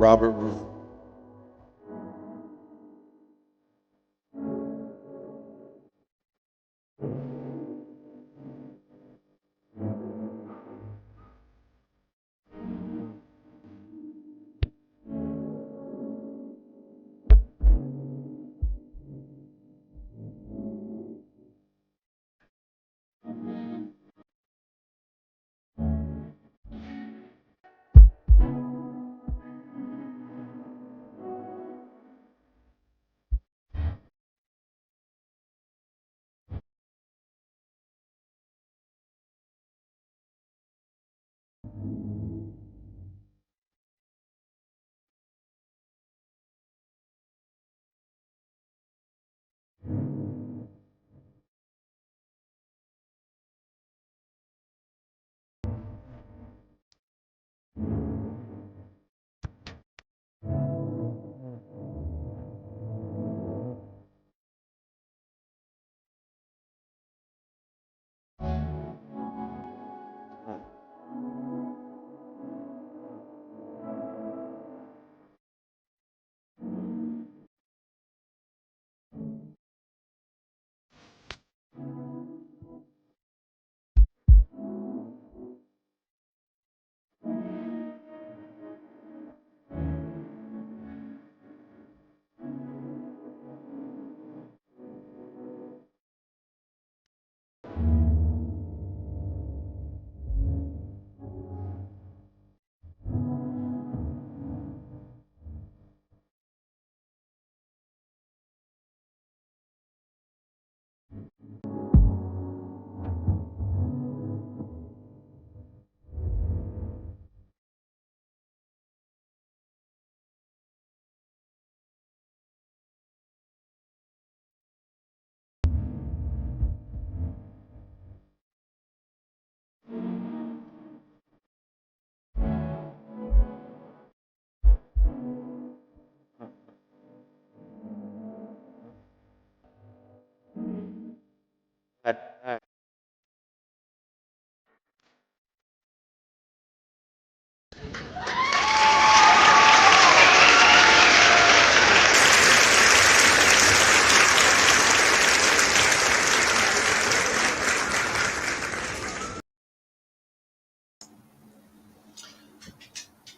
Robert.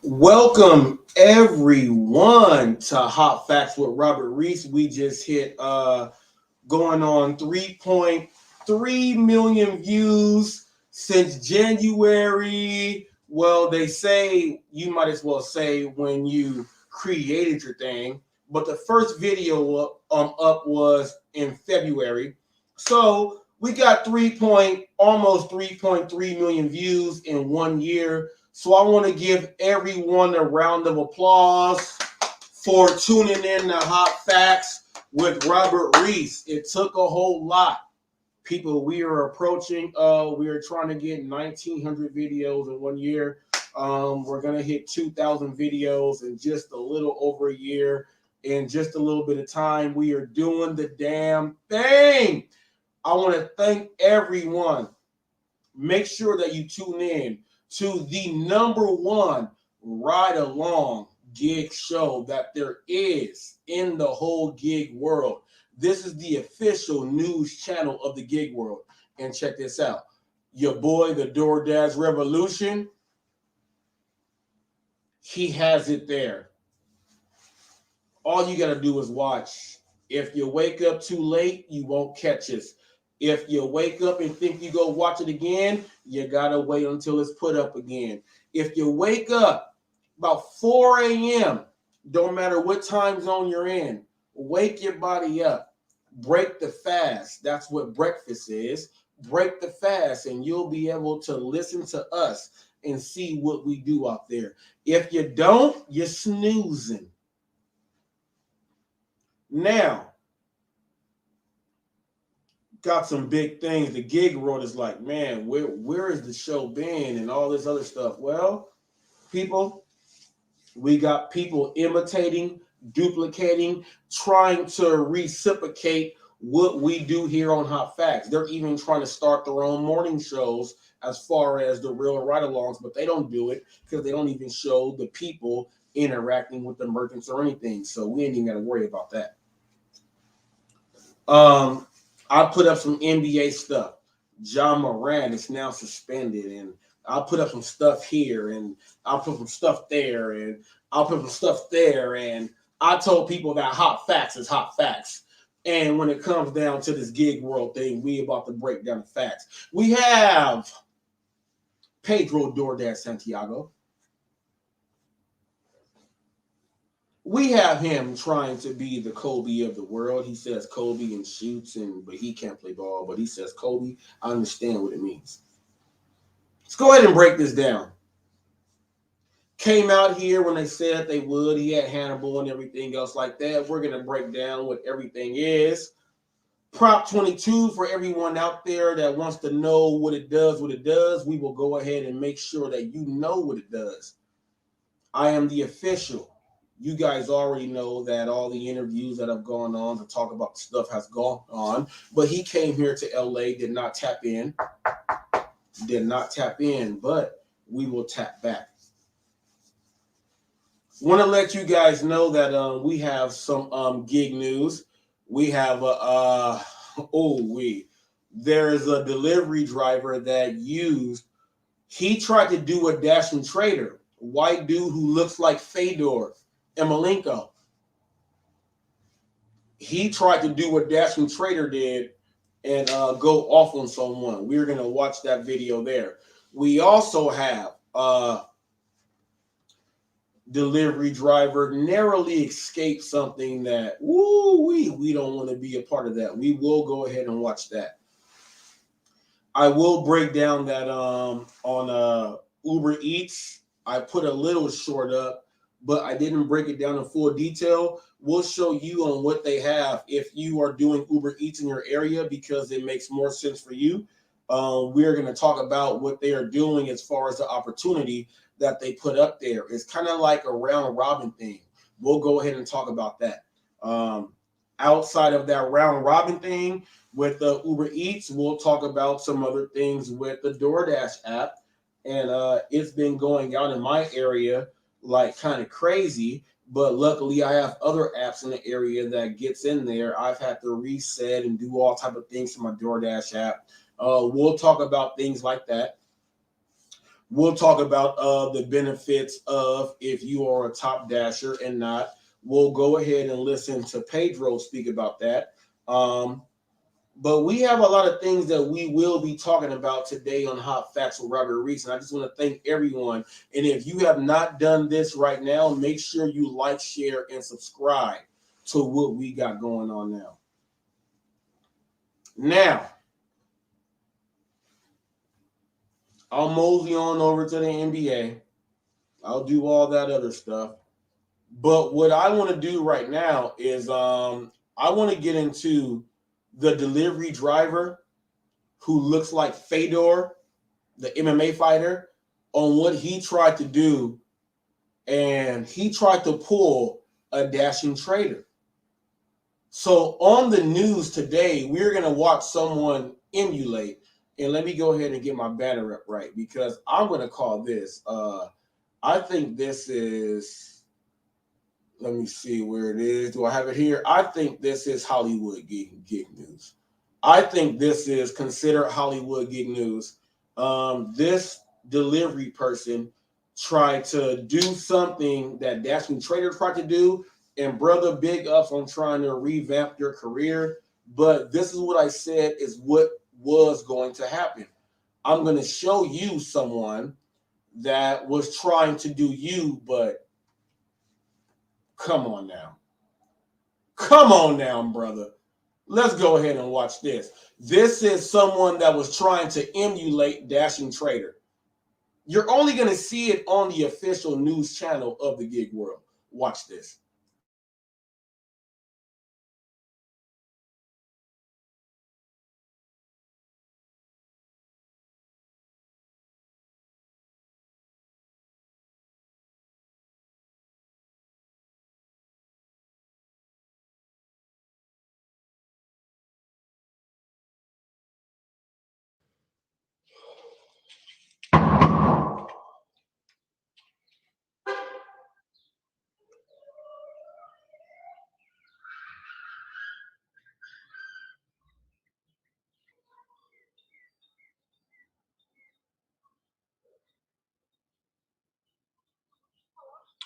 Welcome everyone to Hot Facts with Robert Reese. We just hit going on 3.3 million views since January. Well, they say you might as well say when you created your thing, but the first video up was in February. So we got almost 3.3 million views in 1 year. So I want to give everyone a round of applause for tuning in to Hot Facts with Robert Reese. It took a whole lot. People, we are approaching, we are trying to get 1,900 videos in 1 year. We're going to hit 2,000 videos in just a little over a year. In just a little bit of time, we are doing the damn thing. I want to thank everyone. Make sure that you tune in to the #1 ride-along gig show that there is in the whole gig world. This is the official news channel of the gig world. And check this out. Your boy, the DoorDash Revolution, he has it there. All you got to do is watch. If you wake up too late, you won't catch us. If you wake up and think you go watch it again, you got to wait until it's put up again. If you wake up about 4 a.m., don't matter what time zone you're in, wake your body up. Break the fast. That's what breakfast is. Break the fast, and you'll be able to listen to us and see what we do out there. If you don't, you're snoozing. Now, got some big things. The gig world is like, man, where is the show been and all this other stuff? Well, people, we got people imitating, duplicating, trying to reciprocate what we do here on Hot Facts. They're even trying to start their own morning shows as far as the real ride-alongs, but they don't do it because they don't even show the people interacting with the merchants or anything. So we ain't even got to worry about that. I put up some NBA stuff. John Moran is now suspended, and I'll put up some stuff here, and I'll put some stuff there, and I'll put some stuff there, and I told people that hot facts is hot facts. And when it comes down to this gig world thing, we about to break down the facts. We have Pedro DoorDash Santiago. We have him trying to be the Kobe of the world. He says Kobe and shoots, but he can't play ball. But he says Kobe. I understand what it means. Let's go ahead and break this down. Came out here when they said they would. He had Hannibal and everything else like that. We're going to break down what everything is. Prop 22 for everyone out there that wants to know what it does. We will go ahead and make sure that you know what it does. I am the official. You guys already know that all the interviews that have gone on to talk about the stuff has gone on. But he came here to LA, did not tap in. But we will tap back. Want to let you guys know that we have some gig news. We have there's a delivery driver that he tried to do a dashing trader, white dude who looks like Fedor Emelianenko. He tried to do what Dashing Trader did and go off on someone. We're going to watch that video there. We also have delivery driver narrowly escaped something that, we don't want to be a part of that. We will go ahead and watch that. I will break down that on Uber Eats. I put a little short up, but I didn't break it down in full detail. We'll show you on what they have if you are doing Uber Eats in your area because it makes more sense for you. We're going to talk about what they are doing as far as the opportunity that they put up there. It's kind of like a round robin thing. We'll go ahead and talk about that. Outside of that round robin thing with the Uber Eats, we'll talk about some other things with the DoorDash app. And it's been going out in my area like kind of crazy. But luckily, I have other apps in the area that gets in there. I've had to reset and do all type of things to my DoorDash app. We'll talk about things like that. We'll talk about the benefits of if you are a top dasher and not. We'll go ahead and listen to Pedro speak about that. But we have a lot of things that we will be talking about today on Hot Facts with Robert Reese. And I just want to thank everyone. And if you have not done this right now, make sure you like, share, and subscribe to what we got going on now. Now, I'll mosey on over to the NBA. I'll do all that other stuff. But what I want to do right now is I want to get into the delivery driver who looks like Fedor, the MMA fighter, on what he tried to do. And he tried to pull a dashing trader. So on the news today, we're going to watch someone emulate. And let me go ahead and get my banner up right because I'm going to call this. I think this is, let me see where it is. Do I have it here? I think this is Hollywood gig news. I think this is considered Hollywood gig news. This delivery person tried to do something that Dashing Trader tried to do. And brother, big ups on trying to revamp your career. But this is what I said is what was going to happen. I'm going to show you someone that was trying to do you, but come on now. Come on now, brother. Let's go ahead and watch this. This is someone that was trying to emulate Dashing Trader. You're only going to see it on the official news channel of the gig world. Watch this.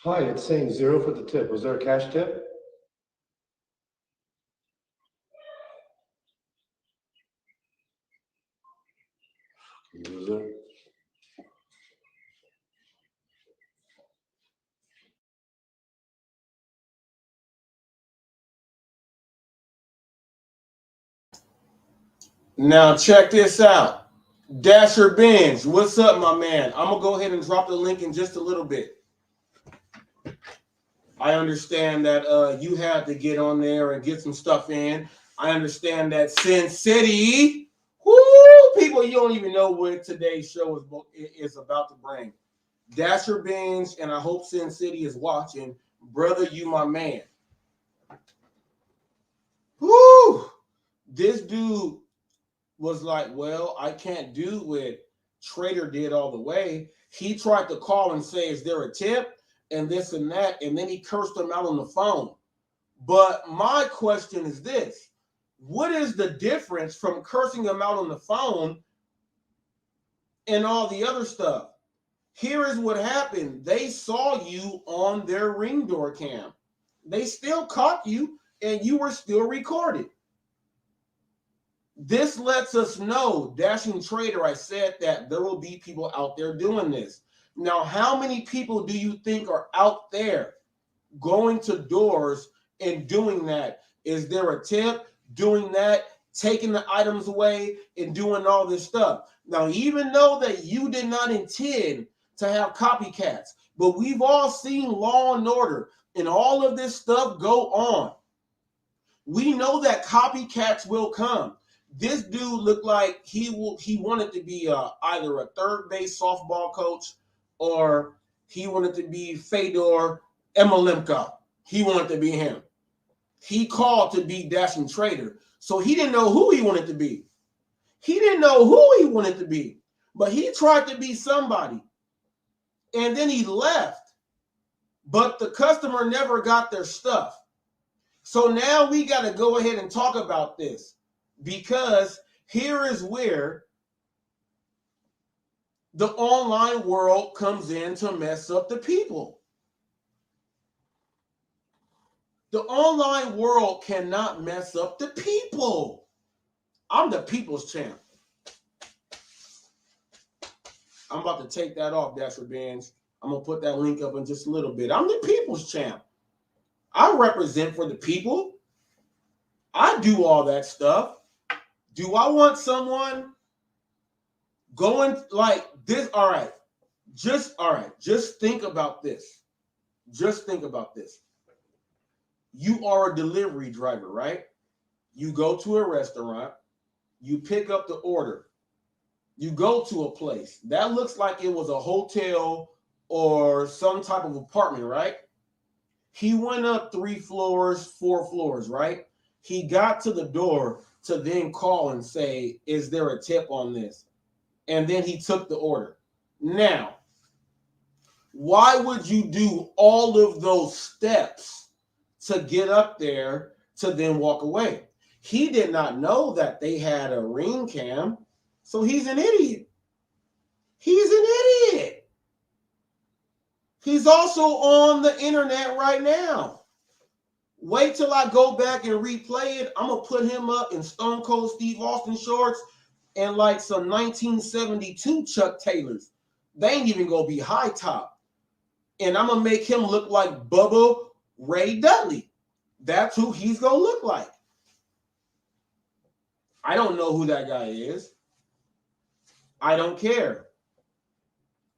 Hi, it's saying 0 for the tip. Was there a cash tip? User. Now check this out. Dasher Benz, what's up, my man? I'm gonna go ahead and drop the link in just a little bit. I understand that you had to get on there and get some stuff in. I understand that Sin City, whoo, people, you don't even know what today's show is about to bring. Dasher Benz, and I hope Sin City is watching. Brother, you my man. Whoo! This dude was like, well, I can't do what Trader did all the way. He tried to call and say, is there a tip? And this and that. And then he cursed him out on the phone. But my question is this. What is the difference from cursing him out on the phone and all the other stuff? Here is what happened. They saw you on their Ring door cam. They still caught you and you were still recorded. This lets us know, Dashing Trader, I said that there will be people out there doing this. Now, how many people do you think are out there going to doors and doing that? Is there a tip? Doing that, taking the items away and doing all this stuff. Now, even though that you did not intend to have copycats, but we've all seen Law and Order and all of this stuff go on. We know that copycats will come. This dude looked like he wanted to be either a third base softball coach or he wanted to be Fedor Emelianenko. He wanted to be him. He called to be Dashing Trader. So he didn't know who he wanted to be. He didn't know who he wanted to be. But he tried to be somebody. And then he left. But the customer never got their stuff. So now we got to go ahead and talk about this. Because here is where the online world comes in to mess up the people. The online world cannot mess up the people. I'm the people's champ. I'm about to take that off, Dasher Benz. I'm going to put that link up in just a little bit. I'm the people's champ. I represent for the people. I do all that stuff. Do I want someone going like this? All right. Just think about this. Just think about this. You are a delivery driver, right? You go to a restaurant, you pick up the order, you go to a place. That looks like it was a hotel or some type of apartment, right? He went up 3 floors, 4 floors, right? He got to the door to then call and say, is there a tip on this? And then he took the order. Now, why would you do all of those steps to get up there to then walk away? He did not know that they had a Ring cam, so he's an idiot. He's an idiot. He's also on the internet right now. Wait till I go back and replay it. I'm going to put him up in Stone Cold Steve Austin shorts and like some 1972 Chuck Taylors. They ain't even going to be high top. And I'm going to make him look like Bubba Ray Dudley. That's who he's going to look like. I don't know who that guy is. I don't care.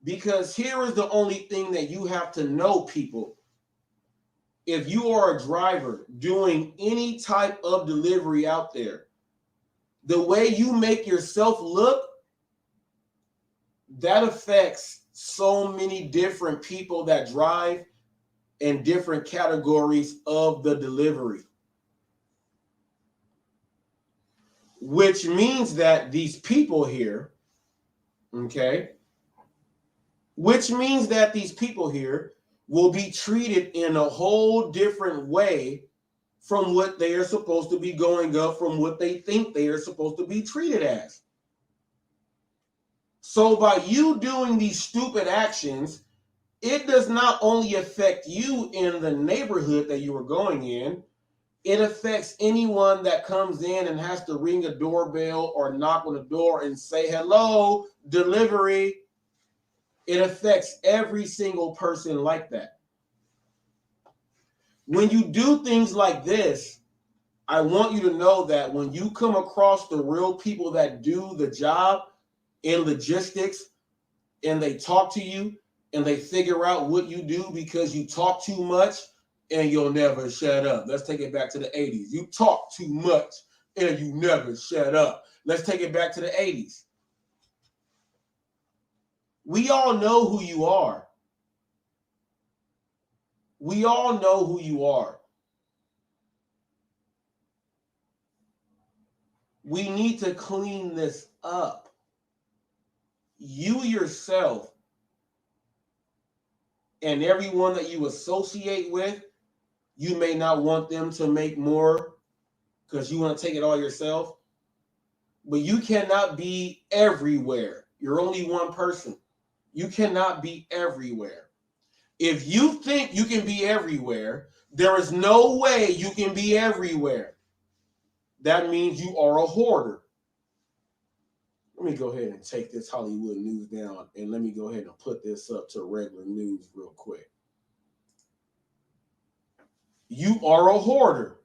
Because here is the only thing that you have to know, people. If you are a driver doing any type of delivery out there, the way you make yourself look, that affects so many different people that drive in different categories of the delivery. Which means that these people here, okay, which means that these people here will be treated in a whole different way from what they are supposed to be going up, from what they think they are supposed to be treated as. So by you doing these stupid actions, it does not only affect you in the neighborhood that you are going in, it affects anyone that comes in and has to ring a doorbell or knock on the door and say, hello, delivery. It affects every single person like that. When you do things like this, I want you to know that when you come across the real people that do the job in logistics and they talk to you and they figure out what you do because you talk too much and you'll never shut up. Let's take it back to the 80s. You talk too much and you never shut up. Let's take it back to the 80s. We all know who you are. We all know who you are. We need to clean this up. You yourself and everyone that you associate with, you may not want them to make more because you want to take it all yourself. But you cannot be everywhere. You're only one person. You cannot be everywhere. If you think you can be everywhere, there is no way you can be everywhere. That means you are a hoarder. Let me go ahead and take this Hollywood news down and let me go ahead and put this up to regular news real quick. You are a hoarder,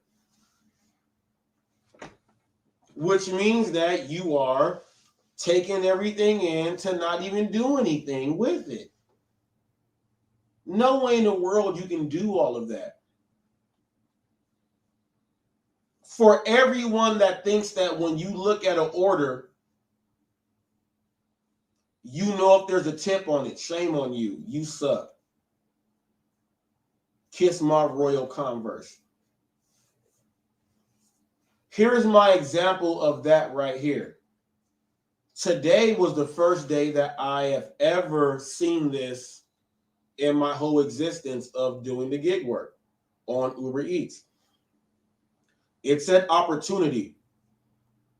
which means that you are taking everything in to not even do anything with it. No way in the world you can do all of that. For everyone that thinks that when you look at an order, you know if there's a tip on it, shame on you. You suck. Kiss my royal Converse. Here's my example of that right here. Today was the first day that I have ever seen this in my whole existence of doing the gig work on Uber Eats. It said opportunity.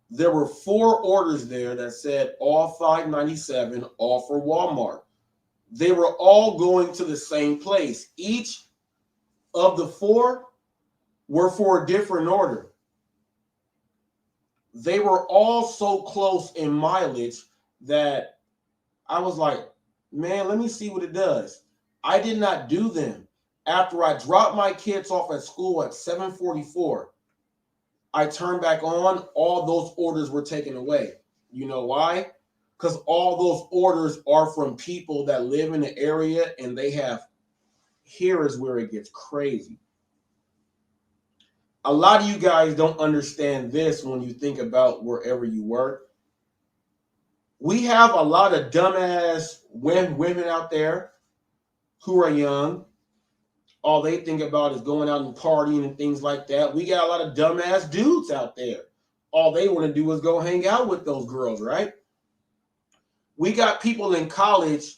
There were 4 orders there that said all $5.97, all for Walmart. They were all going to the same place. Each of the 4 were for a different order. They were all so close in mileage that I was like, man, let me see what it does. I did not do them. After I dropped my kids off at school at 7:44, I turned back on, all those orders were taken away. You know why? Because all those orders are from people that live in the area and they have, here is where it gets crazy. A lot of you guys don't understand this when you think about wherever you work. We have a lot of dumbass women out there who are young. All they think about is going out and partying and things like that. We got a lot of dumbass dudes out there. All they want to do is go hang out with those girls, right? We got people in college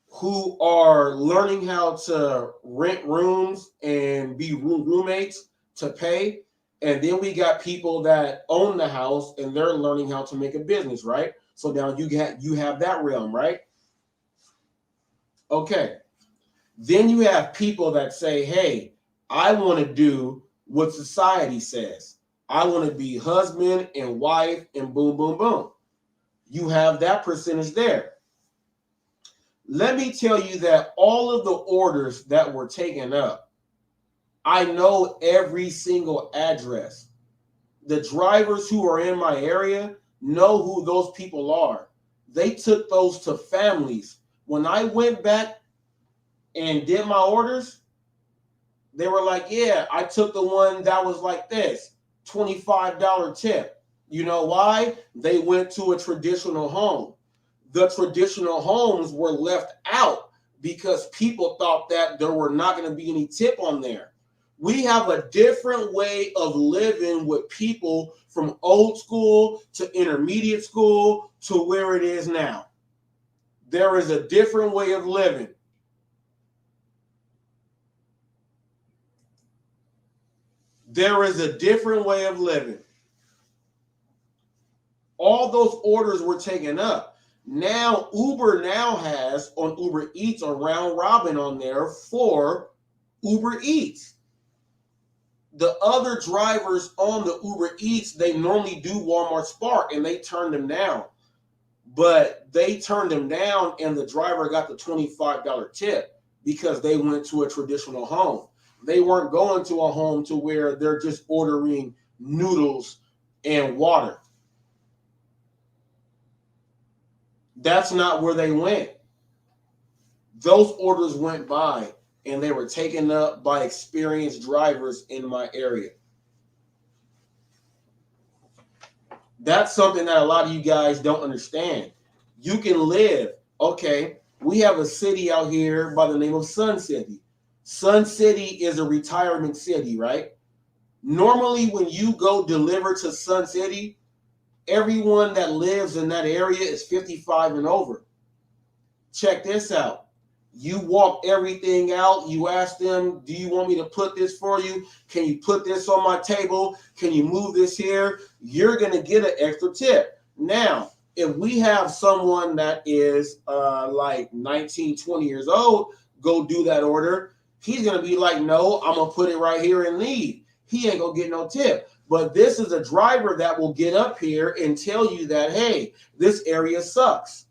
who are learning how to rent rooms and be roommates to pay. And then we got people that own the house and they're learning how to make a business, right? So now you have that realm, right? Okay. Then you have people that say, hey, I want to do what society says. I want to be husband and wife and boom, boom, boom. You have that percentage there. Let me tell you that all of the orders that were taken up, I know every single address. The drivers who are in my area know who those people are. They took those to families. When I went back and did my orders, they were like, yeah, I took the one that was like this, $25 tip. You know why? They went to a traditional home. The traditional homes were left out because people thought that there were not going to be any tip on there. We have a different way of living with people from old school to intermediate school to where it is now. There is a different way of living. There is a different way of living. All those orders were taken up. Now Uber now has on Uber Eats a round robin on there for Uber Eats. The other drivers on the Uber Eats, they normally do Walmart Spark and they turned them down. But they turned them down and the driver got the $25 tip because they went to a traditional home. They weren't going to a home to where they're just ordering noodles and water. That's not where they went. Those orders went by and they were taken up by experienced drivers in my area. That's something that a lot of you guys don't understand. You can live, okay, we have a city out here by the name of Sun City. Sun City is a retirement city, right? Normally, when you go deliver to Sun City, everyone that lives in that area is 55 and over. Check this out. You walk everything out. You ask them, do you want me to put this for you? Can you put this on my table? Can you move this here? You're going to get an extra tip. Now, if we have someone that is like 19, 20 years old, go do that order, he's going to be like, no, I'm going to put it right here and leave. He ain't going to get no tip. But this is a driver that will get up here and tell you that, hey, this area sucks.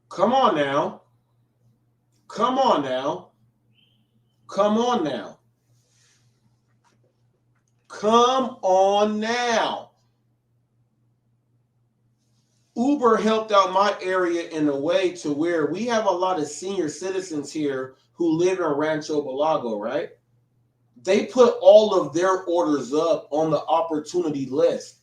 Come on now. Come on now. Come on now. Come on now. Uber helped out my area in a way to where we have a lot of senior citizens here who live in Rancho Belago, right? They put all of their orders up on the opportunity list,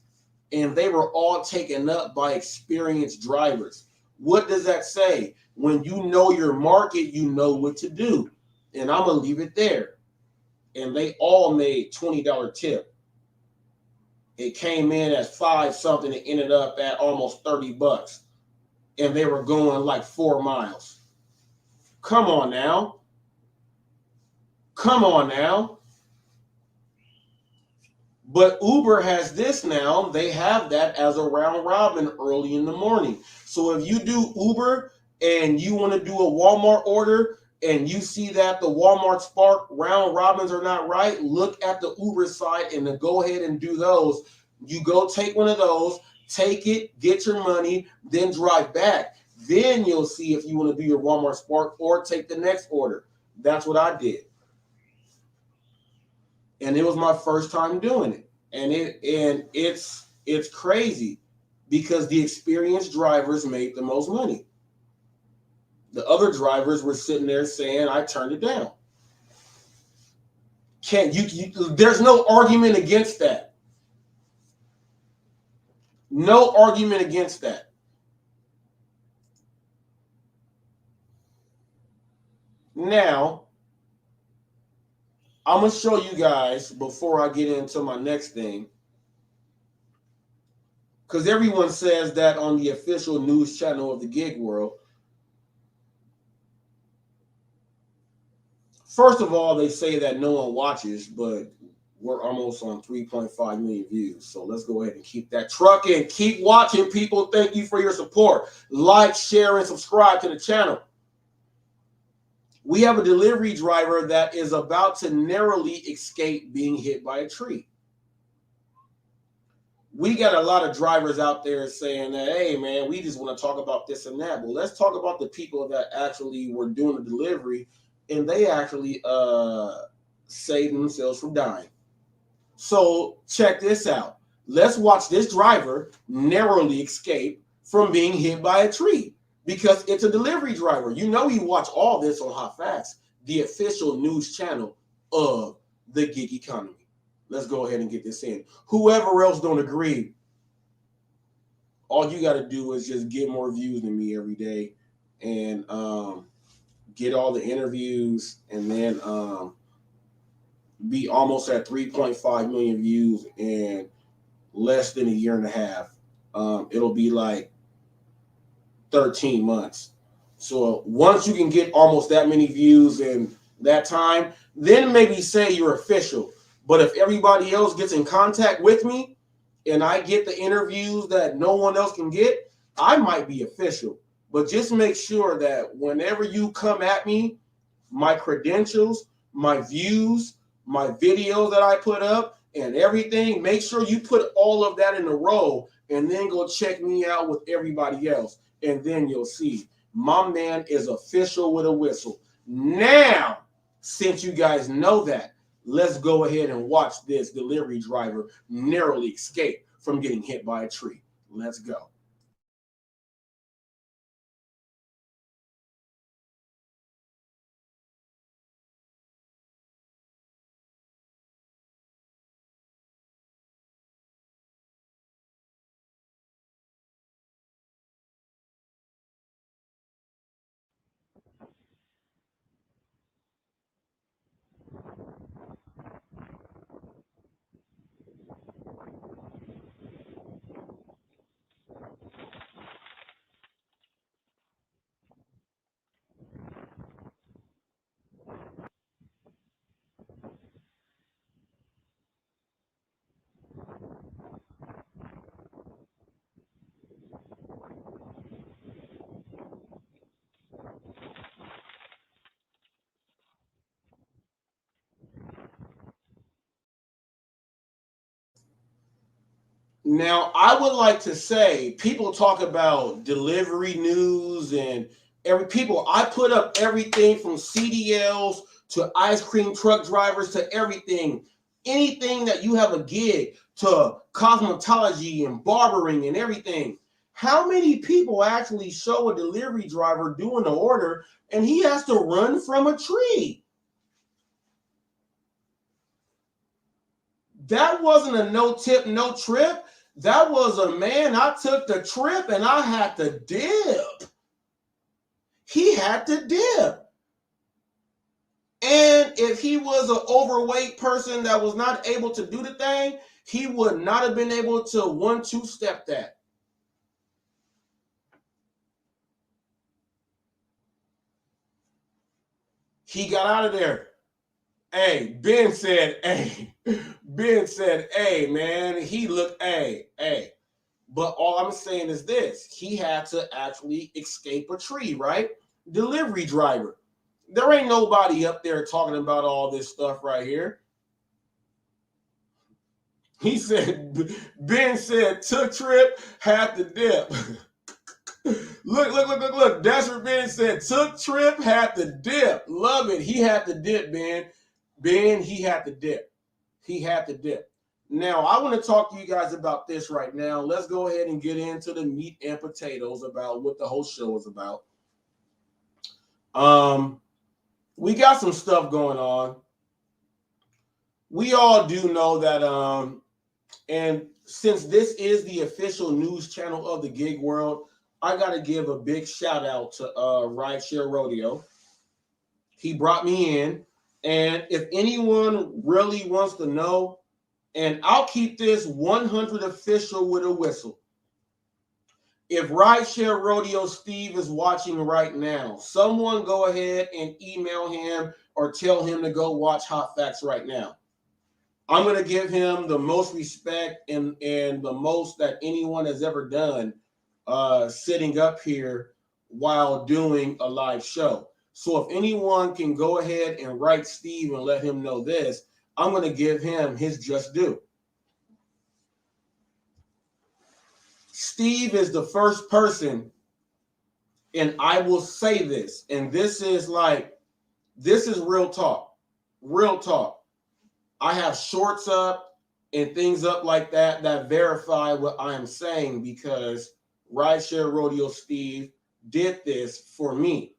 and they were all taken up by experienced drivers. What does that say? When you know your market, you know what to do. And I'm going to leave it there. And they all made $20 tip. It came in at 5 something. It ended up at almost $30. And they were going like 4 miles. Come on now. Come on now. But Uber has this now. They have that as a round robin early in the morning. So if you do Uber and you want to do a Walmart order and you see that the Walmart Spark round robins are not right, look at the Uber site and then go ahead and do those. You go take one of those, take it, get your money, then drive back. Then you'll see if you want to do your Walmart Spark or take the next order. That's what I did. And it was my first time doing it. And it's crazy because the experienced drivers made the most money. The other drivers were sitting there saying, I turned it down. There's no argument against that. No argument against that. Now, I'm going to show you guys before I get into my next thing, because everyone says that on the official news channel of the gig world. First of all, they say that no one watches, but we're almost on 3.5 million views. So let's go ahead and keep that trucking. Keep watching, people. Thank you for your support. Like, share, and subscribe to the channel. We have a delivery driver that is about to narrowly escape being hit by a tree. We got a lot of drivers out there saying that, hey, man, we just want to talk about this and that. Well, let's talk about the people that actually were doing the delivery, and they actually saved themselves from dying. So check this out. Let's watch this driver narrowly escape from being hit by a tree. Because it's a delivery driver. You know you watch all this on HotFacts, the official news channel of the gig economy. Let's go ahead and get this in. Whoever else don't agree, all you got to do is just get more views than me every day and get all the interviews and then be almost at 3.5 million views in less than a year and a half. It'll be like 13 months. So once you can get almost that many views in that time, then maybe say you're official. But if everybody else gets in contact with me and I get the interviews that no one else can get, I might be official. But just make sure that whenever you come at me, my credentials, my views, my videos that I put up, and everything, make sure you put all of that in a row and then go check me out with everybody else. And then you'll see my man is official with a whistle. Now, since you guys know that, let's go ahead and watch this delivery driver narrowly escape from getting hit by a tree. Let's go. Now, I would like to say people talk about delivery news and I put up everything from CDLs to ice cream truck drivers to everything. Anything that you have a gig to cosmetology and barbering and everything. How many people actually show a delivery driver doing the order and he has to run from a tree? That wasn't a no tip, no trip. That was a man, I took the trip and I had to dip. He had to dip. And if he was an overweight person that was not able to do the thing, he would not have been able to 1-2 step that. He got out of there. Hey, Ben said, hey, man, he looked, hey. But all I'm saying is this. He had to actually escape a tree, right? Delivery driver. There ain't nobody up there talking about all this stuff right here. He said, Ben said, took trip, had to dip. Look. That's what Ben said. Took trip, had to dip. Love it. He had to dip, Ben. Ben, he had to dip. He had to dip. Now, I want to talk to you guys about this right now. Let's go ahead and get into the meat and potatoes about what the whole show is about. We got some stuff going on. We all do know that, and since this is the official news channel of the gig world, I got to give a big shout out to Rideshare Rodeo. He brought me in, and if anyone really wants to know, and I'll keep this 100 official with a whistle. If Rideshare Rodeo Steve is watching right now, someone go ahead and email him or tell him to go watch Hot Facts right now. I'm going to give him the most respect and the most that anyone has ever done sitting up here while doing a live show. So if anyone can go ahead and write Steve and let him know this, I'm going to give him his just due. Steve is the first person, and I will say this, and this is real talk. Real talk. I have shorts up and things up like that verify what I am saying because Rideshare Rodeo Steve did this for me.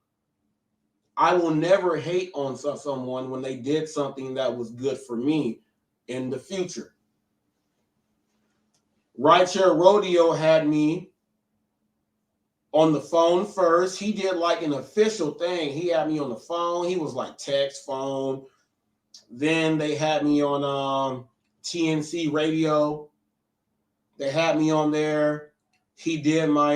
I will never hate on someone when they did something that was good for me in the future. Rideshare Rodeo had me on the phone first. He did like an official thing. He had me on the phone. He was like text, phone. Then they had me on TNC radio. They had me on there. He did my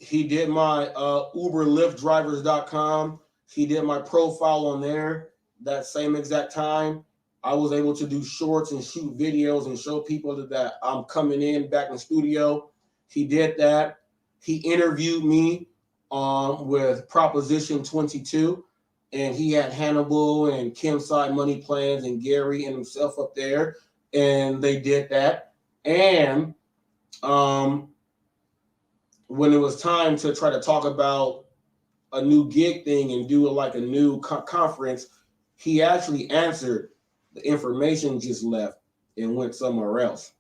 UberLiftDrivers.com. He did my profile on there that same exact time. I was able to do shorts and shoot videos and show people that I'm coming in back in the studio. He did that. He interviewed me with Proposition 22, and he had Hannibal and Kim Side Money Plans and Gary and himself up there, and they did that. And when it was time to try to talk about a new gig thing and do like a new conference, he actually answered. The information just left and went somewhere else.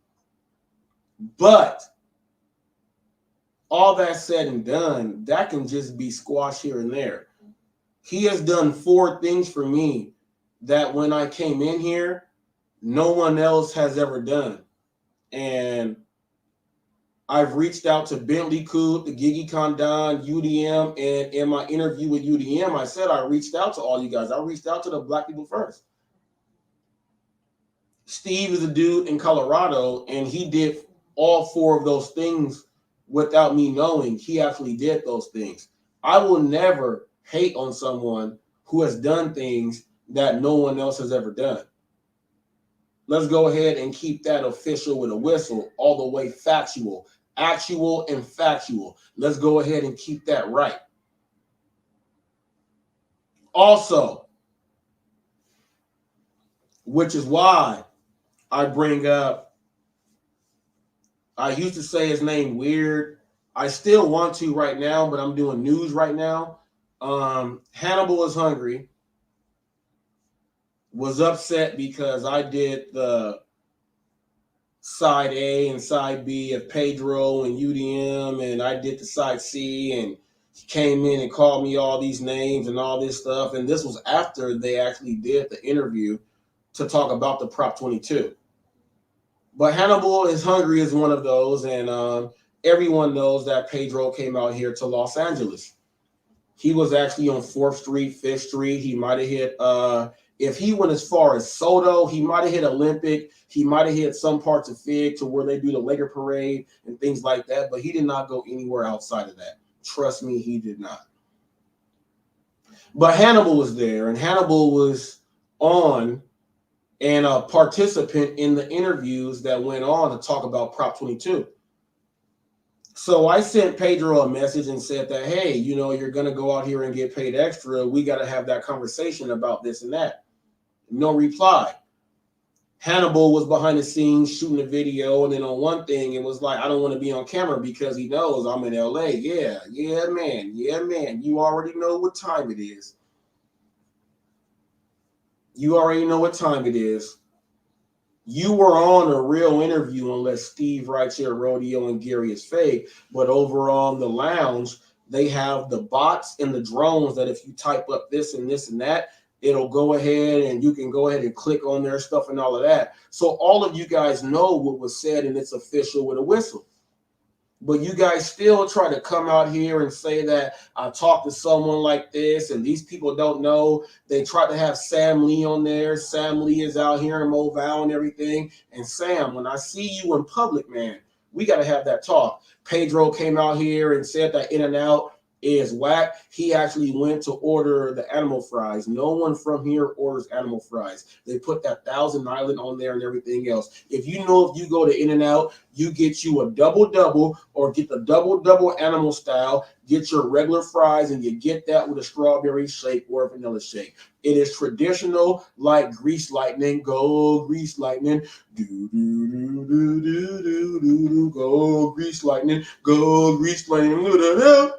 But all that said and done, that can just be squashed here and there. He has done 4 things for me that when I came in here, no one else has ever done. And I've reached out to Bentley Coop, the Gigi Condon, UDM, and in my interview with UDM, I said I reached out to all you guys. I reached out to the black people first. Steve is a dude in Colorado, and he did all 4 of those things without me knowing. He actually did those things. I will never hate on someone who has done things that no one else has ever done. Let's go ahead and keep that official with a whistle, all the way factual, actual and factual. Let's go ahead and keep that right. Also, which is why I bring up, I used to say his name weird. I still want to right now, but I'm doing news right now. Hannibal is Hungry was upset because I did the side A and side B of Pedro and UDM, and I did the side C, and he came in and called me all these names and all this stuff. And this was after they actually did the interview to talk about the Prop 22. But Hannibal is Hungry is one of those, and everyone knows that Pedro came out here to Los Angeles. He was actually on 4th Street, 5th Street. He might have hit, if he went as far as Soto, he might have hit Olympic. He might have hit some parts of Fig to where they do the Laker Parade and things like that, but he did not go anywhere outside of that. Trust me, he did not. But Hannibal was there, and Hannibal was on and a participant in the interviews that went on to talk about Prop 22. So I sent Pedro a message and said that, hey, you know, you're going to go out here and get paid extra. We got to have that conversation about this and that. No reply. Hannibal was behind the scenes shooting a video, and then on one thing, it was like, I don't want to be on camera because he knows I'm in LA. Yeah, man. You already know what time it is. You already know what time it is. You were on a real interview unless Steve writes here rodeo and Gary is fake. But over on the lounge, they have the bots and the drones that if you type up this and this and that, it'll go ahead and you can go ahead and click on their stuff and all of that. So all of you guys know what was said and it's official with a whistle. But you guys still try to come out here and say that I talked to someone like this and these people don't know. They tried to have Sam Lee on there. Sam Lee is out here in Moval and everything. And Sam, when I see you in public, man, we got to have that talk. Pedro came out here and said that In-N-Out is whack. He actually went to order the animal fries. No one from here orders animal fries. They put that Thousand Island on there and everything else. If you know, if you go to In-N-Out, you get you a double or get the double animal style, get your regular fries, and you get that with a strawberry shake or a vanilla shake. It is traditional, like Grease Lightning. Go Grease Lightning. Do do do do do do do do. Go Grease Lightning. Go Grease Lightning. Do do do.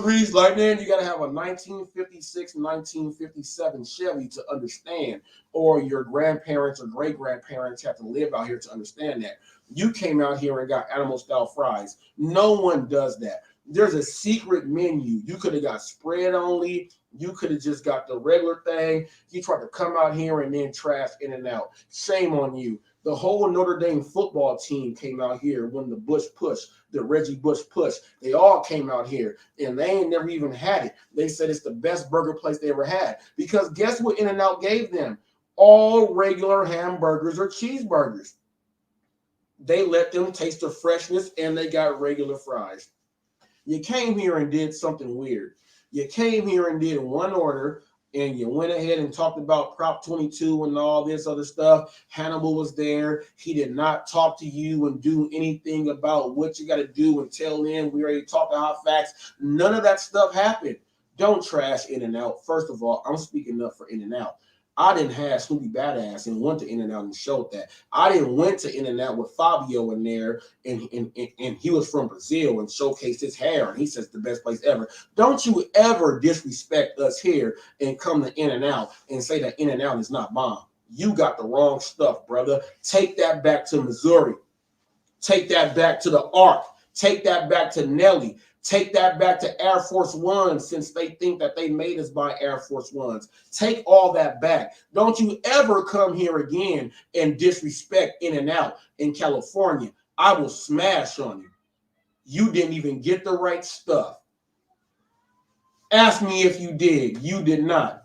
Grease Lightning. You got to have a 1956, 1957 Chevy to understand, or your grandparents or great-grandparents have to live out here to understand that. You came out here and got animal-style fries. No one does that. There's a secret menu. You could have got spread only. You could have just got the regular thing. You tried to come out here and then trash In-N-Out. Shame on you. The whole Notre Dame football team came out here when the Bush push, the Reggie Bush push. They all came out here, and they ain't never even had it. They said it's the best burger place they ever had. Because guess what In-N-Out gave them? All regular hamburgers or cheeseburgers. They let them taste the freshness, and they got regular fries. You came here and did something weird. You came here and did one order, and you went ahead and talked about Prop 22 and all this other stuff. Hannibal was there. He did not talk to you and do anything about what you got to do until then. We already talked about facts. None of that stuff happened. Don't trash In-N-Out. First of all, I'm speaking up for In-N-Out. I didn't have Snoopy Badass and went to In-N-Out and showed that. I didn't went to In-N-Out with Fabio in there, and he was from Brazil and showcased his hair, and he says the best place ever. Don't you ever disrespect us here and come to In-N-Out and say that In-N-Out is not bomb. You got the wrong stuff, brother. Take that back to Missouri. Take that back to the Ark. Take that back to Nelly. Take that back to Air Force One, since they think that they made us buy Air Force Ones. Take all that back. Don't you ever come here again and disrespect In-N-Out in California. I will smash on you. You didn't even get the right stuff. Ask me if you did. You did not.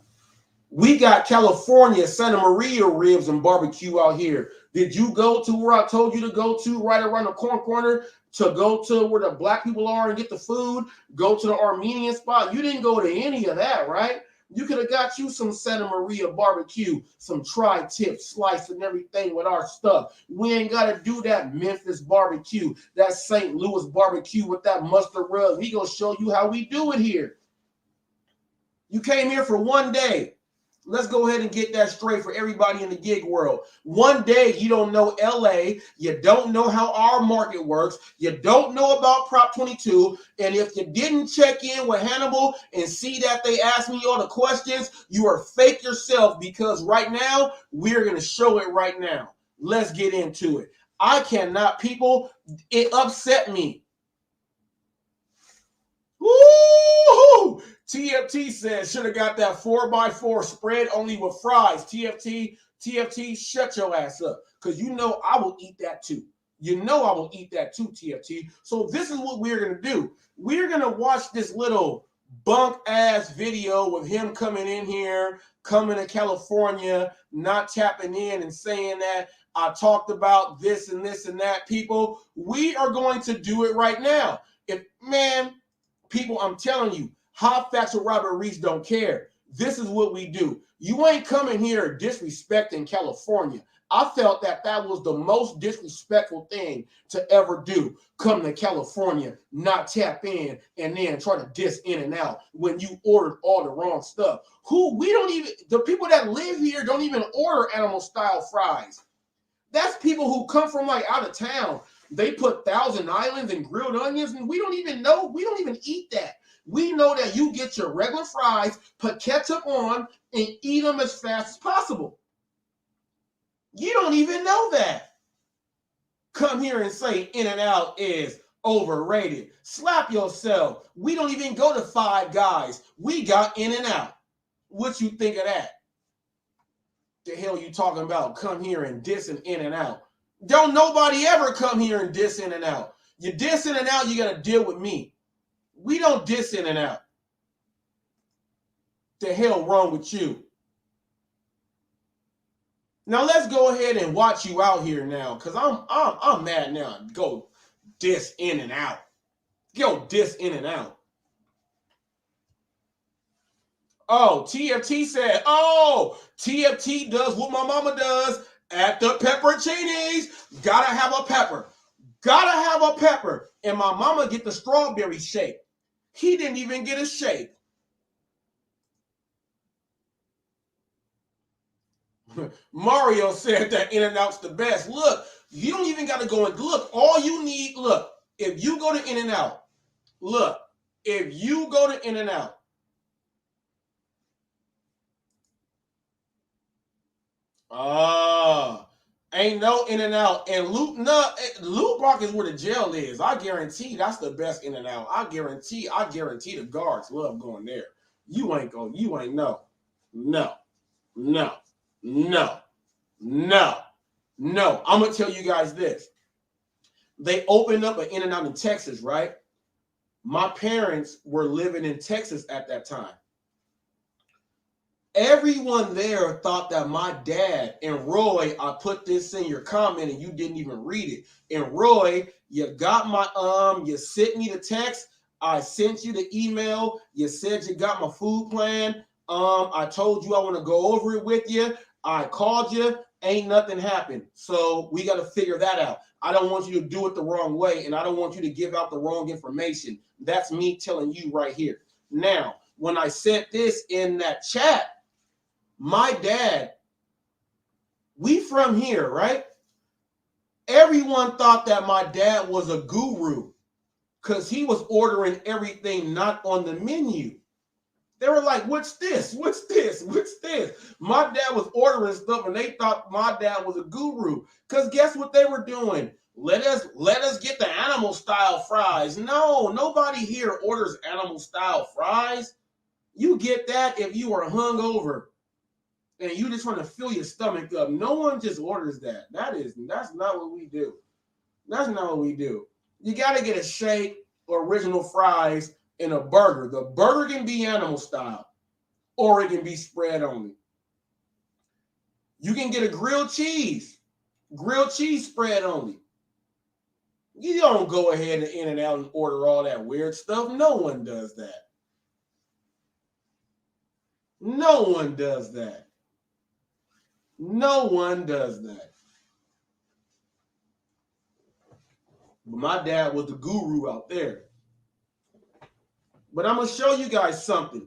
We got California, Santa Maria ribs and barbecue out here. Did you go to where I told you to go to, right around the corner, to go to where the black people are and get the food? Go to the Armenian spot? You didn't go to any of that, right? You could have got you some Santa Maria barbecue, some tri-tip slice and everything with our stuff. We ain't got to do that Memphis barbecue, that St. Louis barbecue with that mustard rub. We gonna show you how we do it here. You came here for one day. Let's go ahead and get that straight for everybody in the gig world. One day, you don't know LA. You don't know how our market works. You don't know about Prop 22. And if you didn't check in with Hannibal and see that they asked me all the questions, you are fake yourself, because right now, we're going to show it right now. Let's get into it. I cannot, people, it upset me. Woo! TFT says, should have got that 4x4 spread only with fries. TFT, shut your ass up. Because you know I will eat that too. You know I will eat that too, TFT. So this is what we're going to do. We're going to watch this little bunk-ass video with him coming in here, coming to California, not tapping in and saying that I talked about this and this and that. People, we are going to do it right now. People, I'm telling you, Hot Facts with Robert Reese don't care. This is what we do. You ain't coming here disrespecting California. I felt that that was the most disrespectful thing to ever do. Come to California, not tap in, and then try to diss In-N-Out when you ordered all the wrong stuff. The people that live here don't even order animal style fries. That's people who come from like out of town. They put Thousand Islands and grilled onions, and we don't even know. We don't even eat that. We know that you get your regular fries, put ketchup on, and eat them as fast as possible. You don't even know that. Come here and say In-N-Out is overrated. Slap yourself. We don't even go to Five Guys. We got In-N-Out. What you think of that? The hell you talking about? Come here and diss an In-N-Out. Don't nobody ever come here and diss In-N-Out. You diss In-N-Out, you got to deal with me. We don't diss In-N-Out. The hell wrong with you? Now let's go ahead and watch you out here now, because I'm mad now. Go diss In-N-Out. Go diss In-N-Out. Oh, TFT said, TFT does what my mama does at the pepperoncinis. Gotta have a pepper. Gotta have a pepper. And my mama get the strawberry shake. He didn't even get a shake. Mario said that In-N-Out's the best. Look, you don't even got to go and look. All you need, look, if you go to In-N-Out, look, if you go to In-N-Out, ain't no In-N-Out. And Loot Block is where the jail is. I guarantee that's the best In-N-Out. I guarantee the guards love going there. You ain't know. No. I'm gonna tell you guys this. They opened up an In-N-Out in Texas, right? My parents were living in Texas at that time. Everyone there thought that my dad and Roy, I put this in your comment and you didn't even read it. And Roy, you got my you sent me the text. I sent you the email. You said you got my food plan. I told you I want to go over it with you. I called you. Ain't nothing happened. So we got to figure that out. I don't want you to do it the wrong way, and I don't want you to give out the wrong information. That's me telling you right here. Now, when I sent this in that chat, my dad, we from here, right? Everyone thought that my dad was a guru because he was ordering everything not on the menu. They were like, what's this? What's this? What's this? My dad was ordering stuff and they thought my dad was a guru. Because guess what they were doing? Let us get the animal style fries. No, nobody here orders animal style fries. You get that if you are hungover and you just want to fill your stomach up. No one just orders that. That's not what we do. That's not what we do. You got to get a shake, original fries, and a burger. The burger can be animal style, or it can be spread only. You can get a grilled cheese spread only. You don't go ahead and in and out and order all that weird stuff. No one does that. No one does that. No one does that. But my dad was the guru out there. But I'm going to show you guys something.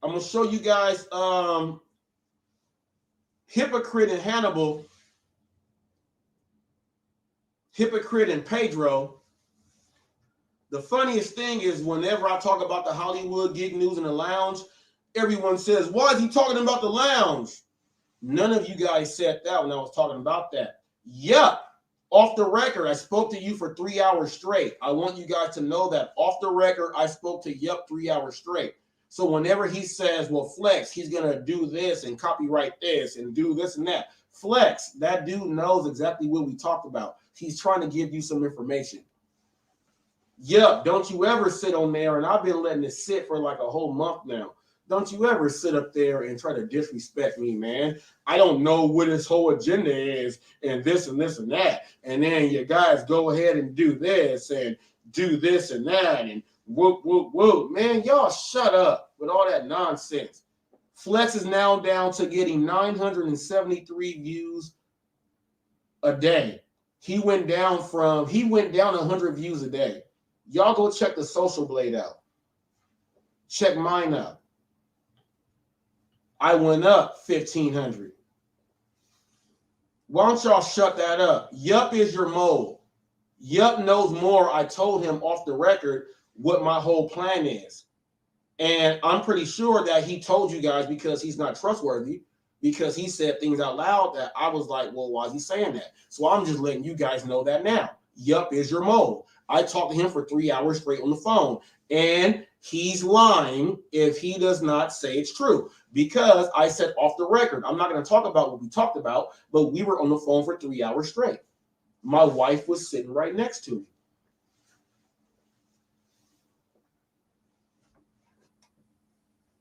I'm going to show you guys Hypocrite and Hannibal, Hypocrite and Pedro. The funniest thing is whenever I talk about the Hollywood Gig News in the Lounge, everyone says, why is he talking about the lounge? None of you guys said that when I was talking about that. Yep. Off the record, I spoke to you for 3 hours straight. I want you guys to know that off the record, I spoke to Yup 3 hours straight. So whenever he says, well, Flex, he's going to do this and copyright this and do this and that. Flex, that dude knows exactly what we talked about. He's trying to give you some information. Yup, don't you ever sit on there, and I've been letting it sit for like a whole month now. Don't you ever sit up there and try to disrespect me, man. I don't know what his whole agenda is and this and this and that. And then you guys go ahead and do this and do this and that and whoop, whoop, whoop. Man, y'all shut up with all that nonsense. Flex is now down to getting 973 views a day. He went down 100 views a day. Y'all go check the Social Blade out. Check mine out. I went up 1,500. Why don't y'all shut that up? Yup is your mole. Yup knows more. I told him off the record what my whole plan is. And I'm pretty sure that he told you guys because he's not trustworthy, because he said things out loud that I was like, well, why is he saying that? So I'm just letting you guys know that now. Yup is your mole. I talked to him for 3 hours straight on the phone, and he's lying if he does not say it's true, because I said off the record, I'm not going to talk about what we talked about, but we were on the phone for 3 hours straight. My wife was sitting right next to me.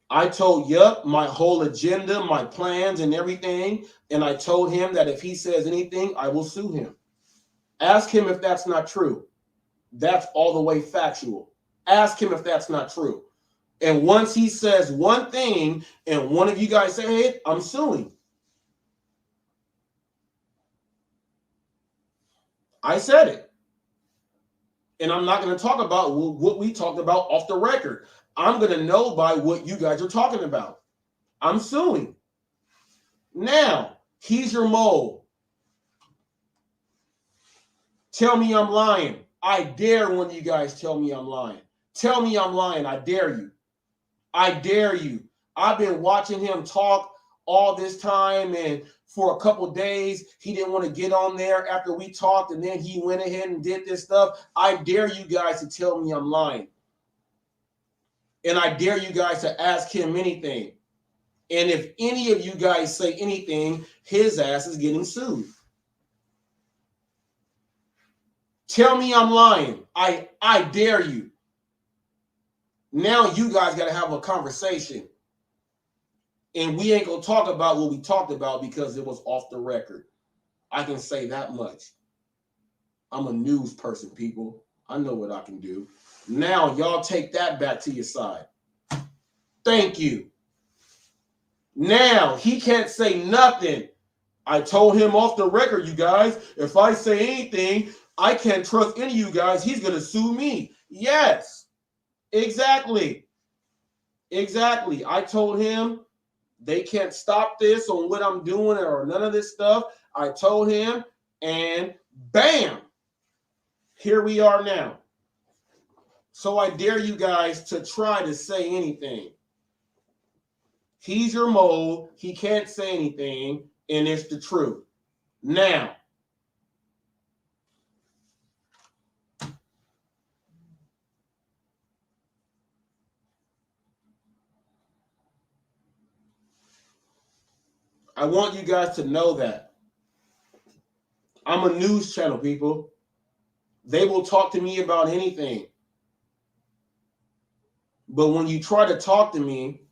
I told Yup my whole agenda, my plans and everything, and I told him that if he says anything, I will sue him. Ask him if that's not true. That's all the way factual. Ask him if that's not true. And once he says one thing and one of you guys say it, I'm suing. I said it. And I'm not going to talk about what we talked about off the record. I'm going to know by what you guys are talking about. I'm suing. Now, he's your mole. Tell me I'm lying. I dare one of you guys tell me I'm lying. Tell me I'm lying. I dare you. I dare you. I've been watching him talk all this time, and for a couple days, he didn't want to get on there after we talked, and then he went ahead and did this stuff. I dare you guys to tell me I'm lying. And I dare you guys to ask him anything. And if any of you guys say anything, his ass is getting sued. Tell me I'm lying. I dare you. Now you guys got to have a conversation. And we ain't going to talk about what we talked about because it was off the record. I can say that much. I'm a news person, people. I know what I can do. Now, y'all take that back to your side. Thank you. Now, he can't say nothing. I told him off the record, you guys, if I say anything, I can't trust any of you guys. He's going to sue me. Yes, exactly. Exactly. I told him they can't stop this on what I'm doing or none of this stuff. I told him, and bam, here we are now. So I dare you guys to try to say anything. He's your mole. He can't say anything, and it's the truth. Now, I want you guys to know that I'm a news channel, people. They will talk to me about anything. But when you try to talk to me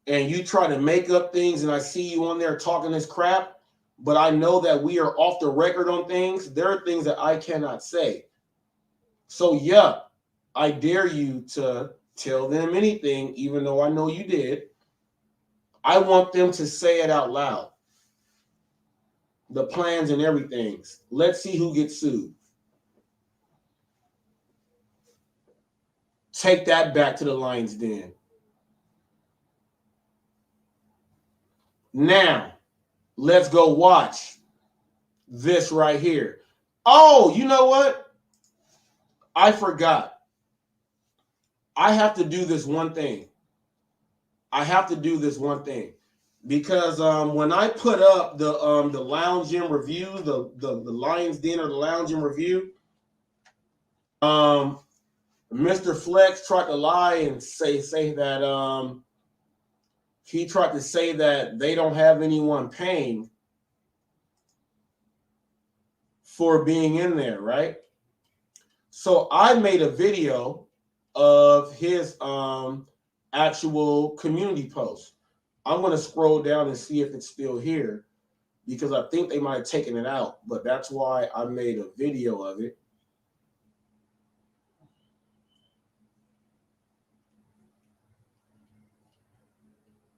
and you try to make up things and I see you on there talking this crap, but I know that we are off the record on things, there are things that I cannot say. So, yeah, I dare you to tell them anything, even though I know you did. I want them to say it out loud. The plans and everything. Let's see who gets sued. Take that back to the lion's den. Now, let's go watch this right here. Oh, you know what? I forgot. I have to do this one thing. Because when I put up the Lounge Gym review, the Lion's Den or the Lounge Gym review, Mr. Flex tried to lie and say that he tried to say that they don't have anyone paying for being in there, right? So I made a video of his actual community post. I'm going to scroll down and see if it's still here because I think they might have taken it out, but that's why I made a video of it.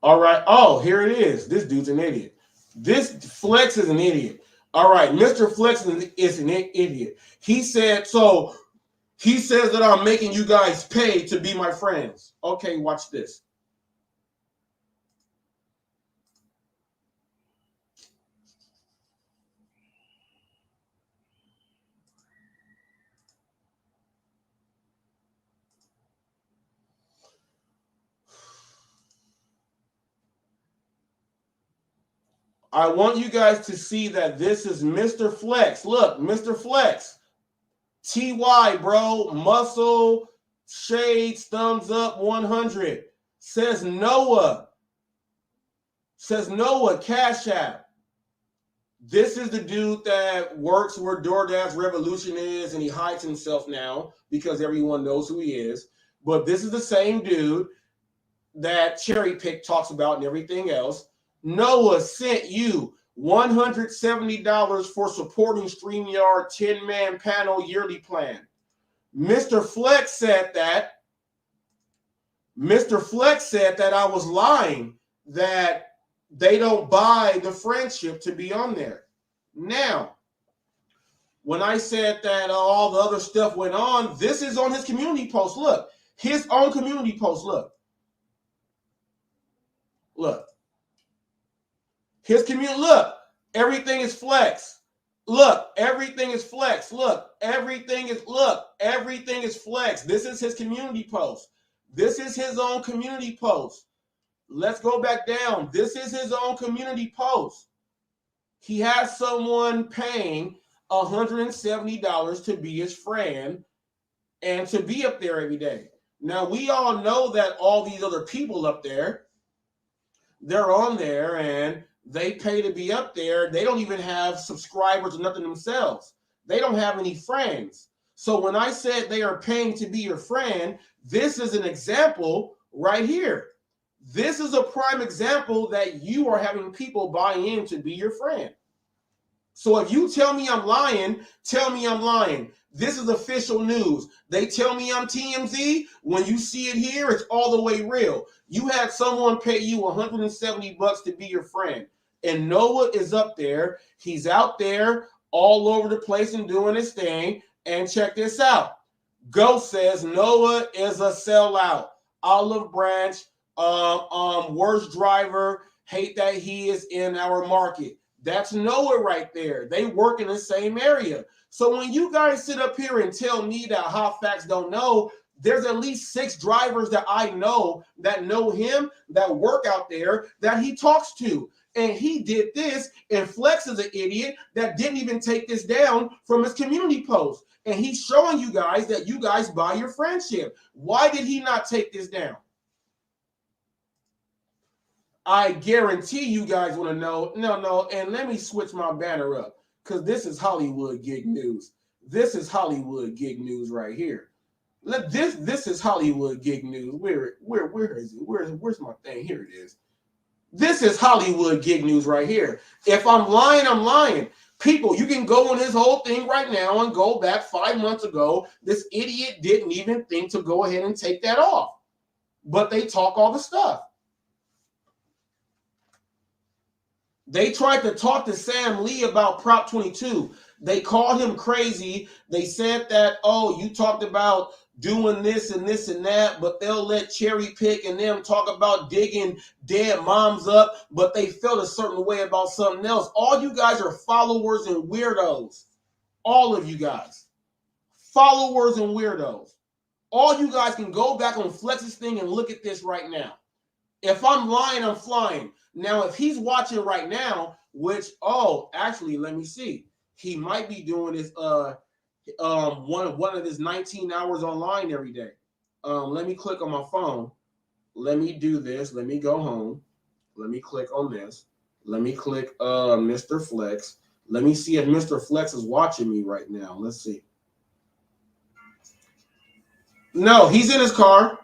All right. Oh, here it is. This dude's an idiot. This Flex is an idiot. All right. Mr. Flex is an idiot. He said, so he says that I'm making you guys pay to be my friends. Okay, watch this. I want you guys to see that this is Mr. Flex. Look, Mr. Flex. TY, bro. Muscle, shades, thumbs up, 100. Says Noah. Cash App. This is the dude that works where DoorDash Revolution is, and he hides himself now because everyone knows who he is. But this is the same dude that Cherry Pick talks about and everything else. Noah sent you $170 for supporting StreamYard 10-man panel yearly plan. Mr. Flex said that I was lying, that they don't buy the friendship to be on there. Now, when I said that all the other stuff went on, this is on his community post. Look, his own community post. Look. His community, look, everything is Flex. Look, everything is Flex. Look, everything is Flex. This is his community post. This is his own community post. Let's go back down. This is his own community post. He has someone paying $170 to be his friend and to be up there every day. Now, we all know that all these other people up there, they're on there and they pay to be up there. They don't even have subscribers or nothing themselves. They don't have any friends. So when I said they are paying to be your friend, this is an example right here. This is a prime example that you are having people buy in to be your friend. So if you tell me I'm lying, tell me I'm lying. This is official news. They tell me I'm TMZ. When you see it here, it's all the way real. You had someone pay you $170 to be your friend. And Noah is up there. He's out there all over the place and doing his thing. And check this out. Ghost says Noah is a sellout. Olive Branch, worst driver. Hate that he is in our market. That's Noah right there. They work in the same area. So when you guys sit up here and tell me that HotFacts don't know, there's at least 6 drivers that I know him, that work out there, that he talks to. And he did this, and Flex is an idiot that didn't even take this down from his community post. And he's showing you guys that you guys buy your friendship. Why did he not take this down? I guarantee you guys want to know. No, and let me switch my banner up, because this is Hollywood gig news. This is Hollywood gig news right here. This is Hollywood gig news. Where is it? Where's my thing? Here it is. This is Hollywood gig news right here. If I'm lying, I'm lying. People, you can go on his whole thing right now and go back 5 months ago. This idiot didn't even think to go ahead and take that off. But they talk all the stuff. They tried to talk to Sam Lee about Prop 22. They called him crazy. They said that, oh, you talked about doing this and this and that, but they'll let Cherry Pick and them talk about digging dead moms up, but they felt a certain way about something else. All you guys are followers and weirdos. All of you guys. Followers and weirdos. All you guys can go back on Flex's thing and look at this right now. If I'm lying, I'm flying. Now, if he's watching right now, which, actually, let me see. He might be doing this one of his 19 hours online every day. Let me click on my phone. Let me do this. Let me go home. Let me click on this. Let me click Mr. Flex. Let me see if Mr. Flex is watching me right now. Let's see. No, he's in his car.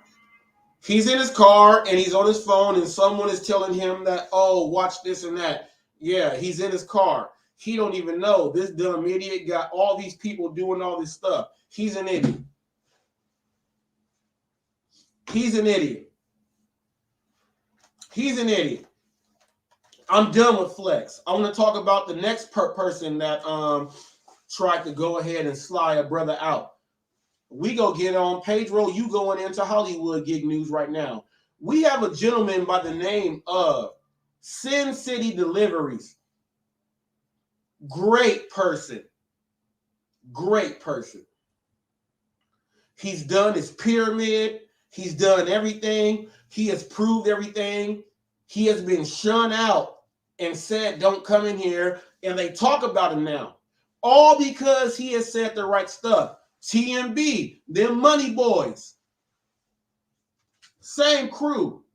He's in his car and he's on his phone and someone is telling him that, oh, watch this and that. Yeah, he's in his car. He don't even know. This dumb idiot got all these people doing all this stuff. He's an idiot. He's an idiot. He's an idiot. I'm done with Flex. I want to talk about the next person that tried to go ahead and slide a brother out. We go get on Pedro. You going into Hollywood gig news right now. We have a gentleman by the name of Sin City Deliveries. Great person. Great person. He's done his pyramid. He's done everything. He has proved everything. He has been shunned out and said, don't come in here. And they talk about him now. All because he has said the right stuff. TMB, them money boys. Same crew.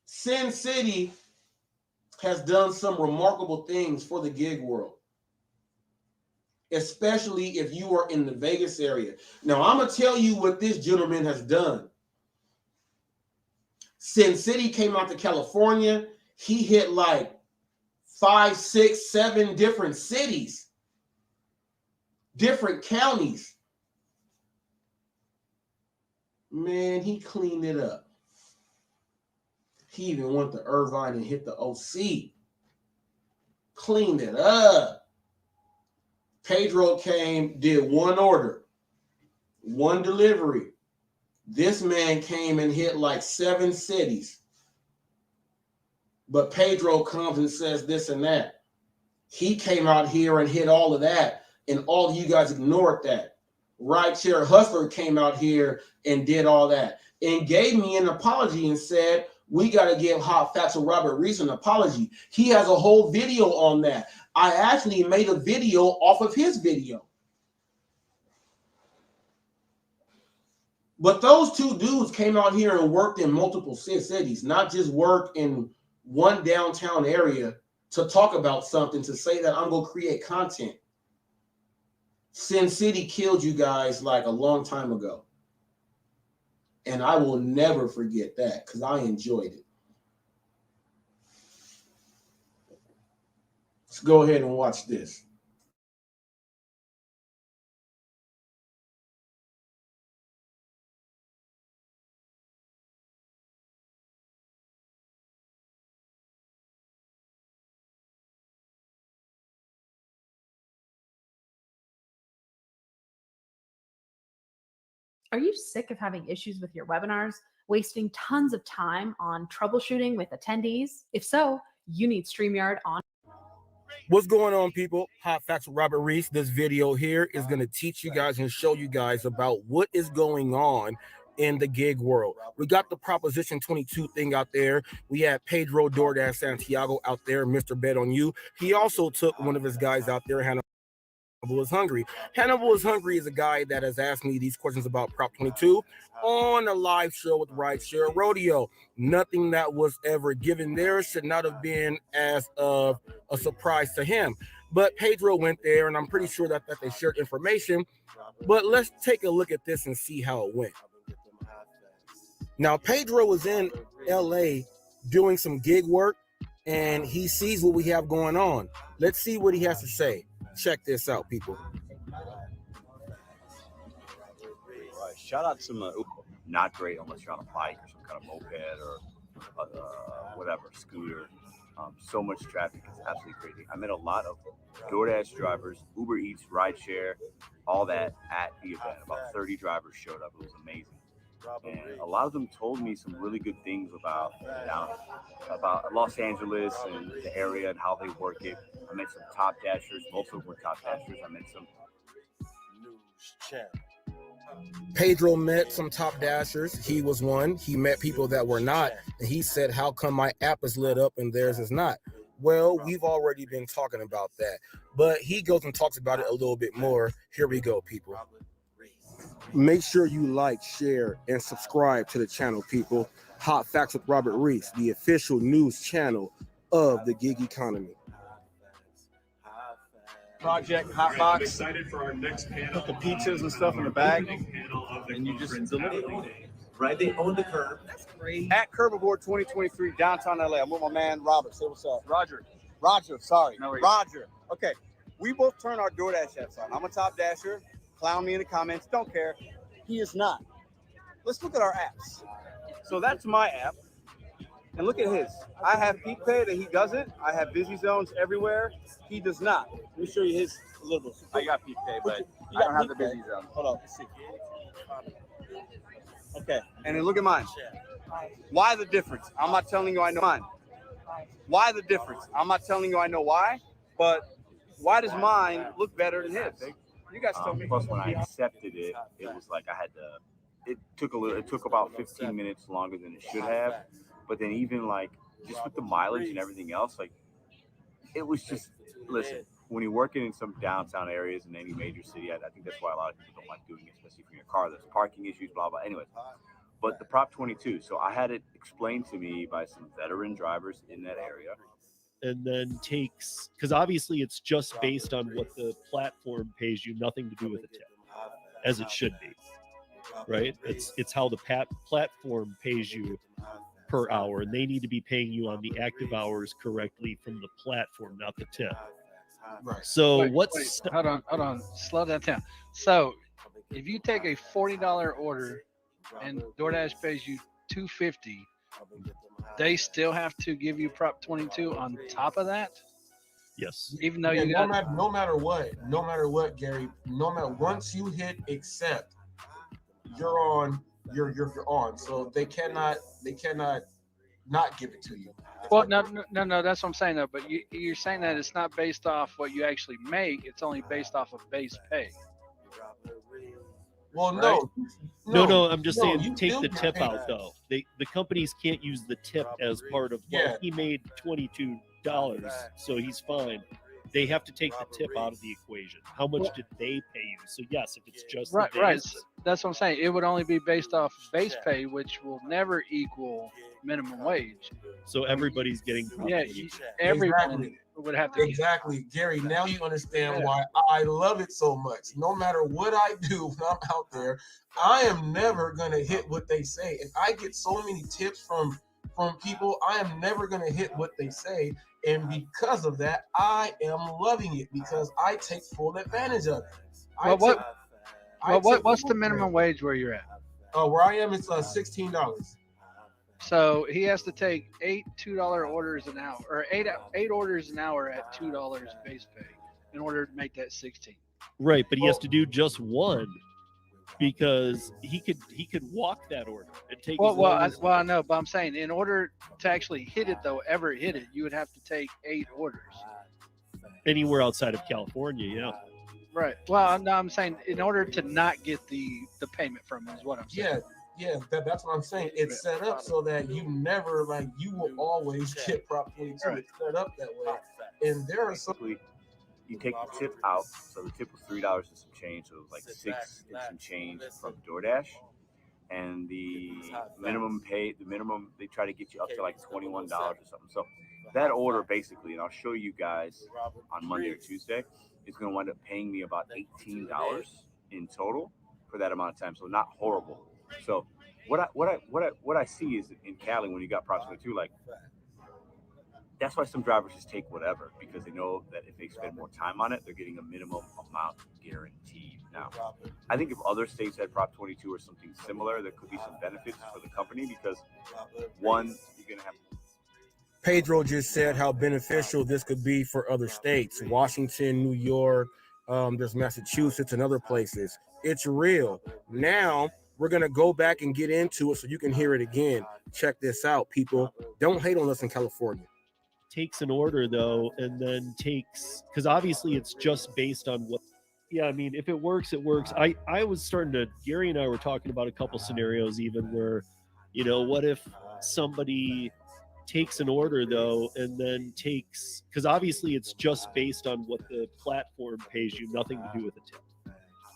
Sin City has done some remarkable things for the gig world, especially if you are in the Vegas area. Now, I'm going to tell you what this gentleman has done. Sin City came out to California. He hit like 5, 6, 7 different cities, different counties. Man, he cleaned it up. He even went to Irvine and hit the OC. Cleaned it up. Pedro came, did one order, one delivery. This man came and hit like 7 cities. But Pedro comes and says this and that. He came out here and hit all of that, and all of you guys ignored that. Rideshare Hustler came out here and did all that and gave me an apology and said, we got to give HotFacts and Robert Reese an apology. He has a whole video on that. I actually made a video off of his video. But those two dudes came out here and worked in multiple cities, not just work in one downtown area to talk about something, to say that I'm going to create content. Sin City killed you guys like a long time ago. And I will never forget that because I enjoyed it. Let's go ahead and watch this. Are you sick of having issues with your webinars, wasting tons of time on troubleshooting with attendees? If so, you need StreamYard on. What's going on, people? Hot Facts with Robert Reese. This video here is going to teach you guys and show you guys about what is going on in the gig world. We got the Proposition 22 thing out there. We had Pedro DoorDash Santiago out there, Mr. Bet on You. He also took one of his guys out there, Hannibal is Hungry. Hannibal is Hungry is a guy that has asked me these questions about Prop 22 on a live show with Rideshare Rodeo. Nothing that was ever given there should not have been as of a surprise to him. But Pedro went there, and I'm pretty sure that they shared information. But let's take a look at this and see how it went. Now, Pedro was in LA doing some gig work, and he sees what we have going on. Let's see what he has to say. Check this out, people. Shout out to my not great unless you're on a bike or some kind of moped or whatever, scooter. So much traffic, it's absolutely crazy. I met a lot of DoorDash drivers, Uber Eats, rideshare, all that at the event. About 30 drivers showed up. It was amazing. And a lot of them told me some really good things about Los Angeles and the area and how they work it. I met some top dashers. Most of them were top dashers. I met some News channel. Pedro met some top dashers. He was one. He met people that were not. And he said, how come my app is lit up and theirs is not? Well, we've already been talking about that. But he goes and talks about it a little bit more. Here we go, people. Make sure you like, share, and subscribe to the channel, people. Hot Facts with Robert Reese, the official news channel of the gig economy. Project Hotbox. Excited for our next panel. Put the pizzas and stuff in the bag, and you just deliver. Right, they own the curb. That's great. At Curveboard 2023, downtown LA. I'm with my man Robert. Say what's up. Roger, sorry. No worries. Roger. Okay. We both turn our DoorDash apps on. I'm a top dasher. Clown me in the comments. Don't care. He is not. Let's look at our apps. So that's my app. And look at his. I have Peak Pay that he doesn't. I have busy zones everywhere. He does not. Let me show you his a little bit. I got Peak Pay, but You I don't got have the Peak Pay? busy zone. Hold on. Let's see. Okay. And then look at mine. Why the difference? I'm not telling you I know mine. Why the difference? I'm not telling you I know why, but why does mine look better than his? You guys tell me. Plus, when I accepted it, it was like I had to. It took about 15 minutes longer than it should have. But then even like just with the mileage and everything else, like it was just. Listen, when you're working in some downtown areas in any major city, I think that's why a lot of people don't like doing it, especially for your car. There's parking issues, blah blah. Anyways, but the Prop 22. So I had it explained to me by some veteran drivers in that area. And then takes, because obviously it's just based on what the platform pays you, nothing to do with the tip, as it should be, right? It's how the platform pays you per hour, and they need to be paying you on the active hours correctly from the platform, not the tip. Right. So Wait, what's hold on, slow that down. So if you take a $40 order and DoorDash pays you $2.50, they still have to give you Prop 22 on top of that, yes, even though Yeah, you got no matter what, Gary, no matter once you hit accept, you're on. You're on. So they cannot not give it to you. well, no, that's what I'm saying though. But you're saying that it's not based off what you actually make; it's only based off of base pay. Well, Right? no, I'm just saying you take still the got tip paid. out though. The companies can't use the tip as part of. Yeah. Well, he made $22, so he's fine. They have to take the tip out of the equation. How much did they pay you? So yes, if it's just Right, the right. base, That's what I'm saying. It would only be based off base pay, which will never equal minimum wage. so everybody's getting. Yeah, everyone Exactly. would have to. Exactly, Gary. Now you understand why I love it so much. No matter what I do when I'm out there, I am never gonna hit what they say, and I get so many tips from from people, I am never gonna hit what they say. And because of that, I am loving it because I take full advantage of it. What's the minimum wage where you're at? Where I am, it's $16. So he has to take 8 $2 orders an hour, or eight orders an hour at $2 base pay in order to make that 16. Right, but he has to do just one because he could walk that order and take. I know, but I'm saying in order to actually hit it though, ever hit it, you would have to take 8 orders. Anywhere outside of California, yeah. Right. Well, no, I'm saying in order to not get the payment from him is what I'm saying. Yeah, that's what I'm saying. It's set up so that you never, you will always get Prop 22. Right. It's set up that way. And there are some. You take the tip out, so the tip was $3 and some change, so it was like 6 and some change from DoorDash, and the minimum they try to get you up to like $21 or something. So that order basically, and I'll show you guys on Monday or Tuesday, is going to wind up paying me about $18 in total for that amount of time. So not horrible. So what I see is in Cali when you got Prop 22, like. That's why some drivers just take whatever because they know that if they spend more time on it, they're getting a minimum amount guaranteed. Now, I think if other states had Prop 22 or something similar, there could be some benefits for the company because one, you're going to have. Pedro just said how beneficial this could be for other states, Washington, New York, there's Massachusetts and other places. It's real. Now, we're going to go back and get into it so you can hear it again. Check this out, people. Don't hate on us in California. Takes an order though, and then takes, because obviously it's just based on what. Yeah, I mean, if it works, it works. I was starting to. Gary and I were talking about a couple scenarios even where, what if somebody takes an order though, and then takes, because obviously it's just based on what the platform pays you, nothing to do with the tip,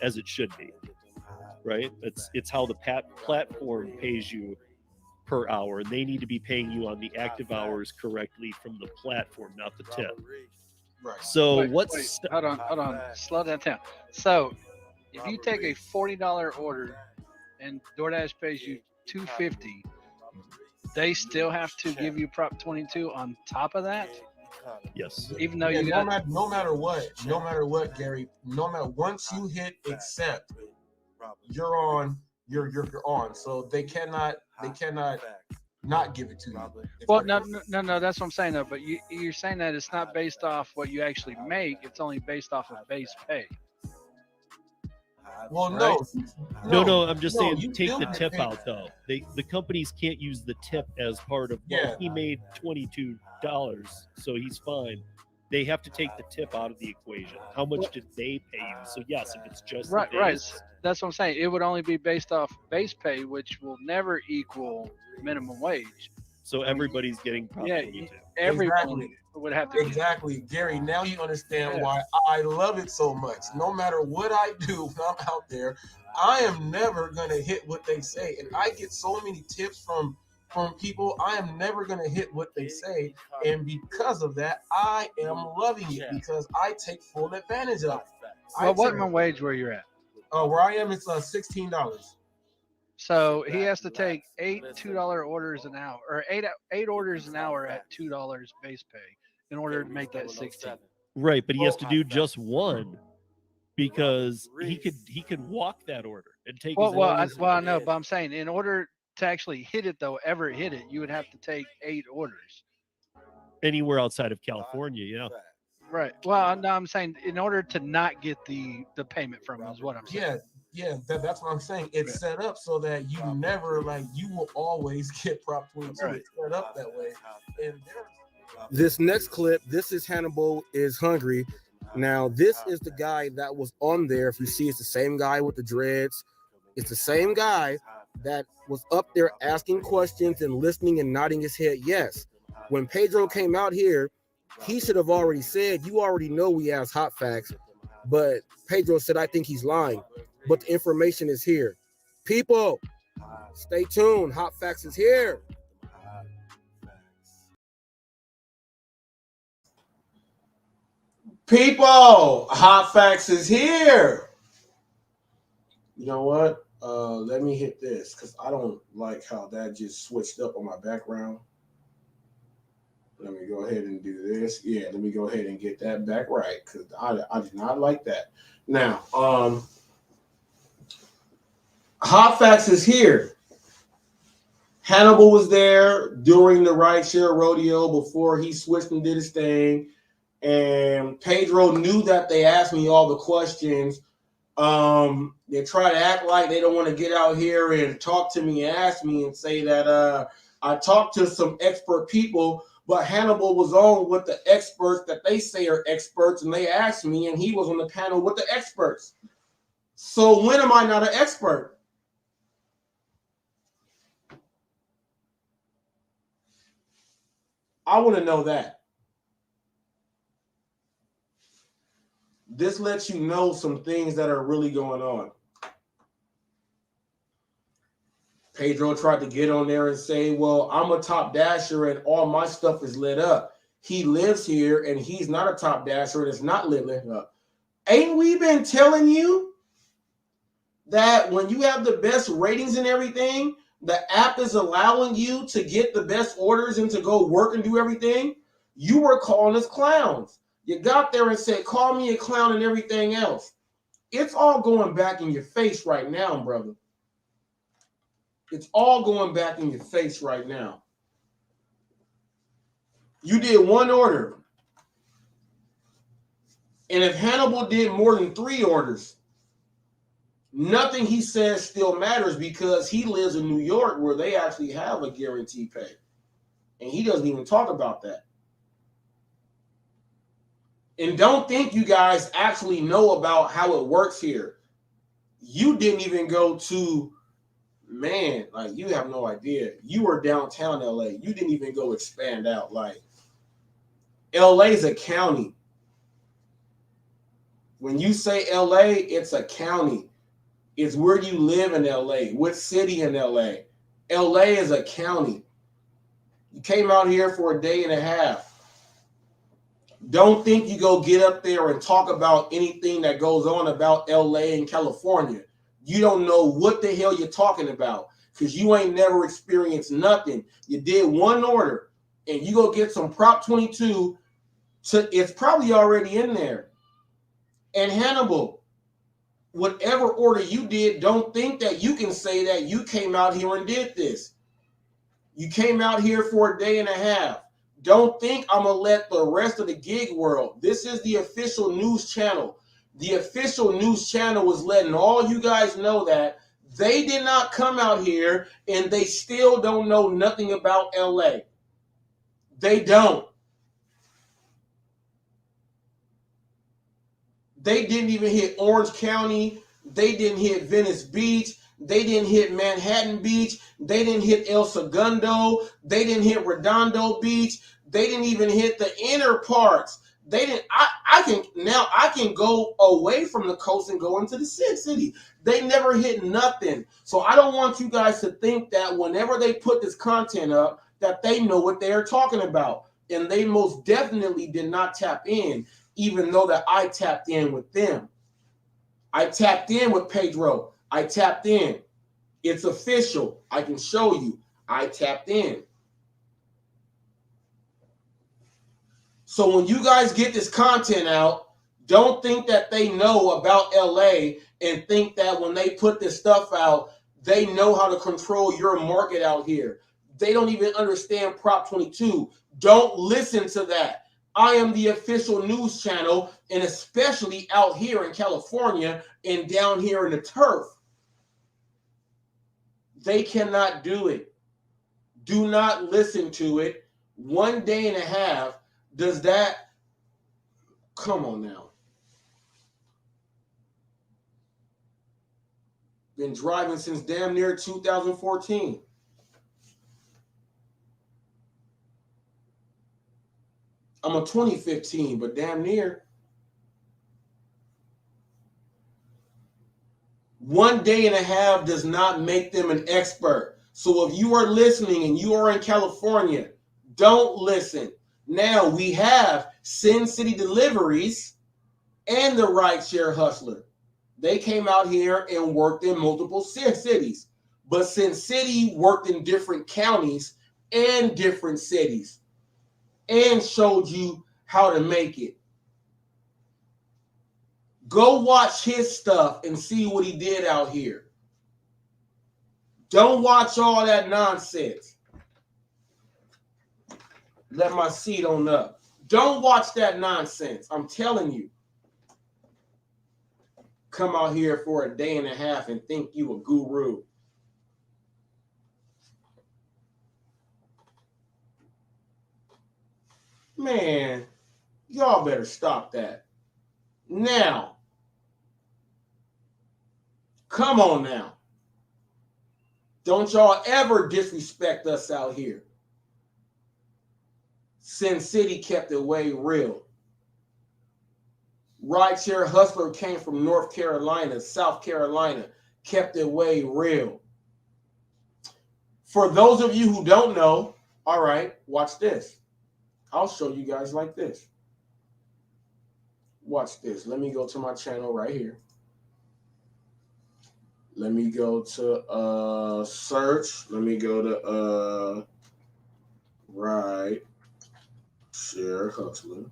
as it should be, right? It's how the platform pays you per hour, and they need to be paying you on the active hours correctly from the platform, not the tip. Right. So Wait, hold on, slow that down. So if you take a $40 order and DoorDash pays you $2.50, they still have to give you Prop 22 on top of that. Yes. Even though no matter what, Gary, once you hit accept, you're on. You're on. So they cannot not give it to you. Well, no, that's what I'm saying though. But you're saying that it's not based off what you actually make; it's only based off of base pay. Well, right? No. I'm just saying, take the tip out though. The companies can't use the tip as part of. Well, he made $22, so he's fine. They have to take the tip out of the equation. How much did they pay you? So yes, if it's just right. That's what I'm saying. It would only be based off base pay, which will never equal minimum wage. So everybody's getting Prop 22. Everyone would have to. Exactly, Gary. Now you understand why I love it so much. No matter what I do when I'm out there, I am never gonna hit what they say, and I get so many tips from people. I am never gonna hit what they say, and because of that, I am loving it because I take full advantage of it. Well, what minimum wage where you're at? Where I am, it's $16. So he has to take 8 $2 orders an hour, or eight orders an hour at $2 base pay in order to make that 16. Right, but he has to do just one because he could walk that order and take. I know, but I'm saying in order to actually hit it though, ever hit it, you would have to take 8 orders. Anywhere outside of California, yeah. Right. Well, no, I'm saying in order to not get the payment from him is what I'm saying. Yeah, that's what I'm saying. It's set up so that you never, you will always get Prop 22. Right. It's set up that way. And this next clip, this is Hannibal is Hungry. Now, this is the guy that was on there. If you see, it's the same guy with the dreads. It's the same guy that was up there asking questions and listening and nodding his head yes. When Pedro came out here, he should have already said, you already know we asked Hot Facts, but Pedro said, I think he's lying. But the information is here. People, stay tuned. Hot Facts is here. People, Hot Facts is here. You know what? Let me hit this because I don't like how that just switched up on my background. Let me go ahead and do this. Yeah, let me go ahead and get that back right because I did not like that. Now, HotFacts is here. Hannibal was there during the rideshare rodeo before he switched and did his thing. And Pedro knew that they asked me all the questions. They try to act like they don't want to get out here and talk to me and ask me and say that I talked to some expert people, but Hannibal was on with the experts that they say are experts, and they asked me, and he was on the panel with the experts. So when am I not an expert? I want to know that. This lets you know some things that are really going on. Pedro tried to get on there and say, well, I'm a top dasher and all my stuff is lit up. He lives here and he's not a top dasher and it's not lit up. Ain't we been telling you that when you have the best ratings and everything, the app is allowing you to get the best orders and to go work and do everything? You were calling us clowns. You got there and said, call me a clown and everything else. It's all going back in your face right now, brother. It's all going back in your face right now. You did one order. And if Hannibal did more than 3 orders, nothing he says still matters because he lives in New York where they actually have a guaranteed pay. And he doesn't even talk about that. And don't think you guys actually know about how it works here. You didn't even go to, man, like you have no idea. You were downtown LA. You didn't even go expand out. Like LA is a county. When you say LA, it's a county. It's where you live in LA. What city in LA? LA is a county. You came out here for a day and a half. Don't think you go get up there and talk about anything that goes on about LA and California. You don't know what the hell you're talking about because you ain't never experienced nothing. You did one order and you go get some Prop 22. It's probably already in there. And Hannibal, whatever order you did, don't think that you can say that you came out here and did this. You came out here for a day and a half. Don't think I'm going to let the rest of the gig world. This is the official news channel. The official news channel is letting all you guys know that they did not come out here and they still don't know nothing about LA. They don't. They didn't even hit Orange County. They didn't hit Venice Beach. They didn't hit Manhattan Beach. They didn't hit El Segundo. They didn't hit Redondo Beach. They didn't even hit the inner parts. They didn't. I can go away from the coast and go into the city. They never hit nothing. So I don't want you guys to think that whenever they put this content up, that they know what they are talking about. And they most definitely did not tap in, even though that I tapped in with them. I tapped in with Pedro. I tapped in. It's official. I can show you. I tapped in. So when you guys get this content out, don't think that they know about LA and think that when they put this stuff out, they know how to control your market out here. They don't even understand Prop 22. Don't listen to that. I am the official news channel, and especially out here in California and down here in the turf. They cannot do it. Do not listen to it. 1 day and a half. Does that? Come on now. Been driving since damn near 2014. I'm a 2015, but damn near. 1 day and a half does not make them an expert. So if you are listening and you are in California, don't listen. Now we have Sin City Deliveries and the Rideshare Hustler. They came out here and worked in multiple cities. But Sin City worked in different counties and different cities. and showed you how to make it. Go watch his stuff and see what he did out here. Don't watch all that nonsense. Let my seat on up. Don't watch that nonsense. I'm telling you. Come out here for a day and a half and think you a guru. Man, y'all better stop that. Now, come on now. Don't y'all ever disrespect us out here. Sin City kept it way real. Rideshare Hustler came from North Carolina, South Carolina, kept it way real. For those of you who don't know, all right, watch this. I'll show you guys like this. Watch this. Let me go to my channel right here. Let me go to search. Let me go to Rideshare Hustler.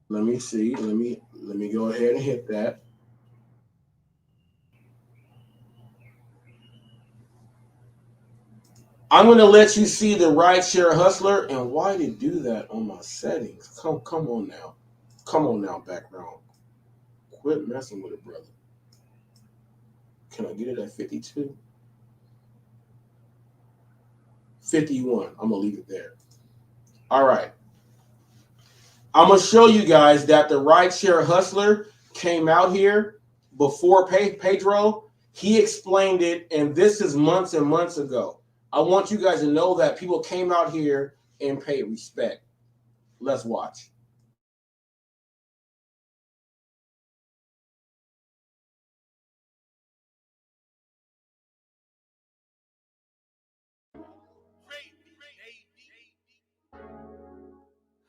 Let me see. Let me go ahead and hit that. I'm going to let you see the Rideshare Hustler. And why did it do that on my settings? Come on now. Come on now, background. Quit messing with it, brother. Can I get it at 52? 51. I'm going to leave it there. All right. I'm going to show you guys that the Rideshare Hustler came out here before Pedro. He explained it, and this is months and months ago. I want you guys to know that people came out here and paid respect. Let's watch.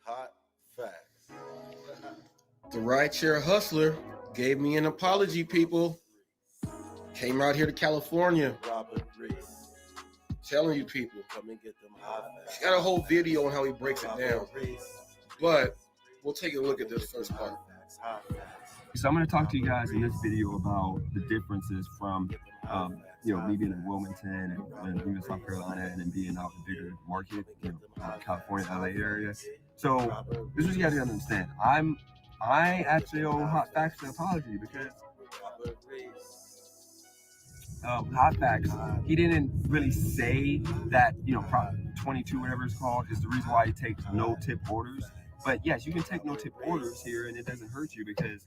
Hot facts. The Rideshare Hustler gave me an apology, people. Came out here to California. Robert Reese. Telling you people. Come and get them hot facts. He's got a whole video on how he breaks it down. But we'll take a look at this first part. So I'm going to talk to you guys in this video about the differences from, me being in Wilmington and being in South Carolina and then being out in a bigger market, California, LA area. So this is what you guys got to understand. I actually owe Hot Facts an apology because Hot Facts, he didn't really say that, Prop 22, whatever it's called, is the reason why he takes no tip orders. But yes, you can take no tip orders here and it doesn't hurt you because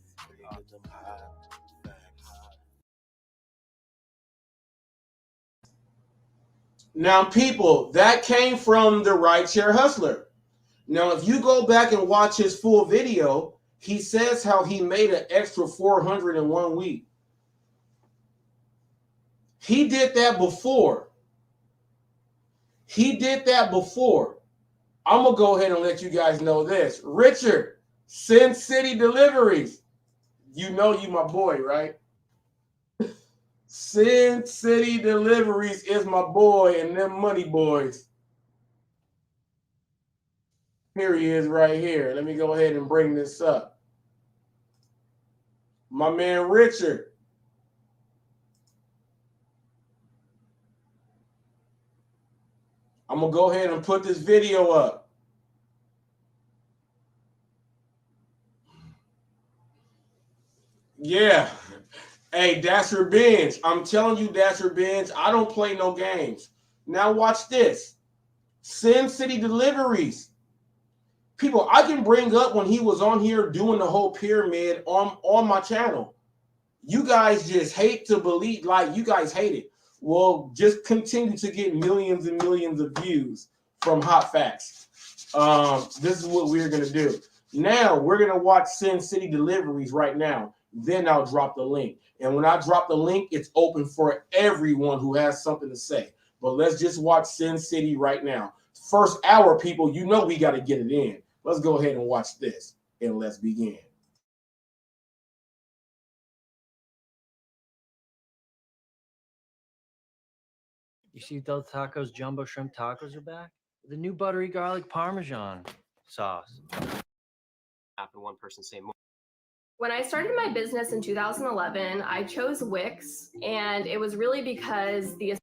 now, people, that came from the Rideshare Hustler. Now, if you go back and watch his full video, he says how he made an extra 400 in 1 week. He did that before. I'm going to go ahead and let you guys know this. Richard, Sin City Deliveries. You know you my boy, right? Sin City Deliveries is my boy and them money boys. Here he is right here. Let me go ahead and bring this up. My man Richard. I'm going to go ahead and put this video up. Yeah. Hey, Dasher Benz. I'm telling you, Dasher Benz, I don't play no games. Now watch this. Sin City Deliveries. People, I can bring up when he was on here doing the whole pyramid on my channel. You guys just hate to believe, like you guys hate it. Well, just continue to get millions and millions of views from Hot Facts. This is what we're going to do. Now, we're going to watch Sin City Deliveries right now. Then I'll drop the link. And when I drop the link, it's open for everyone who has something to say. But let's just watch Sin City right now. First hour, people, you know we got to get it in. Let's go ahead and watch this, and let's begin. You see Del Taco's jumbo shrimp tacos are back? The new buttery garlic parmesan sauce. After one person say more. When I started my business in 2011, I chose Wix, and it was really because the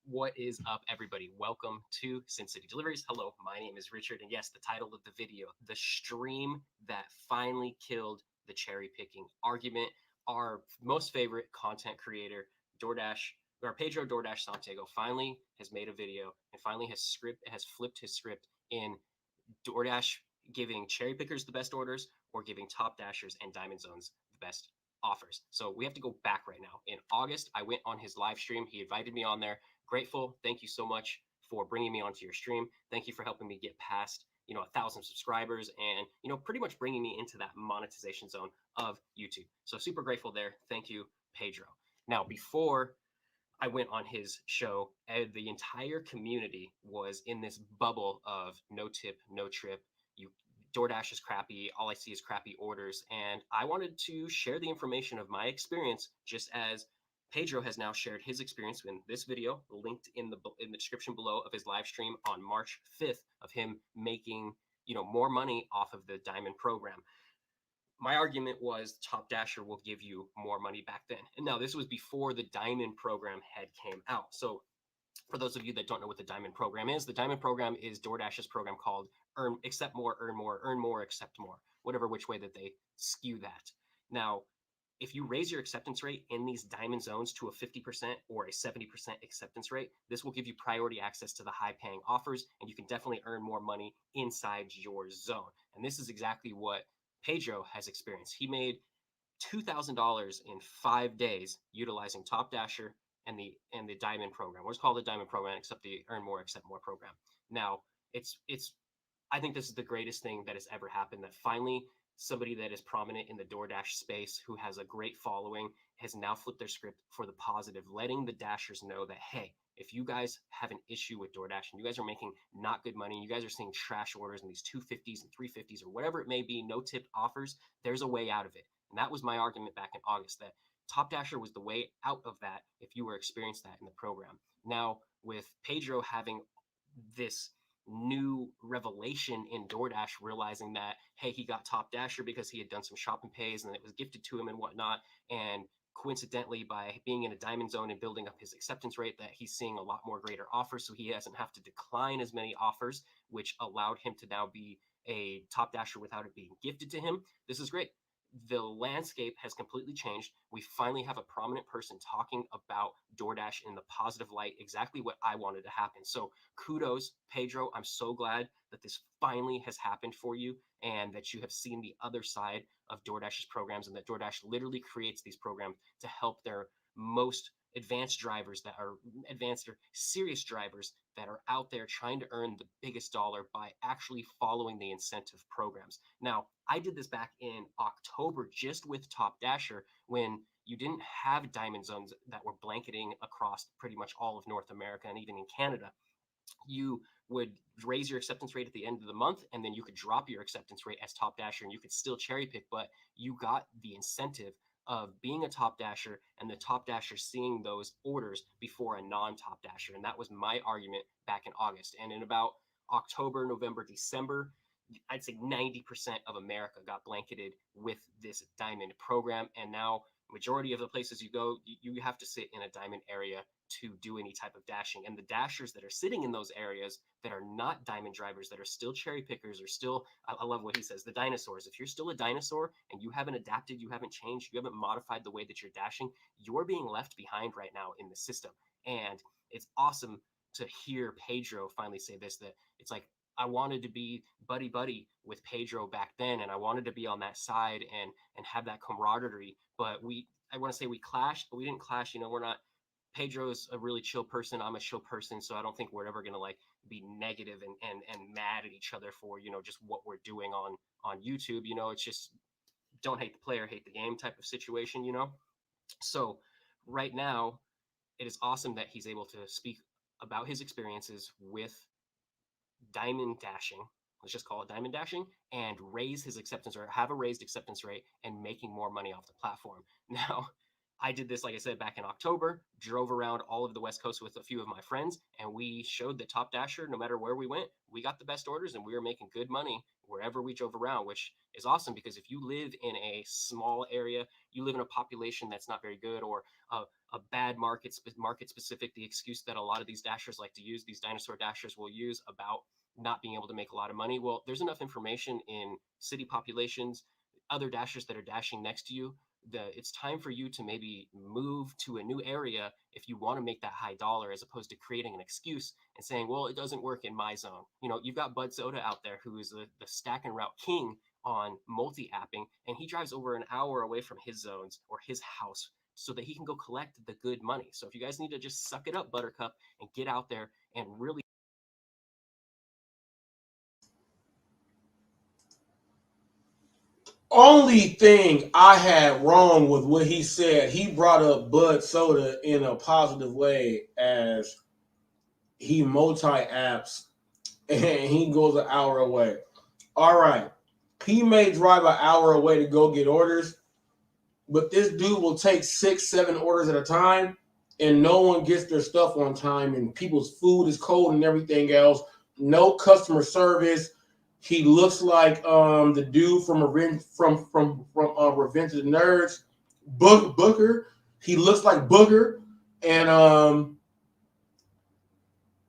What is up, everybody? Welcome to Sin City Deliveries. Hello, my name is Richard, and yes, the title of the video, the stream that finally killed the cherry picking argument. Our most favorite content creator, Pedro DoorDash Santiago, finally has made a video and finally has flipped his script in DoorDash giving cherry pickers the best orders or giving top dashers and diamond zones the best offers. So we have to go back right now. In August, I went on his live stream. He invited me on there. Grateful. Thank you so much for bringing me onto your stream. Thank you for helping me get past 1,000 subscribers and pretty much bringing me into that monetization zone of YouTube. So super grateful there. Thank you, Pedro. Now, before I went on his show, the entire community was in this bubble of no tip, no trip. DoorDash is crappy. All I see is crappy orders. And I wanted to share the information of my experience, just as Pedro has now shared his experience in this video, linked in the description below of his live stream on March 5th of him making more money off of the Diamond program. My argument was Top Dasher will give you more money back then. And now this was before the Diamond program had came out. So for those of you that don't know what the Diamond program is, the Diamond program is DoorDash's program called accept more, earn more, accept more, whatever which way that they skew that. Now, if you raise your acceptance rate in these diamond zones to a 50% or a 70% acceptance rate, this will give you priority access to the high paying offers, and you can definitely earn more money inside your zone. And this is exactly what Pedro has experienced. He made $2,000 in 5 days utilizing Top Dasher and the Diamond program. What's called the Diamond program, except the Earn More, Accept More program. Now, I think this is the greatest thing that has ever happened, that finally somebody that is prominent in the DoorDash space who has a great following has now flipped their script for the positive, letting the Dashers know that, hey, if you guys have an issue with DoorDash and you guys are making not good money, you guys are seeing trash orders and these 250s and 350s or whatever it may be, no tip offers, there's a way out of it. And that was my argument back in August, that Top Dasher was the way out of that if you were experienced that in the program. Now, with Pedro having this new revelation in DoorDash, realizing that, hey, he got Top Dasher because he had done some shop and pays and it was gifted to him and whatnot, and coincidentally by being in a diamond zone and building up his acceptance rate, that he's seeing a lot more greater offers, so he doesn't have to decline as many offers, which allowed him to now be a Top Dasher without it being gifted to him. This is great. The landscape has completely changed. We finally have a prominent person talking about DoorDash in the positive light, exactly what I wanted to happen. So kudos, Pedro. I'm so glad that this finally has happened for you and that you have seen the other side of DoorDash's programs, and that DoorDash literally creates these programs to help their most advanced drivers that are advanced or serious drivers that are out there trying to earn the biggest dollar by actually following the incentive programs. Now, I did this back in October just with Top Dasher when you didn't have diamond zones that were blanketing across pretty much all of North America and even in Canada. You would raise your acceptance rate at the end of the month, and then you could drop your acceptance rate as Top Dasher and you could still cherry pick, but you got the incentive of being a Top Dasher and the Top Dasher seeing those orders before a non-Top Dasher. And that was my argument back in August. And in about October, November, December, I'd say 90% of America got blanketed with this diamond program. And now majority of the places you go, you have to sit in a diamond area to do any type of dashing. And the dashers that are sitting in those areas that are not diamond drivers, that are still cherry pickers, or still, I love what he says, the dinosaurs. If you're still a dinosaur and you haven't adapted, you haven't changed, you haven't modified the way that you're dashing, you're being left behind right now in the system. And it's awesome to hear Pedro finally say this, that it's like, I wanted to be buddy with Pedro back then, and I wanted to be on that side and have that camaraderie. But I want to say we clashed, but we didn't clash. We're not. Pedro's a really chill person. I'm a chill person, so I don't think we're ever gonna like be negative and mad at each other for just what we're doing on YouTube. It's just don't hate the player, hate the game type of situation. So right now, it is awesome that he's able to speak about his experiences with diamond dashing, let's just call it diamond dashing, and raise his acceptance rate, have a raised acceptance rate, and making more money off the platform. Now, I did this, like I said, back in October, drove around all of the West Coast with a few of my friends, and we showed that Top Dasher, no matter where we went, we got the best orders and we were making good money wherever we drove around, which is awesome because if you live in a small area, you live in a population that's not very good, or a bad market specific, the excuse that a lot of these dashers like to use, these dinosaur dashers will use about not being able to make a lot of money. Well, there's enough information in city populations, other dashers that are dashing next to you. It's time for you to maybe move to a new area if you want to make that high dollar, as opposed to creating an excuse and saying, well, it doesn't work in my zone. You know, you've got Bud Soda out there who is the stack and route king on multi-apping, and he drives over an hour away from his zones or his house so that he can go collect the good money. So if you guys need to just suck it up, Buttercup, and get out there and really. Only thing I had wrong with what he said, he brought up Bud Soda in a positive way as he multi-apps and he goes an hour away. All right. He may drive an hour away to go get orders, but this dude will take 6-7 orders at a time, and no one gets their stuff on time, and people's food is cold and everything else. No customer service. He looks like the dude from Revenge of the Nerds, Booker. He looks like Booker, and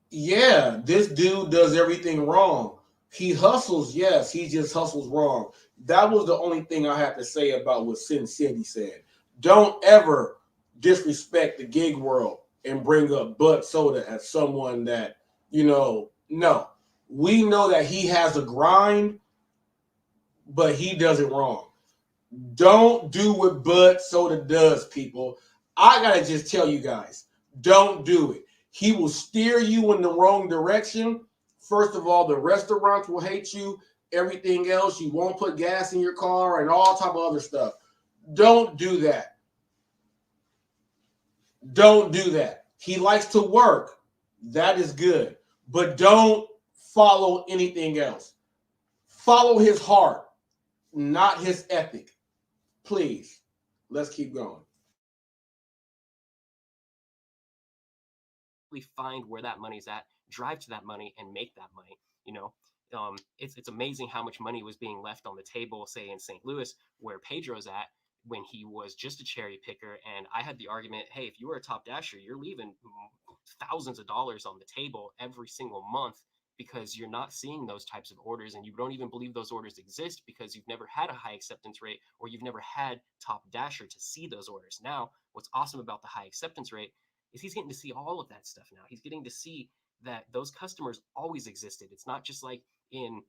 yeah, this dude does everything wrong. He hustles, yes, he just hustles wrong. That was the only thing I have to say about what Cindy said. Don't ever disrespect the gig world and bring up Bud Soda as someone that, no. We know that he has a grind, but he does it wrong. Don't do what Bud Soda does, people. I got to just tell you guys, don't do it. He will steer you in the wrong direction. First of all, the restaurants will hate you. Everything else, you won't put gas in your car and all type of other stuff. Don't do that. Don't do that. He likes to work. That is good. But don't follow anything else. Follow his heart, not his ethic. Please, let's keep going. Find where that money's at, drive to that money, and make that money. It's amazing how much money was being left on the table, say in St. Louis, where Pedro's at, when he was just a cherry picker. And I had the argument, hey, if you were a top dasher, you're leaving thousands of dollars on the table every single month because you're not seeing those types of orders, and you don't even believe those orders exist because you've never had a high acceptance rate, or you've never had top dasher to see those orders. Now, what's awesome about the high acceptance rate is he's getting to see all of that stuff now. He's getting to see that those customers always existed. It's not just like in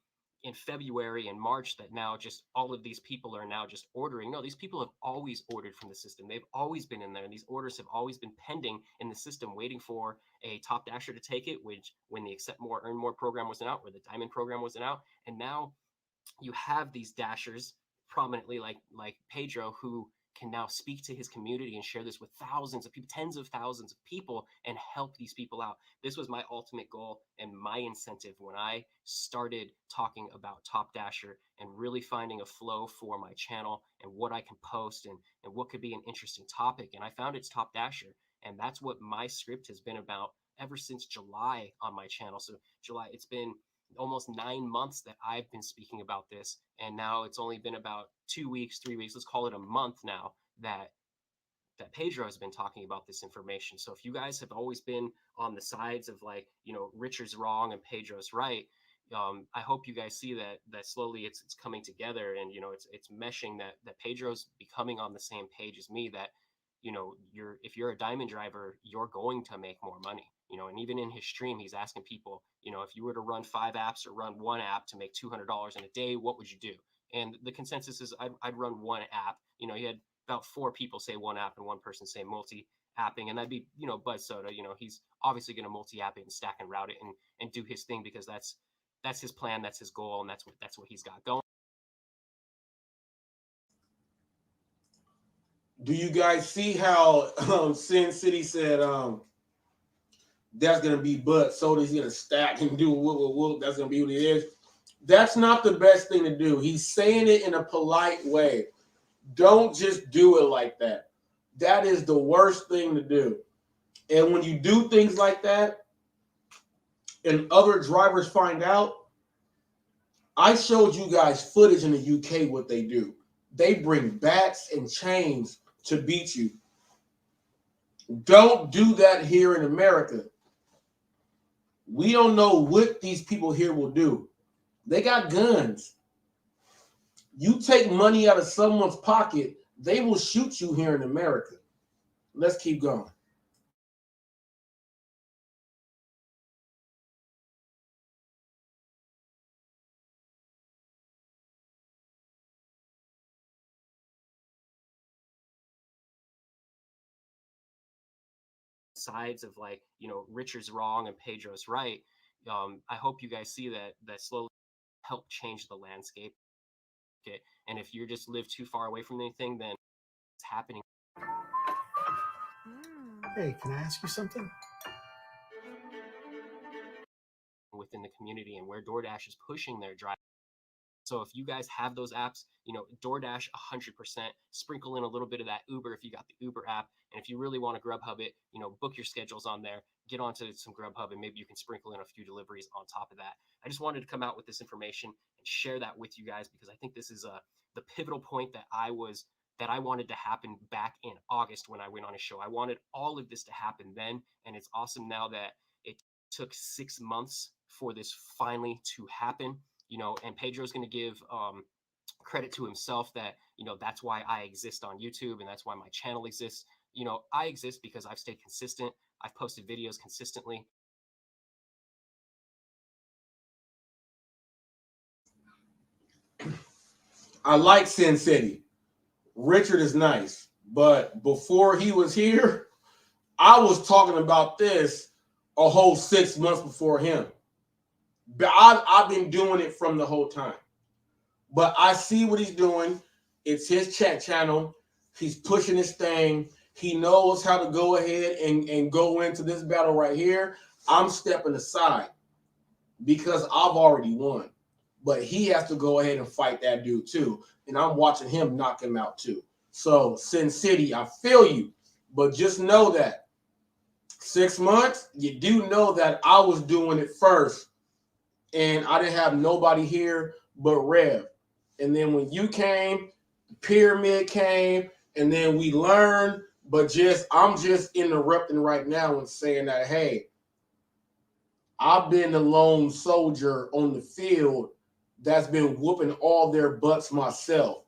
February and March that now just all of these people are now just ordering. No, these people have always ordered from the system. They've always been in there, and these orders have always been pending in the system, waiting for a top dasher to take it, which when the Accept More, Earn More program wasn't out, or the Diamond program wasn't out. And now you have these dashers prominently like Pedro, who can now speak to his community and share this with thousands of people, tens of thousands of people, and help these people out. This was my ultimate goal and my incentive when I started talking about Top Dasher and really finding a flow for my channel and what I can post and what could be an interesting topic. And I found it's Top Dasher. And that's what my script has been about ever since July on my channel. So July, it's been almost 9 months that I've been speaking about this, and now it's only been about 2 weeks, 3 weeks, let's call it a month now, that Pedro has been talking about this information. So if you guys have always been on the sides of Richard's wrong and Pedro's right, I hope you guys see that slowly it's coming together, and it's meshing, that Pedro's becoming on the same page as me, that if you're a diamond driver, you're going to make more money. And even in his stream, he's asking people, if you were to run 5 apps or run 1 app to make $200 in a day, what would you do? And the consensus is I'd run 1 app. He had about 4 people say 1 app and 1 person say multi-apping, and that'd be, Bud Soda. He's obviously going to multi-app it and stack and route it and do his thing, because that's his plan, that's his goal, and that's what he's got going. Do you guys see how Sin City said that's going to be Bud Soda? He's going to stack and do whoop. That's going to be what it is. That's not the best thing to do. He's saying it in a polite way. Don't just do it like that. That is the worst thing to do. And when you do things like that and other drivers find out, I showed you guys footage in the UK what they do. They bring bats and chains to beat you. Don't do that here in America. We don't know what these people here will do. They got guns. You take money out of someone's pocket, they will shoot you here in America. Let's keep going. Sides of like, you know, Richard's wrong and Pedro's right. I hope you guys see that slowly help change the landscape. Okay. And if you just live too far away from anything, then it's happening. Hey, can I ask you something? Within the community and where DoorDash is pushing their drive. So if you guys have those apps, you know, DoorDash 100%, sprinkle in a little bit of that Uber if you got the Uber app. And if you really want to Grubhub it, you know, book your schedules on there, get onto some Grubhub, and maybe you can sprinkle in a few deliveries on top of that. I just wanted to come out with this information and share that with you guys because I think this is the pivotal point that I wanted to happen back in August when I went on a show. I wanted all of this to happen then, and it's awesome now that it took 6 months for this finally to happen. You know, and Pedro's going to give credit to himself that, you know, that's why I exist on YouTube and that's why my channel exists. You know, I exist because I've stayed consistent. I've posted videos consistently. I like Sin City. Richard is nice. But before he was here, I was talking about this a whole 6 months before him. I've been doing it from the whole time. But I see what he's doing. It's his chat channel. He's pushing his thing. He knows how to go ahead and go into this battle right here. I'm stepping aside because I've already won. But he has to go ahead and fight that dude too. And I'm watching him knock him out too. So, Sin City, I feel you. But just know that 6 months, you do know that I was doing it first. And I didn't have nobody here but Rev. And then when you came, the pyramid came, and then we learned. But I'm just interrupting right now and saying that, hey, I've been the lone soldier on the field that's been whooping all their butts myself.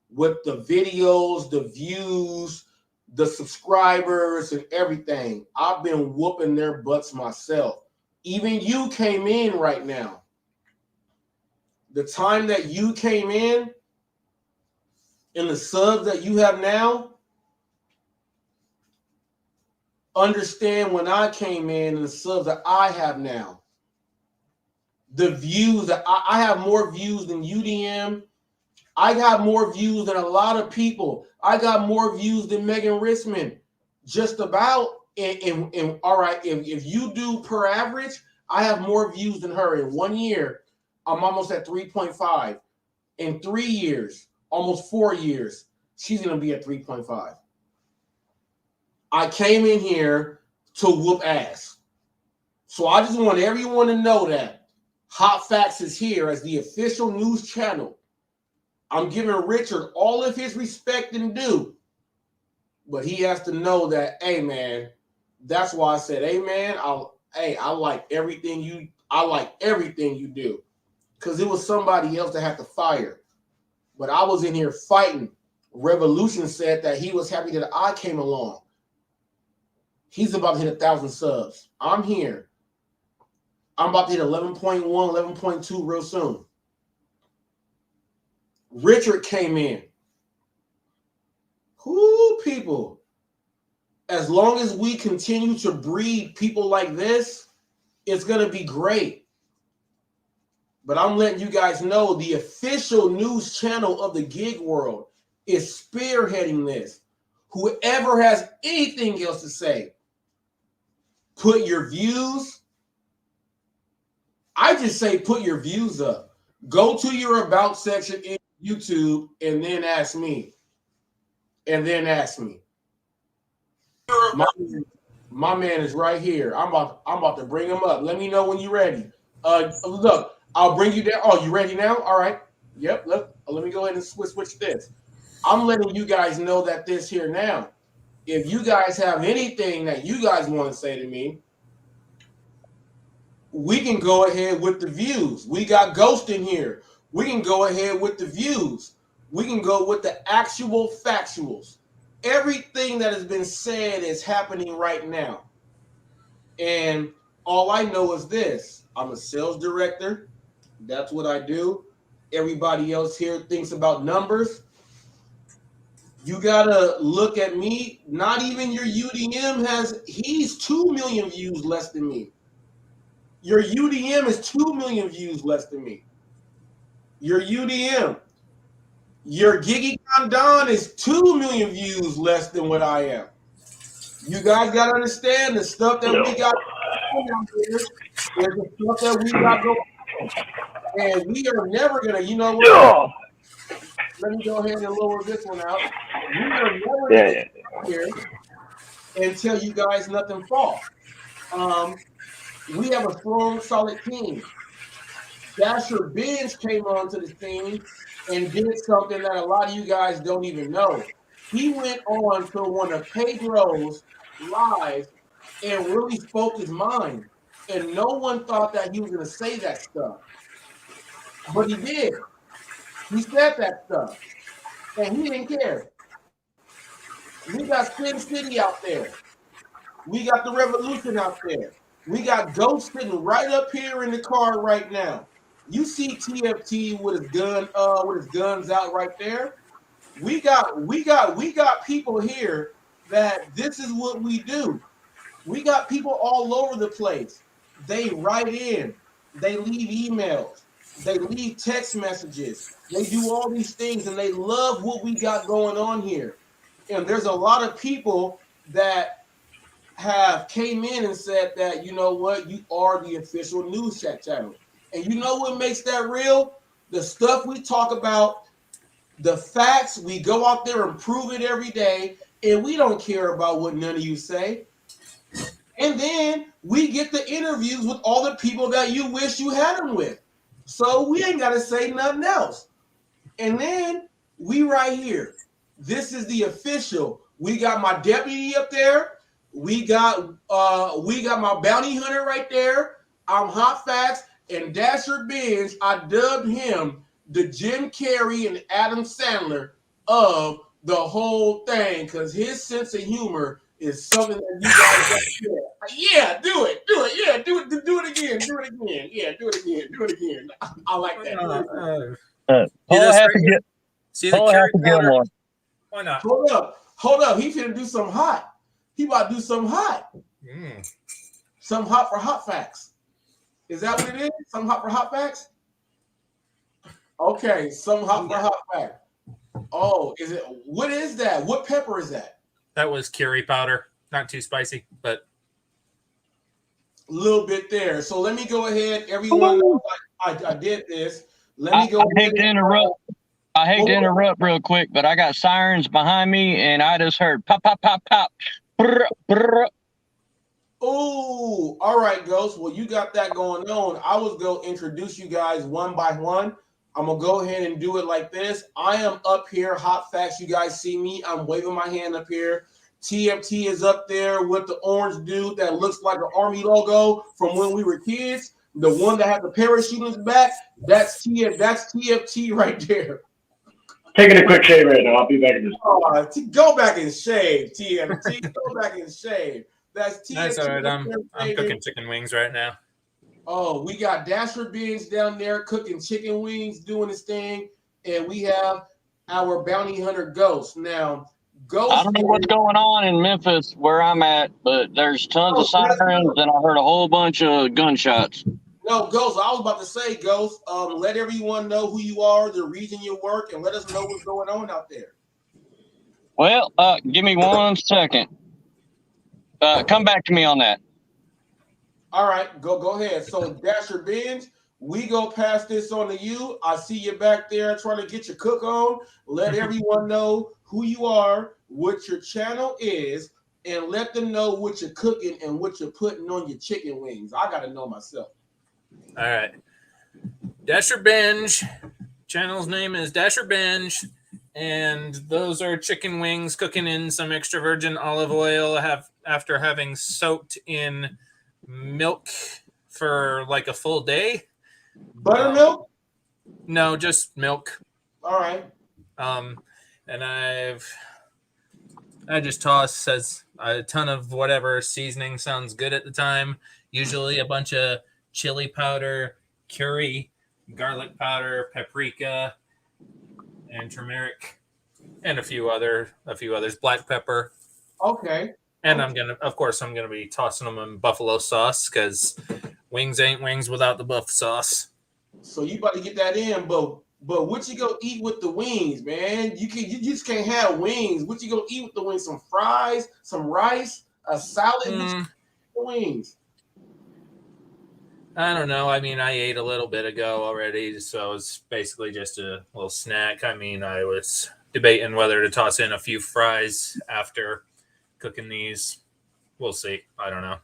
With the videos, the views, the subscribers, and everything. I've been whooping their butts myself. Even you came in right now. The time that you came in and the subs that you have now, understand when I came in and the subs that I have now. The views that I have more views than UDM. I got more views than a lot of people. I got more views than Megan Ritzman. Just about. And all right, if you do per average, I have more views than her. In 1 year, I'm almost at 3.5. In 3 years, almost 4 years, she's going to be at 3.5. I came in here to whoop ass. So I just want everyone to know that HotFacts is here as the official news channel. I'm giving Richard all of his respect and due. But he has to know that, hey, man, that's why I said, hey, man, I like everything you do. Because it was somebody else that had to fire. But I was in here fighting. Revolution said that he was happy that I came along. He's about to hit 1,000 subs. I'm here. I'm about to hit 11.1, 11.2 real soon. Richard came in. Whoo, people. As long as we continue to breed people like this, it's going to be great. But I'm letting you guys know the official news channel of the gig world is spearheading this. Whoever has anything else to say, put your views. I just say put your views up. Go to your about section in YouTube and then ask me. And then ask me. My man is right here. I'm about to bring him up. Let me know when you're ready. Look, I'll bring you there. Oh, you ready now? All right. Yep. Let me go ahead and switch this. I'm letting you guys know that this here now. If you guys have anything that you guys want to say to me, we can go ahead with the views. We got Ghost in here. We can go ahead with the views. We can go with the actual factuals. Everything that has been said is happening right now. And all I know is this. I'm a sales director. That's what I do. Everybody else here thinks about numbers. You got to look at me. Not even your UDM he's 2 million views less than me. Your UDM is 2 million views less than me. Your UDM. Your Gigi Condon is 2 million views less than what I am. You guys got to understand the stuff that we got going on here is the stuff that we got going on. And we are never going to, you know what? Let me go ahead and lower this one out. We are never going to come here and tell you guys nothing false. We have a strong, solid team. Dasher Binge came onto the scene and did something that a lot of you guys don't even know. He went on to one of Pedro's lives and really spoke his mind. And no one thought that he was going to say that stuff. But he did. He said that stuff. And he didn't care. We got Sin City out there. We got the Revolution out there. We got Ghost sitting right up here in the car right now. You see TFT with his guns out right there. We got people here that this is what we do. We got people all over the place. They write in, they leave emails, they leave text messages, they do all these things, and they love what we got going on here. And there's a lot of people that have came in and said that, you know what, you are the official news chat channel. And you know what makes that real? The stuff we talk about, the facts, we go out there and prove it every day, and we don't care about what none of you say. And then we get the interviews with all the people that you wish you had them with. So we ain't got to say nothing else. And then we right here. This is the official. We got my deputy up there. We got my bounty hunter right there. I'm HotFacts and Dasher Binge. I dubbed him the Jim Carrey and Adam Sandler of the whole thing because his sense of humor is something that you guys got to do. Yeah, do it. Yeah, do it again. Yeah, do it again. I like that. Paul has to get more. Why not? Hold up. He's gonna do something hot. He about to do something hot. Something hot for HotFacts. Is that what it is? Something hot for HotFacts? Okay, something hot for HotFacts. Oh, is it? What is that? What pepper is that? That was curry powder. Not too spicy, but a little bit there. So let me go ahead. Everyone knows I did this. Let me go I hate to interrupt. I hate to interrupt real quick, but I got sirens behind me, and I just heard pop, pop, pop, pop. Brr, brr. Oh, all right, Ghost. Well, you got that going on. I was going to introduce you guys one by one. I'm going to go ahead and do it like this. I am up here, HotFacts. You guys see me. I'm waving my hand up here. TFT is up there with the orange dude that looks like an Army logo from when we were kids. The one that had the parachute in his back. That's TFT right there. Taking a quick shave right now. I'll be back in just go back and shave, TFT. Go back and shave. That's TFT. That's all right. I'm cooking chicken wings right now. Oh, we got Dasher Binge down there cooking chicken wings, doing his thing, and we have our bounty hunter Ghost. Now, Ghost. I don't know what's going on in Memphis where I'm at, but there's tons of sirens, and I heard a whole bunch of gunshots. No, Ghost, I was about to say, Ghost, let everyone know who you are, the reason you work, and let us know what's going on out there. Well, give me 1 second. Come back to me on that. All right, go ahead. So, Dasher Binge, we go past this on to you. I see you back there trying to get your cook on. Let everyone know who you are, what your channel is, and let them know what you're cooking and what you're putting on your chicken wings. I gotta know myself. All right. Dasher Binge. Channel's name is Dasher Binge. And those are chicken wings cooking in some extra virgin olive oil after having soaked in milk for like a full day. Buttermilk? No, just milk. All right. And I just toss as a ton of whatever seasoning sounds good at the time. Usually a bunch of chili powder, curry, garlic powder, paprika, and turmeric, and a few others, black pepper. Okay. And I'm gonna be tossing them in buffalo sauce because wings ain't wings without the buff sauce. So you about to get that in, but what you go eat with the wings, man? You just can't have wings. What you go eat with the wings? Some fries, some rice, a salad. Wings. I don't know. I mean, I ate a little bit ago already, so it's basically just a little snack. I mean, I was debating whether to toss in a few fries after cooking these. We'll see. I don't know.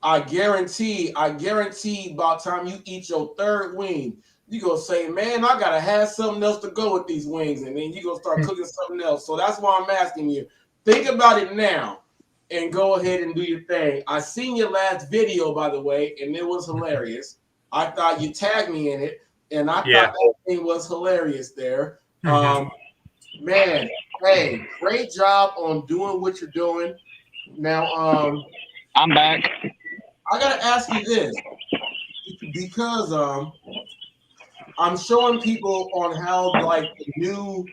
I guarantee by the time you eat your third wing, you gonna say, man, I gotta have something else to go with these wings, and then you gonna start cooking something else. So that's why I'm asking you. Think about it now and go ahead and do your thing. I seen your last video, by the way, and it was hilarious. I thought you tagged me in it, and I thought that thing was hilarious there. Man, hey, great job on doing what you're doing. Now, I'm back. I gotta ask you this because I'm showing people on how like the new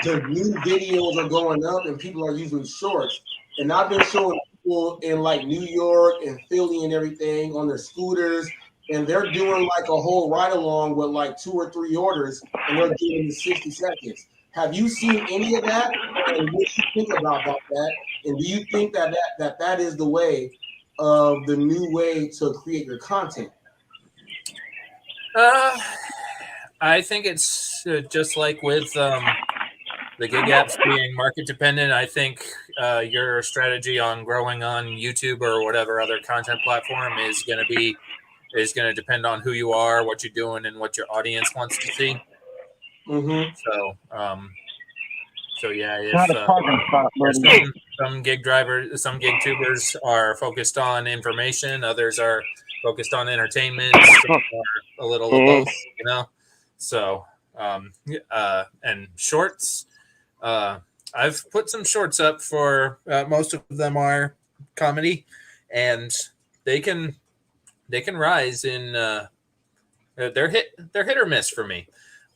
videos are going up and people are using shorts, and I've been showing people in like New York and Philly and everything on their scooters, and they're doing like a whole ride along with like 2 or 3 orders, and they're doing it in 60 seconds. Have you seen any of that? And what do you think about that? And do you think that is the way of the new way to create your content? I think it's just like with the gig apps being market dependent. I think your strategy on growing on YouTube or whatever other content platform is going to depend on who you are, what you're doing, and what your audience wants to see. Mm-hmm. So yeah, if some gig drivers, some gig tubers are focused on information, others are focused on entertainment, a little of both, you know. So and shorts, I've put some shorts up for most of them are comedy, and they can rise in they're hit or miss for me,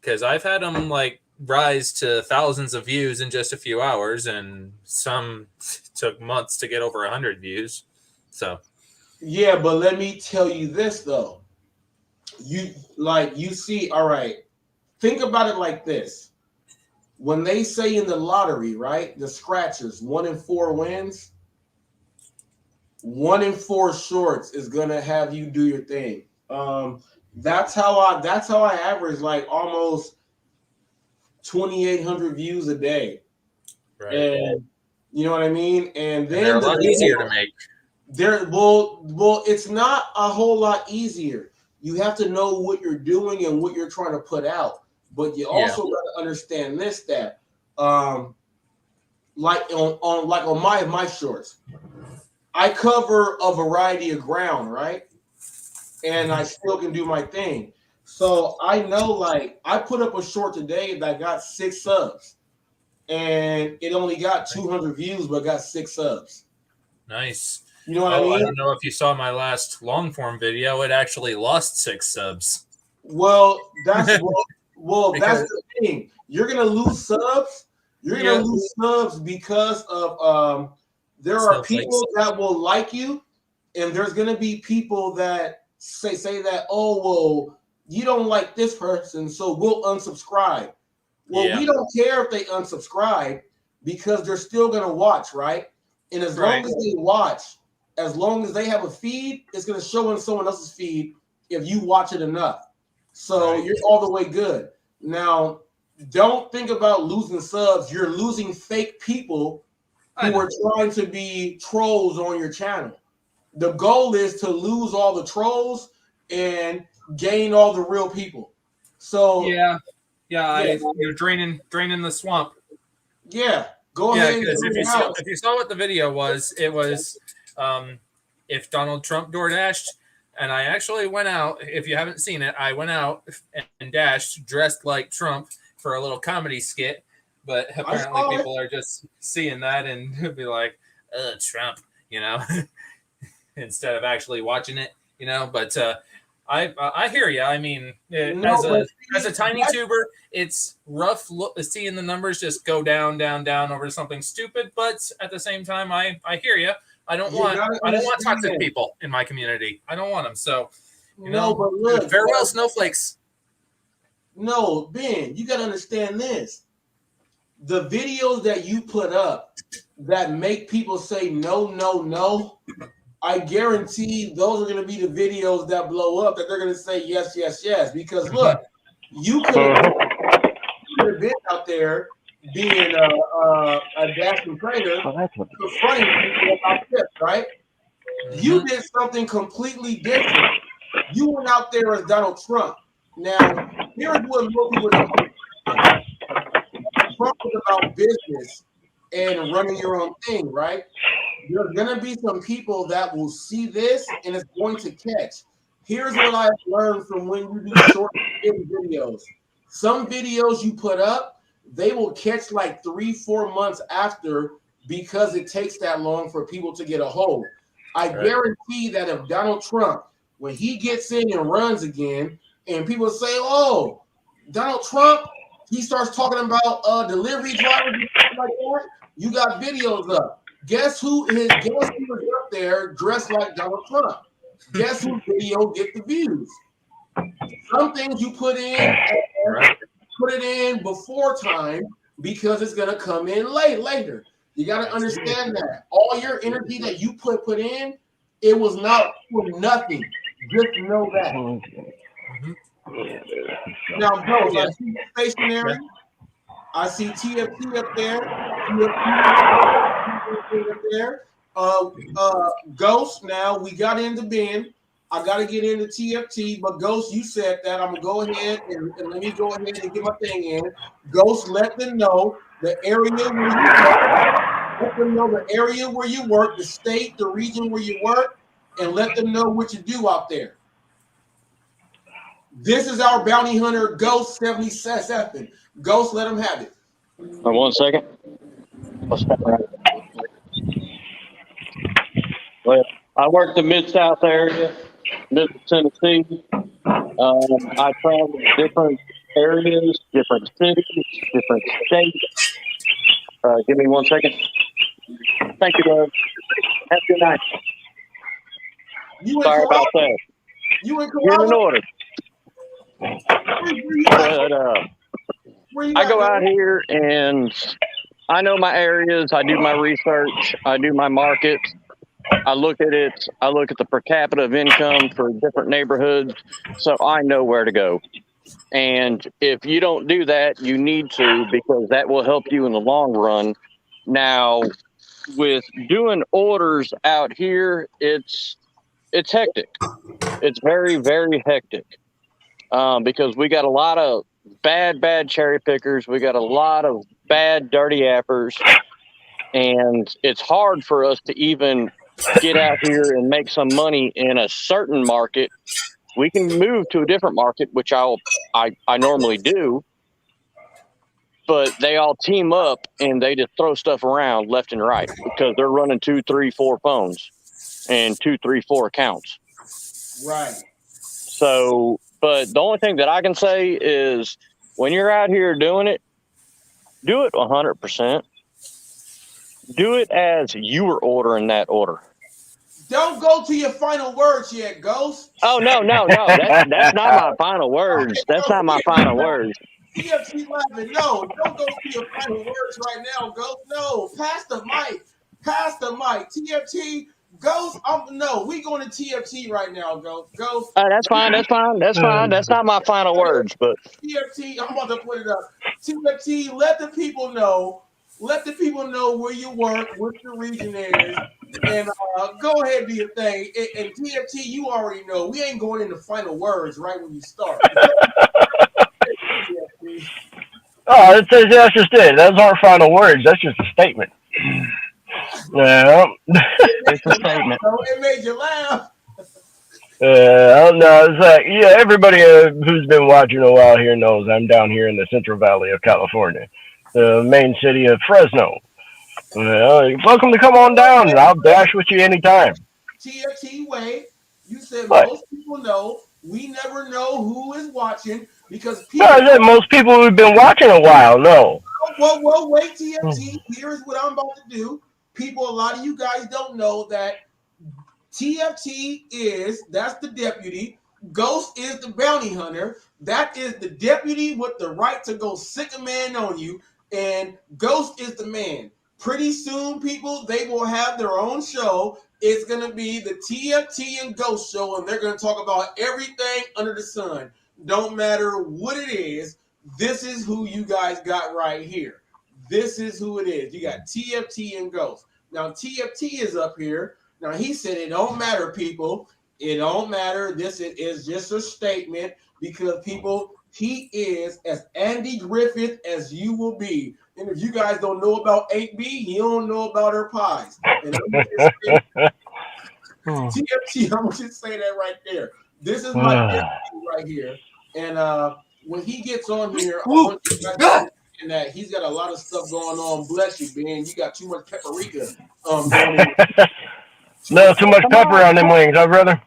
because I've had them like rise to thousands of views in just a few hours, and some took months to get over 100 views. So yeah, but let me tell you this though. You see, all right, think about it like this. When they say in the lottery, right, the scratchers, 1 in 4 wins, 1 in 4 shorts is gonna have you do your thing. That's how I average like almost 2,800 views a day. Right. And you know what I mean? And then they're a lot easier to make. Well, it's not a whole lot easier. You have to know what you're doing and what you're trying to put out. But you also got to understand this, that like on my shorts, I cover a variety of ground, right? And I still can do my thing. So I know, like, I put up a short today that got 6 subs, and it only got 200 views, but got 6 subs. Nice. You know what I mean? I don't know if you saw my last long form video. It actually lost 6 subs. Well, that's that's the thing. You're gonna lose subs. You're gonna lose subs because of there are people that will like you, and there's gonna be people that say that, oh well, you don't like this person, so we'll unsubscribe. Well, we don't care if they unsubscribe because they're still gonna watch, right? And as long as they watch, as long as they have a feed, it's gonna show in someone else's feed if you watch it enough. So you're all the way good. Now, don't think about losing subs. You're losing fake people who are trying to be trolls on your channel. The goal is to lose all the trolls and gain all the real people. So yeah, you're draining the swamp. Yeah, go ahead. Because if you saw what the video was, it was if Donald Trump door dashed, and I actually went out. If you haven't seen it, I went out and dashed dressed like Trump for a little comedy skit. But apparently, people are just seeing that and be like, Trump, instead of actually watching it, But I hear you. I mean, as a tiny tuber, it's rough seeing the numbers just go down over something stupid. But at the same time, I hear you. I don't want toxic people in my community. I don't want them. So, but look, farewell snowflakes. No, Ben, you got to understand this. The videos that you put up that make people say no, no, no, I guarantee those are going to be the videos that blow up, that they're going to say yes, yes, yes. Because look, you could have been out there being a dashing trader, confronting people about this, right? You did something completely different. You went out there as Donald Trump. Now, here's what most people don't understand. Trump is about business and running your own thing, right? There's going to be some people that will see this and it's going to catch. Here's what I've learned from when you do short videos. Some videos you put up, they will catch like 3-4 months after because it takes that long for people to get a hold. I guarantee that if Donald Trump, when he gets in and runs again, and people say, oh, Donald Trump, he starts talking about delivery drivers and stuff like that, you got videos up. Guess who was up there dressed like Donald Trump? Guess whose video get the views? Some things you put in, put it in before time because it's gonna come in later. You gotta understand that. All your energy that you put in, it was not for nothing. Just know that. Now, bro, I see stationary. I see TFT up there. TFT up there. Ghost. Now we got into Ben. I got to get into TFT, but Ghost, you said that. I'm gonna go ahead and let me go ahead and get my thing in. Ghost, let them know the area where you work. Let them know the area where you work, the state, the region where you work, and let them know what you do out there. This is our bounty hunter, Ghost 77. Ghost, let him have it. 1 second. Well, I work the Mid-South area, Middle Tennessee. I travel different areas, different cities, different states. Give me 1 second. Thank you, Doug. Have a good night. Sorry about that. You in You're in order. But I go out here and I know my areas. I do my research. I do my markets. I look at it. I look at the per capita of income for different neighborhoods, so I know where to go. And if you don't do that, you need to, because that will help you in the long run. Now, with doing orders out here, it's hectic. It's very, very hectic. Because we got a lot of bad cherry pickers. We got a lot of bad, dirty appers. And it's hard for us to even get out here and make some money in a certain market. We can move to a different market, which I normally do. But they all team up and they just throw stuff around left and right because they're running 2, 3, 4 phones and 2, 3, 4 accounts. Right. So, but the only thing that I can say is when you're out here doing it, do it 100%. Do it as you were ordering that order. Don't go to your final words yet, Ghost. Oh, no. That's not my final words. That's not my final words. TFT laughing. No, don't go to your final words right now, Ghost. No, pass the mic. TFT, Ghost. No, we going to TFT right now, Ghost. That's fine. That's not my final words, but TFT, I'm about to put it up. TFT, let the people know let the people know where you work, what your region is, and go ahead and do your thing. And TFT, you already know we ain't going into final words right when you start. Oh, that's just it. Those aren't final words. That's just a statement. Yeah, it's a statement. It made you laugh. No, it's like, yeah, everybody who's been watching a while here knows I'm down here in the Central Valley of California, the main city of Fresno. Welcome to come on down. I'll dash with you anytime. TFT, wait. You said What? most people know. We never know who is watching because No, people. I said most people who've been watching a while know. Well, wait, TFT. Here's what I'm about to do. People, a lot of you guys don't know that TFT that's the deputy. Ghost is the bounty hunter. That is the deputy with the right to go sick a man on you. And Ghost is the man. Pretty soon, people, they will have their own show. It's going to be the TFT and Ghost show, and they're going to talk about everything under the sun. Don't matter what it is. This is who you guys got right here. This is who it is. You got TFT and Ghost. Now, TFT is up here. Now, he said it don't matter, people. It don't matter. This is just a statement because, people, he is as Andy Griffith as you will be. And if you guys don't know about 8B, you don't know about her pies. And TFT, I'm just say that right there. This is my deputy right here. And when he gets on here, I want you guys to understand that he's got a lot of stuff going on. Bless you, Ben. You got too much paprika. No, too much pepper on them wings, huh, brother?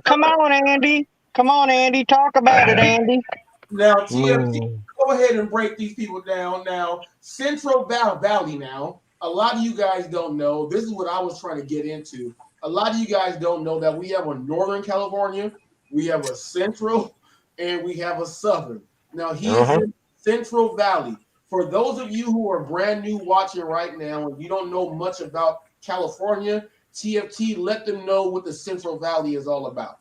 Come on, Andy. Come on, Andy. Talk about it, Andy. Now, TFT, go ahead and break these people down. Now, Central Valley now, a lot of you guys don't know. This is what I was trying to get into. A lot of you guys don't know that we have a Northern California, we have a Central, and we have a Southern. Now, he's in Central Valley. For those of you who are brand new watching right now and you don't know much about California, TFT, let them know what the Central Valley is all about.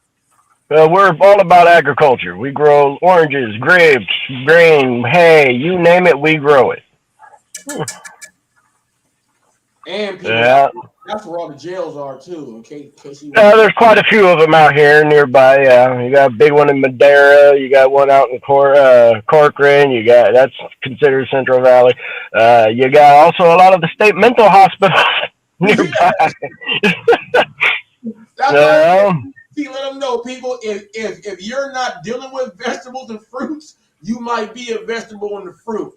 Well, we're all about agriculture. We grow oranges, grapes, grain, hay, you name it, we grow it. And people, that's where all the jails are too. In case you there's quite a few of them out here nearby. You got a big one in Madera. You got one out in Corcoran. That's considered Central Valley. You got also a lot of the state mental hospitals nearby. Let them know, people. If you're not dealing with vegetables and fruits, you might be a vegetable in the fruit.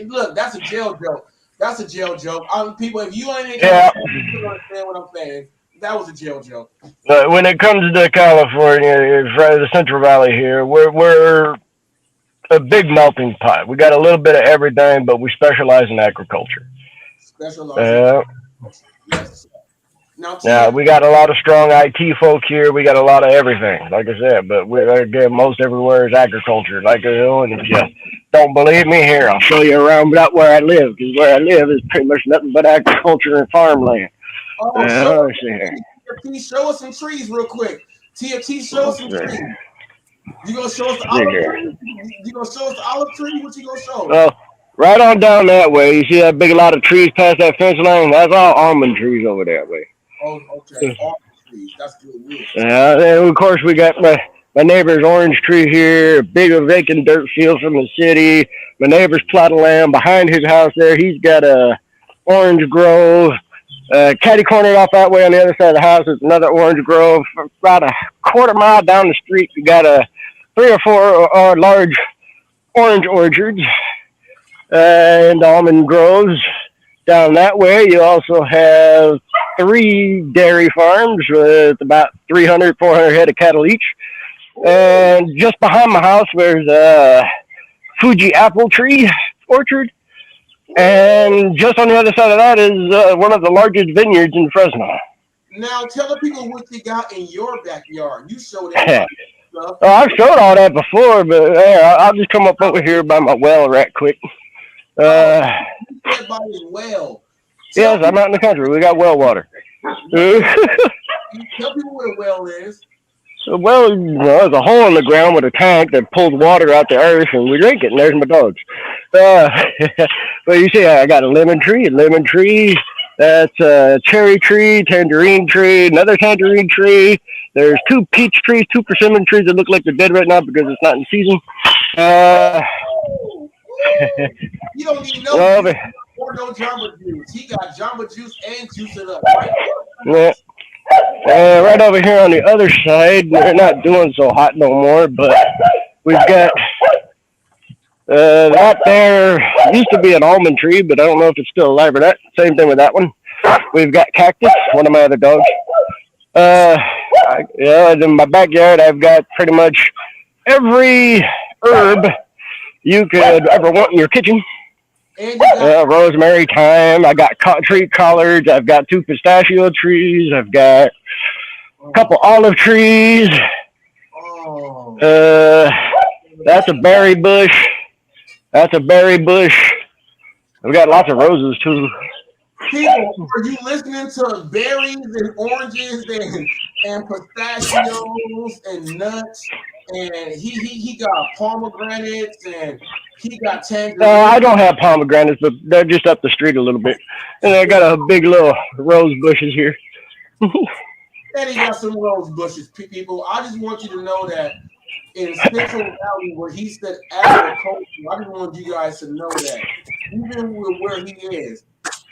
Look, that's a jail joke. That's a jail joke. People, if you ain't you understand what I'm saying. That was a jail joke. When it comes to California, the Central Valley here, we're a big melting pot. We got a little bit of everything, but we specialize in agriculture. Yes. Now, we got a lot of strong IT folk here. We got a lot of everything, like I said. But again, most everywhere is agriculture. And if you don't believe me, here, I'll show you around about where I live. Because where I live is pretty much nothing but agriculture and farmland. TFT, show us some trees real quick. TFT, show us some trees. You gonna show us the olive tree? You gonna show us the olive tree? What you gonna show us? Well, right on down that way. You see that big lot of trees past that fence line? That's all almond trees over that way. Oh, okay. Almond trees. That's good wood. And of course we got my neighbor's orange tree here, a big vacant dirt field from the city. My neighbor's plot of land behind his house there. He's got a orange grove. Catty cornered off that way on the other side of the house is another orange grove. About a quarter mile down the street, we got 3 or 4 large orange orchards and almond groves. Down that way, you also have 3 dairy farms with about 300, 400 head of cattle each. And just behind my house, there's a Fuji apple tree orchard. And just on the other side of that is one of the largest vineyards in Fresno. Now, tell the people what you got in your backyard. You showed that stuff. I've showed all that before, but I'll just come up over here by my well right quick. By his well. Yes, I'm out in the country. We got well water. Tell people what a well is. Well, there's a hole in the ground with a tank that pulls water out the earth, and we drink it, and there's my dogs. But you see, I got a lemon tree. That's a cherry tree, tangerine tree, another tangerine tree. There's 2 peach trees, 2 persimmon trees that look like they're dead right now because it's not in season. You don't need no Well, juice or no Jamba Juice. He got Jamba Juice and Juice It Up. Right? yeah. Right over here on the other side, they're not doing so hot no more, but we've got that there used to be an almond tree, but I don't know if it's still alive or not. Same thing with that one. We've got cactus, one of my other dogs. In my backyard, I've got pretty much every herb you could ever want in your kitchen. Rosemary, thyme. I got tree collards. I've got 2 pistachio trees. I've got a couple olive trees. That's a berry bush. I've got lots of roses too. People, are you listening to berries and oranges and pistachios and nuts? And he got pomegranates and he got tangerines. I don't have pomegranates, but they're just up the street a little bit. And I got a big little rose bushes here. And he got some rose bushes, people. I just want you to know that in Central Valley, where he said agriculture, I just want you guys to know that even with where he is,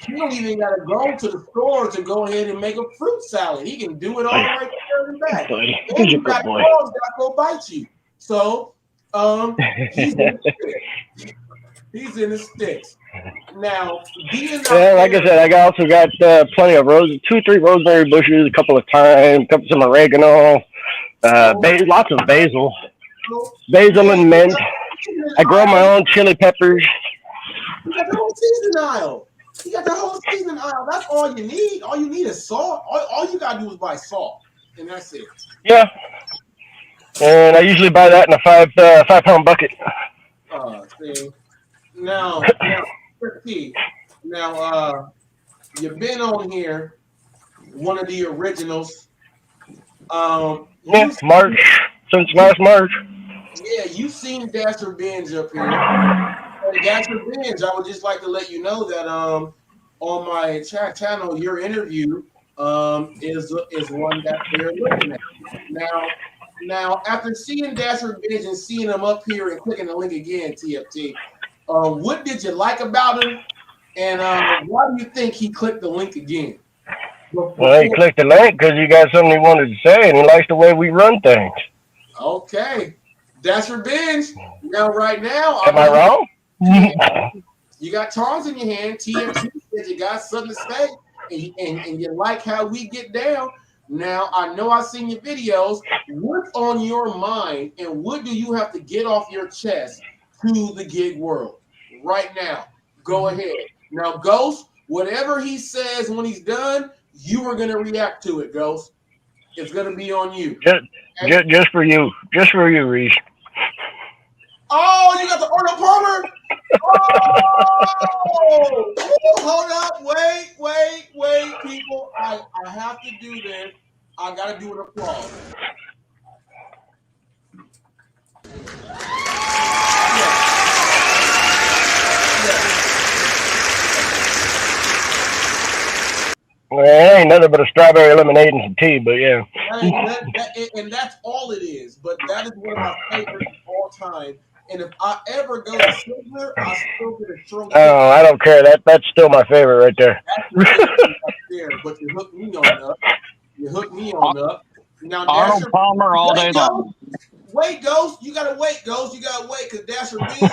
he don't even got to go to the store to go ahead and make a fruit salad. He can do it all right there and back. And you got dogs that go bite you. So, he's in the sticks. He's in the sticks. Now, like I said, I also got plenty of roses, 2 or 3 rosemary bushes, a couple of thyme, some oregano, lots of basil and mint. I grow my own chili peppers. You got the whole season aisle. That's all you need. All you need is salt. All you gotta do is buy salt, and that's it. Yeah. And I usually buy that in a 5-pound bucket. See. Now, you've been on here, one of the originals. March, since last March. Yeah, you've seen Dasher Binge up here. And Dasher Binge, I would just like to let you know that on my channel, your interview is one that they're looking at. Now, after seeing Dasher Binge and seeing him up here and clicking the link again, TFT, what did you like about him? And why do you think he clicked the link again? Well, he clicked the link because he got something he wanted to say, and he likes the way we run things. Okay. Dasher Binge. Now, right now. Am I wrong? You got tongs in your hand. TFT said you got something to say, and you like how we get down. Now, I know I've seen your videos. What's on your mind, and what do you have to get off your chest to the gig world right now? Go ahead. Now, Ghost, whatever he says when he's done, you are going to react to it, Ghost. It's going to be on you. Just for you. Just for you, Reese. Oh, you got the Orlando Palmer? Oh! Hold up. Wait, people. I have to do this. I got to do an applause. Well, it ain't nothing but a strawberry lemonade and some tea, but yeah. And that's all it is. But that is one of my favorites of all time. And if I ever go to Silver, I still get a strawberry. Oh, I don't care. That's still my favorite right there. That's right there, but you hooked me on up. Now, Arnold Palmer all day long. Wait, Ghost. You gotta wait, Ghost. You gotta wait because Dasher Binge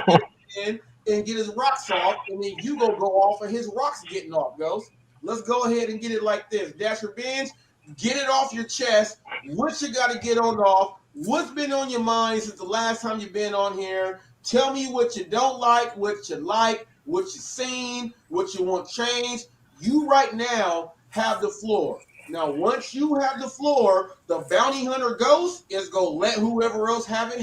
in and get his rocks off, and then you go off, and his rocks getting off, Ghost. Let's go ahead and get it like this. Dasher Binge, get it off your chest. What you got to get on off? What's been on your mind since the last time you've been on here? Tell me what you don't like, what you like, what you've seen, what you want changed. You right now have the floor. Now, once you have the floor, the bounty hunter Ghost is going to let whoever else have it.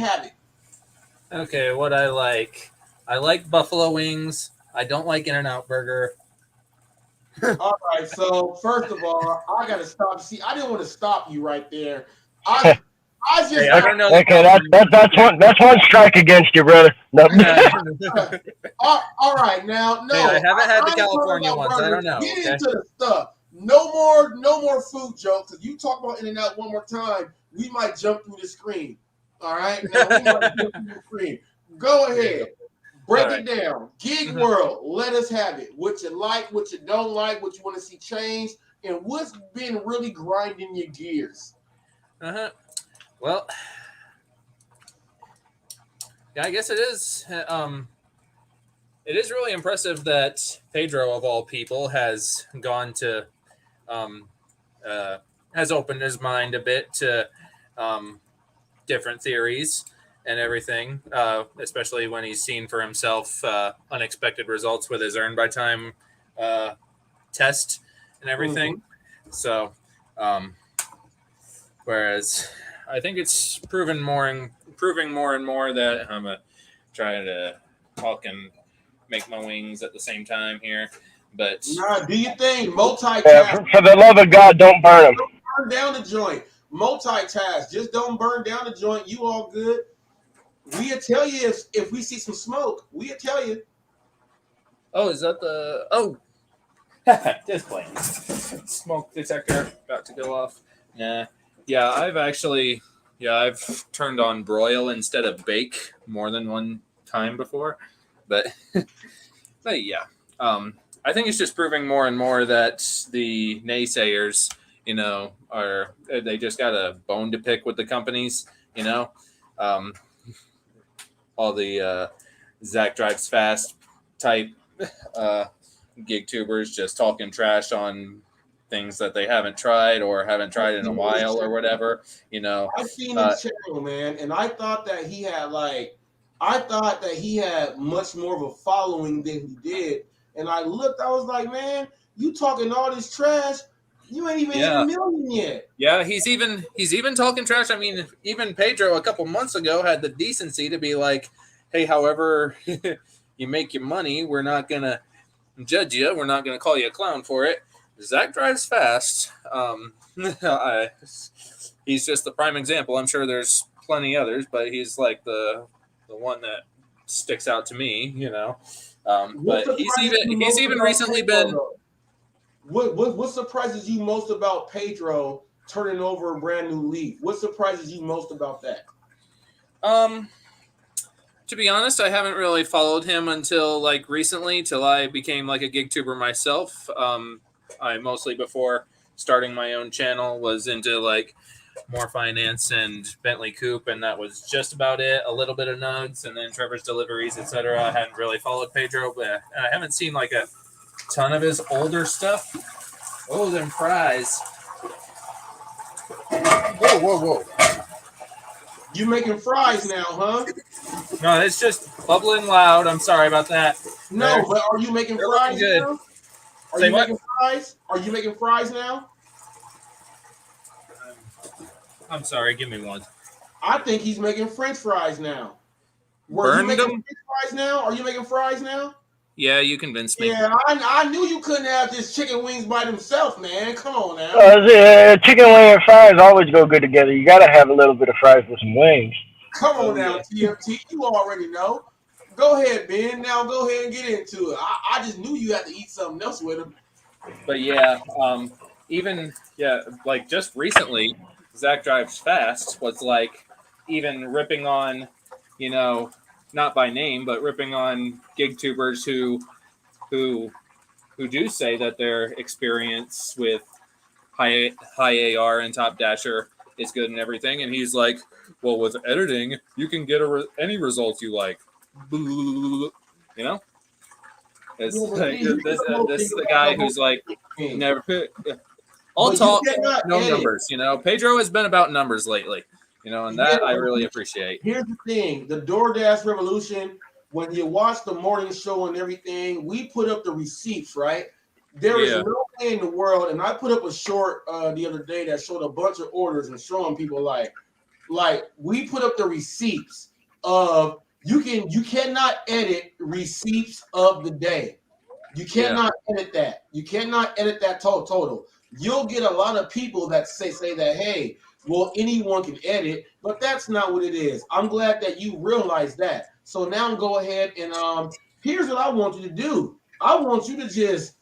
Okay, what I like. I like buffalo wings. I don't like In-N-Out Burger. All right, so first of all, I got to stop. See, I didn't want to stop you right there. I I just Hey, I don't know. Okay, that's one strike against you, brother. No. all right, now, no. Hey, I haven't had the ain't talking California about ones. I burgers. don't know. Get Okay? into the stuff. No more food jokes. If you talk about In-N-Out one more time, we might jump through the screen. All right? Now, we might jump through the screen. Go ahead. Break it down. Gig world. Let us have it. What you like, what you don't like, what you want to see change, and what's been really grinding your gears. Well, yeah, I guess it is. It is really impressive that Pedro, of all people, has gone to, has opened his mind a bit to different theories and everything, especially when he's seen for himself unexpected results with his earn by time test and everything. So, whereas I think it's proving more and more that I'm trying to talk and make my wings at the same time here. But do you think multitask? For the love of God, don't burn them. Don't burn down the joint. Multitask. Just don't burn down the joint. You all good. We'll tell you if we see some smoke. We'll tell you. Oh, is that the just playing. Smoke detector about to go off. Nah. Yeah, I've turned on broil instead of bake more than one time before. But yeah. I think it's just proving more and more that the naysayers, they just got a bone to pick with the companies, all the Zach Drives Fast type gig tubers just talking trash on things that they haven't tried or haven't tried in a while or whatever, I've seen his channel, man, and I thought that he had much more of a following than he did. And I looked, I was like, man, you talking all this trash, you ain't even hit a million yet. Yeah, he's even talking trash. I mean, even Pedro a couple months ago had the decency to be like, hey, however you make your money, we're not gonna judge you. We're not gonna call you a clown for it. Zach Drives Fast. He's just the prime example. I'm sure there's plenty others, but he's like the one that sticks out to me, But he's even recently been. What surprises you most about Pedro turning over a brand new leaf? What surprises you most about that? To be honest, I haven't really followed him until recently, till I became a gig tuber myself. I mostly before starting my own channel was into more finance and Bentley Coupe, and that was just about it. A little bit of Nugs and then Trevor's Deliveries, etc. I hadn't really followed Pedro, but I haven't seen a ton of his older stuff. Oh, them fries. Whoa. You making fries now, huh? No, it's just bubbling loud. I'm sorry about that. No, but are you making fries now? Say what? Making fries? Are you making fries now? I'm sorry. Give me one. I think he's making French fries now. Burned you making them? French fries now? Are you making fries now? Yeah, you convinced me. Yeah, I knew you couldn't have just chicken wings by themselves, man. Come on now. Chicken wing and fries always go good together. You gotta have a little bit of fries with some wings. Come on now, TFT. You already know. Go ahead, Ben. Now go ahead and get into it. I just knew you had to eat something else with him. But yeah, just recently, Zach Drives Fast was even ripping on, not by name, but ripping on gig tubers who do say that their experience with high AR and Top Dasher is good and everything, and he's like, well, with editing, you can get any results you like. This is the guy who's never all talk, no numbers. Pedro has been about numbers lately, and that I really appreciate. Here's the thing: the DoorDash revolution. When you watch the morning show and everything, we put up the receipts, right? There is no way in the world, and I put up a short the other day that showed a bunch of orders and showing people like we put up the receipts of you cannot edit receipts of the day. You cannot edit that. You cannot edit that total. You'll get a lot of people that say that, hey, well, anyone can edit, but that's not what it is. I'm glad that you realize that. So now go ahead and here's what I want you to do. I want you to just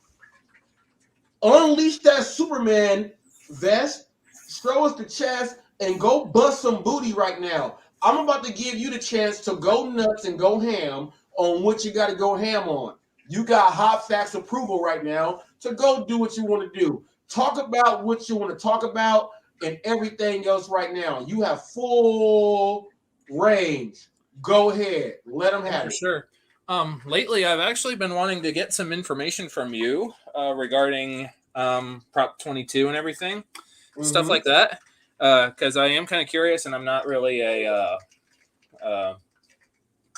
unleash that Superman vest, show us the chest, and go bust some booty right now. I'm about to give you the chance to go nuts and go ham on what you got to go ham on. You got hot facts approval right now to go do what you want to do. Talk about what you want to talk about and everything else right now. You have full range. Go ahead. Let them have For it. sure. Lately, I've actually been wanting to get some information from you regarding Prop 22 and everything, stuff like that, because I am kind of curious, and I'm not really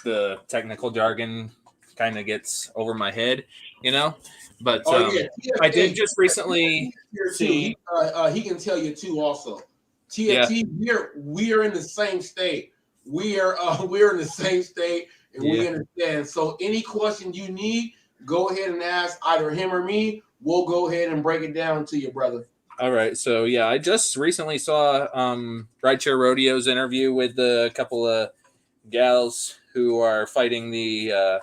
the technical jargon kind of gets over my head, you know. But I did just recently see. He can tell you too. Also, TFT, we're in the same state. We're in the same state, and we understand. So any question you need, go ahead and ask either him or me. We'll go ahead and break it down to you, brother. All right. So yeah, I just recently saw Rideshare Rodeo's interview with a couple of gals who are fighting the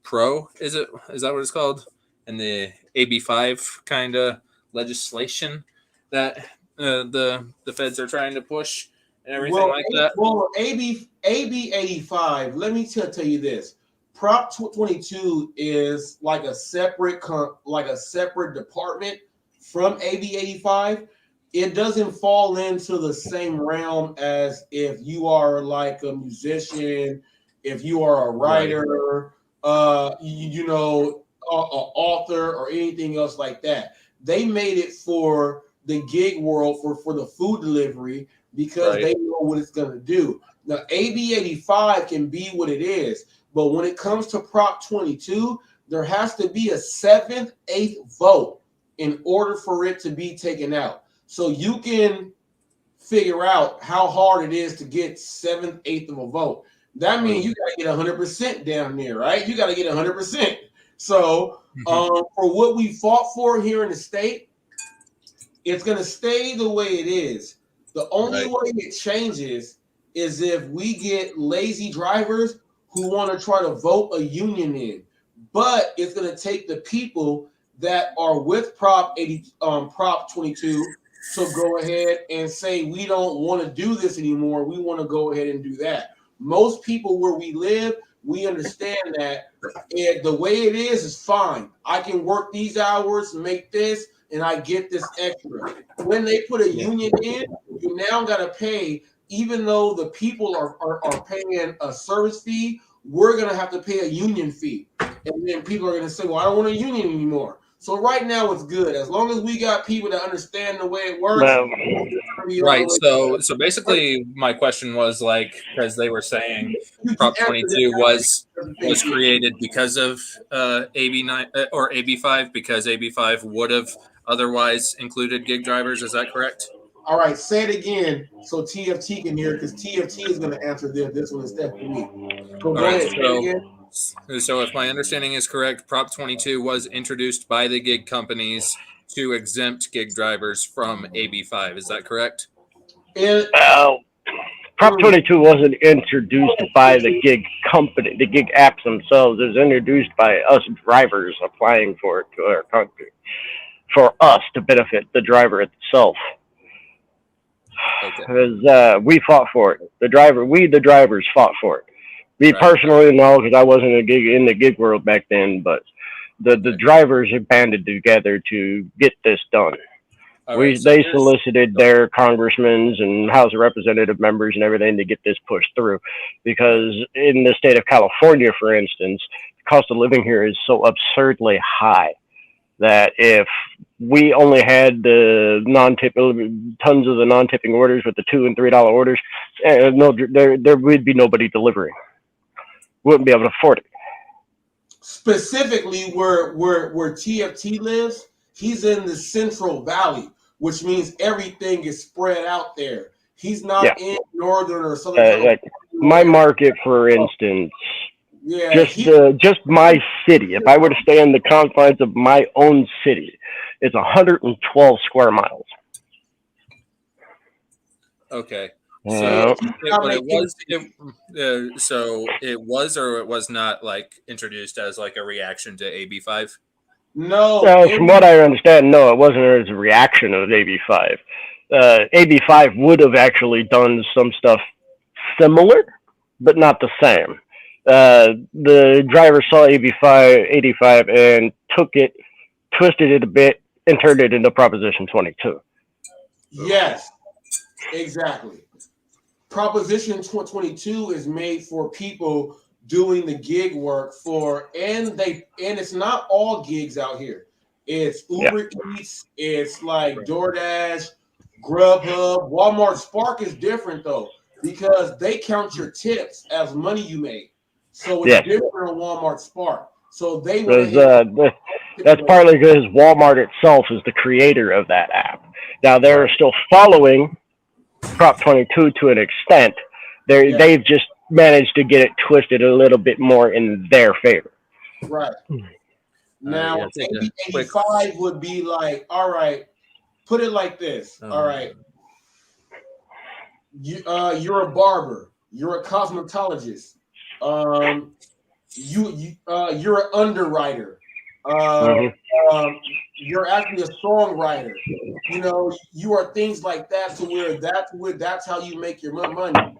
pro. Is that what it's called? And the AB5 kind of legislation that the feds are trying to push and everything like that. Well, AB 85. Let me tell you this. Prop 22 is like a separate department from AB 85. It doesn't fall into the same realm as if you are like a musician, if you are a writer, you know, an author or anything else like that. They made it for the gig world for the food delivery because they know what it's going to do. Now, AB 85 can be what it is, but when it comes to Prop 22, there has to be a 7/8 vote in order for it to be taken out. So you can figure out how hard it is to get 7/8 of a vote. That means you got to get 100% down there, right? You got to get 100%. So for what we fought for here in the state, it's going to stay the way it is. The only way it changes is if we get lazy drivers who want to try to vote a union in. But it's going to take the people that are with Prop 22 to go ahead and say, we don't want to do this anymore. We want to go ahead and do that. Most people where we live, we understand that. And the way it is fine. I can work these hours, make this, and I get this extra. When they put a union in, you now got to pay, even though the people are paying a service fee, we're going to have to pay a union fee. And then people are going to say, well, I don't want a union anymore. So right now it's good. As long as we got people that understand the way it works. Right. So basically my question was like, because they were saying Prop 22 was created because of AB9 or AB5, because AB5 would have otherwise included gig drivers. Is that correct? All right, say it again so TFT can hear, because TFT is going to answer this one instead of me. Go ahead. So if my understanding is correct, Prop 22 was introduced by the gig companies to exempt gig drivers from AB5. Is that correct? Prop 22 wasn't introduced by the gig company, the gig apps themselves. It was introduced by us drivers applying for it to our country, for us to benefit the driver itself. Because we fought for it. The drivers fought for it. Me personally, no, because I wasn't in the gig world back then, but the drivers have banded together to get this done. They solicited their congressmen and House of Representative members and everything to get this pushed through, because in the state of California, for instance, the cost of living here is so absurdly high that if we only had the tons of the non-tipping orders with the $2 and $3 orders, there would be nobody delivering. Wouldn't be able to afford it. Specifically, where TFT lives, he's in the Central Valley, which means everything is spread out there. He's not in Northern or Southern. Like my market, for instance, just my city. If I were to stay in the confines of my own city, it's 112 square miles. Okay. Yeah. So it was or it was not like introduced as like a reaction to AB5. No. From what I understand, no, it wasn't as a reaction of AB5. AB5 would have actually done some stuff similar, but not the same. The driver saw AB5 and took it, twisted it a bit, and turned it into Proposition 22. Yes, exactly. Proposition 22 is made for people doing the gig work and it's not all gigs out here. It's Uber Eats, it's like DoorDash, Grubhub, Walmart. Spark is different though because they count your tips as money you make. So it's different on Walmart Spark. So they that's partly because Walmart itself is the creator of that app. Now they're still following Prop 22 to an extent. They've just managed to get it twisted a little bit more in their favor. Right. Now, AB 85 would be like, all right, put it like this. All right. You're a barber. You're a cosmetologist. You're an underwriter. You're actually a songwriter. You know, you are things like that to where that's how you make your money.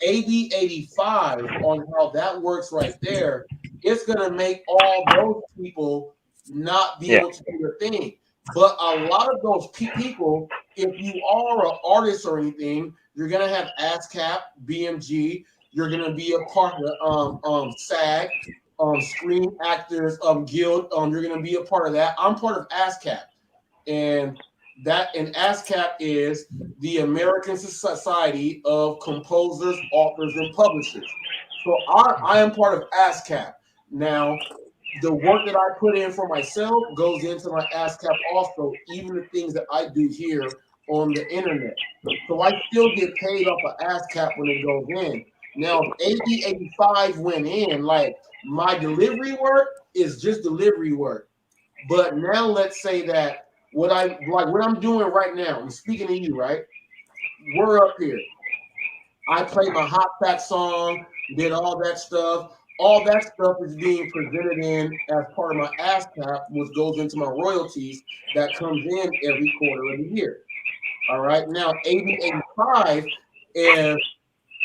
AB 85 on how that works right there, it's gonna make all those people not be able to do their thing. But a lot of those people, if you are an artist or anything, you're gonna have ASCAP, BMG. You're gonna be a part of SAG, Screen Actors Guild. You're gonna be a part of that. I'm part of ASCAP, and ASCAP is the American Society of Composers, Authors, and Publishers. So I am part of ASCAP. Now, the work that I put in for myself goes into my ASCAP also, even the things that I do here on the internet. So I still get paid off of ASCAP when it goes in. Now, if AB 85 went in, like my delivery work is just delivery work. But now let's say that what I'm doing right now, I'm speaking to you, right? We're up here. I played my HotFacts song, did all that stuff. All that stuff is being presented in as part of my ASCAP, which goes into my royalties that comes in every quarter of the year. All right. Now, AB 85,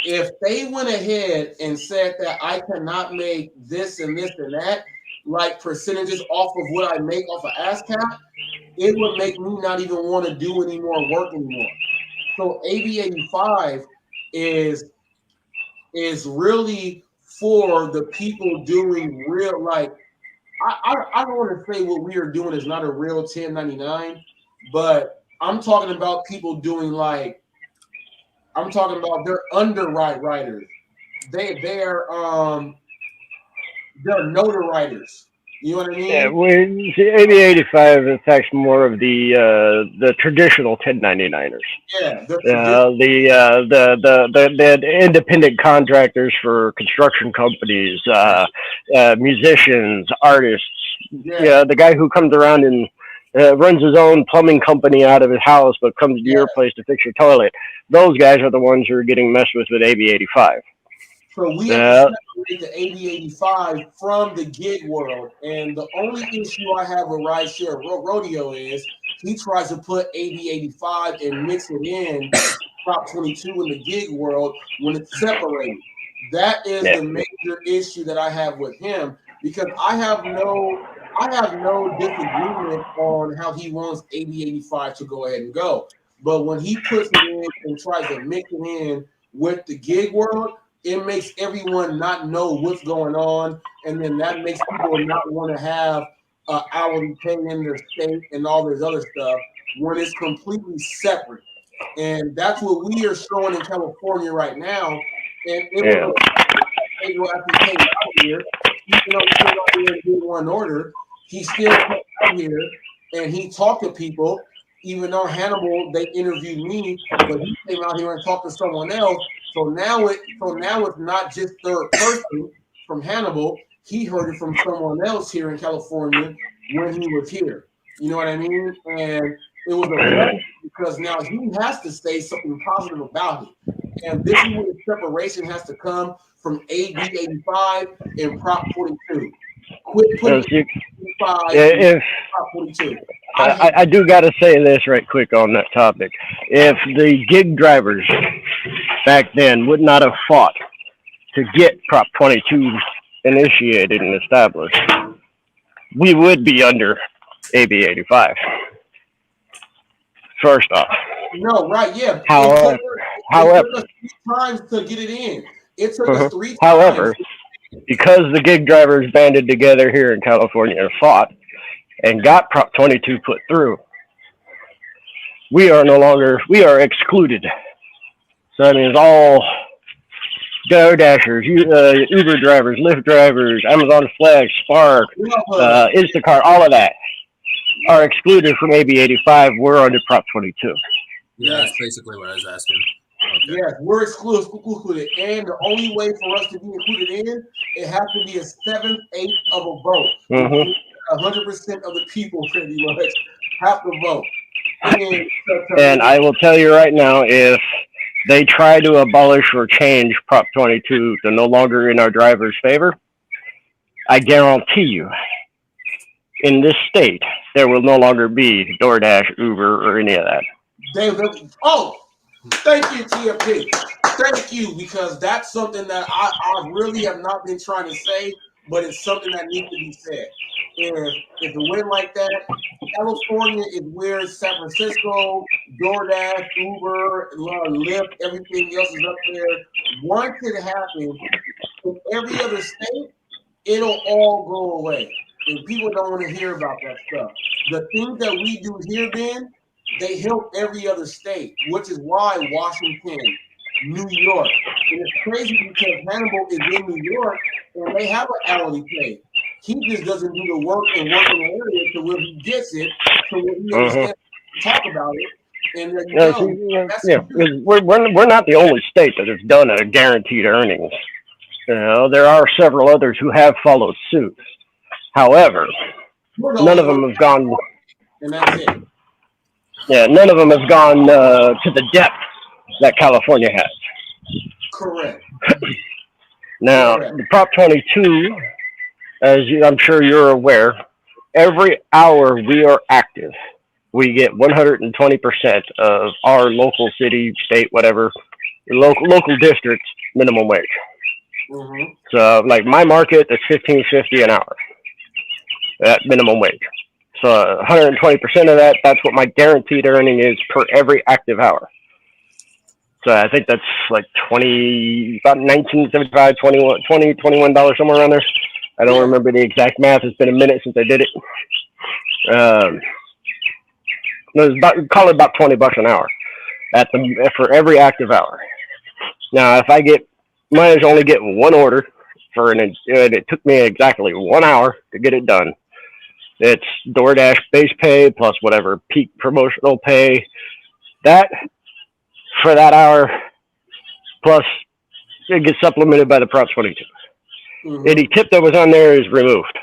if they went ahead and said that I cannot make this and this and that, like percentages off of what I make off of ASCAP, it would make me not even want to do any more work anymore. So AB 85 is really for the people doing real, like, I don't want to say what we are doing is not a real 1099, but I'm talking about people doing like, I'm talking about they're underwriters. They're notarizers. You know what I mean? Yeah, AB 85 affects more of the traditional 1099ers. Yeah, the independent contractors for construction companies, musicians, artists. Yeah, the guy who comes around and runs his own plumbing company out of his house, but comes to your place to fix your toilet. Those guys are the ones who are getting messed with AB 85. So we have to separate the AB 85 from the gig world. And the only issue I have with Rideshare Rodeo is he tries to put AB 85 and mix it in Prop 22 in the gig world when it's separated. That is the major issue that I have with him, because I have no disagreement on how he wants AB 85 to go ahead and go. But when he puts it in and tries to mix it in with the gig world, it makes everyone not know what's going on, and then that makes people not want to have hourly pay in their state and all this other stuff when it's completely separate. And that's what we are showing in California right now. And it will actually came out here, even though he came out here and did one order, he still came out here and he talked to people. Even though Hannibal, they interviewed me, but he came out here and talked to someone else. So now it's not just third person from Hannibal. He heard it from someone else here in California when he was here. You know what I mean? And It was a blessing because now he has to say something positive about it. And this is where the separation has to come from AB 85 and Prop 42. Quit putting 85 if Prop 42. I do got to say this right quick on that topic. If the gig drivers back then would not have fought to get Prop 22 initiated and established, we would be under AB 85. First off. No, right, yeah. However, it took us 3 times to get it in. It took us 3 times. However, because the gig drivers banded together here in California and fought and got Prop 22 put through, we are excluded. So that means all DoorDashers, Uber drivers, Lyft drivers, Amazon Flex, Spark, Instacart, all of that are excluded from AB 85. We're under Prop 22. Yeah, that's basically what I was asking. Okay. Yes, we're excluded. And the only way for us to be included in, it has to be a 7/8 of a vote. 100% of the people pretty much have to vote. And I will tell you right now, if they try to abolish or change Prop 22 to no longer in our drivers' favor, I guarantee you, in this state, there will no longer be DoorDash, Uber, or any of that. Thank you, TFP. Thank you, because that's something that I really have not been trying to say, but it's something that needs to be said. If it went like that, California is where San Francisco, DoorDash, Uber, Lyft, everything else is up there. Once it happens, in every other state, it'll all go away. And people don't want to hear about that stuff. The things that we do here, Ben, they help every other state, which is why Washington, New York. And it's crazy because Hannibal is in New York and they have an hourly pay. He just doesn't do the work and work in the area to where he gets it, to where he understands talk about it. And then we're not the only state that has done a guaranteed earnings. There are several others who have followed suit. However, none of them have gone. And that's it. Yeah, none of them has gone to the depth that California has. Correct. Now, the Prop 22, as I'm sure you're aware, every hour we are active, we get 120% of our local city, state, whatever, local district's minimum wage. So, like my market is $15.50 an hour at minimum wage. So 120% of that, that's what my guaranteed earning is per every active hour. So I think that's like about $19.75, $21, somewhere around there. I don't remember the exact math. It's been a minute since I did it. Call it about $20 an hour for every active hour. Now, if I manage to only get one order it took me exactly 1 hour to get it done. It's DoorDash base pay plus whatever peak promotional pay. That for that hour plus it gets supplemented by the Prop 22. Any tip that was on there is removed.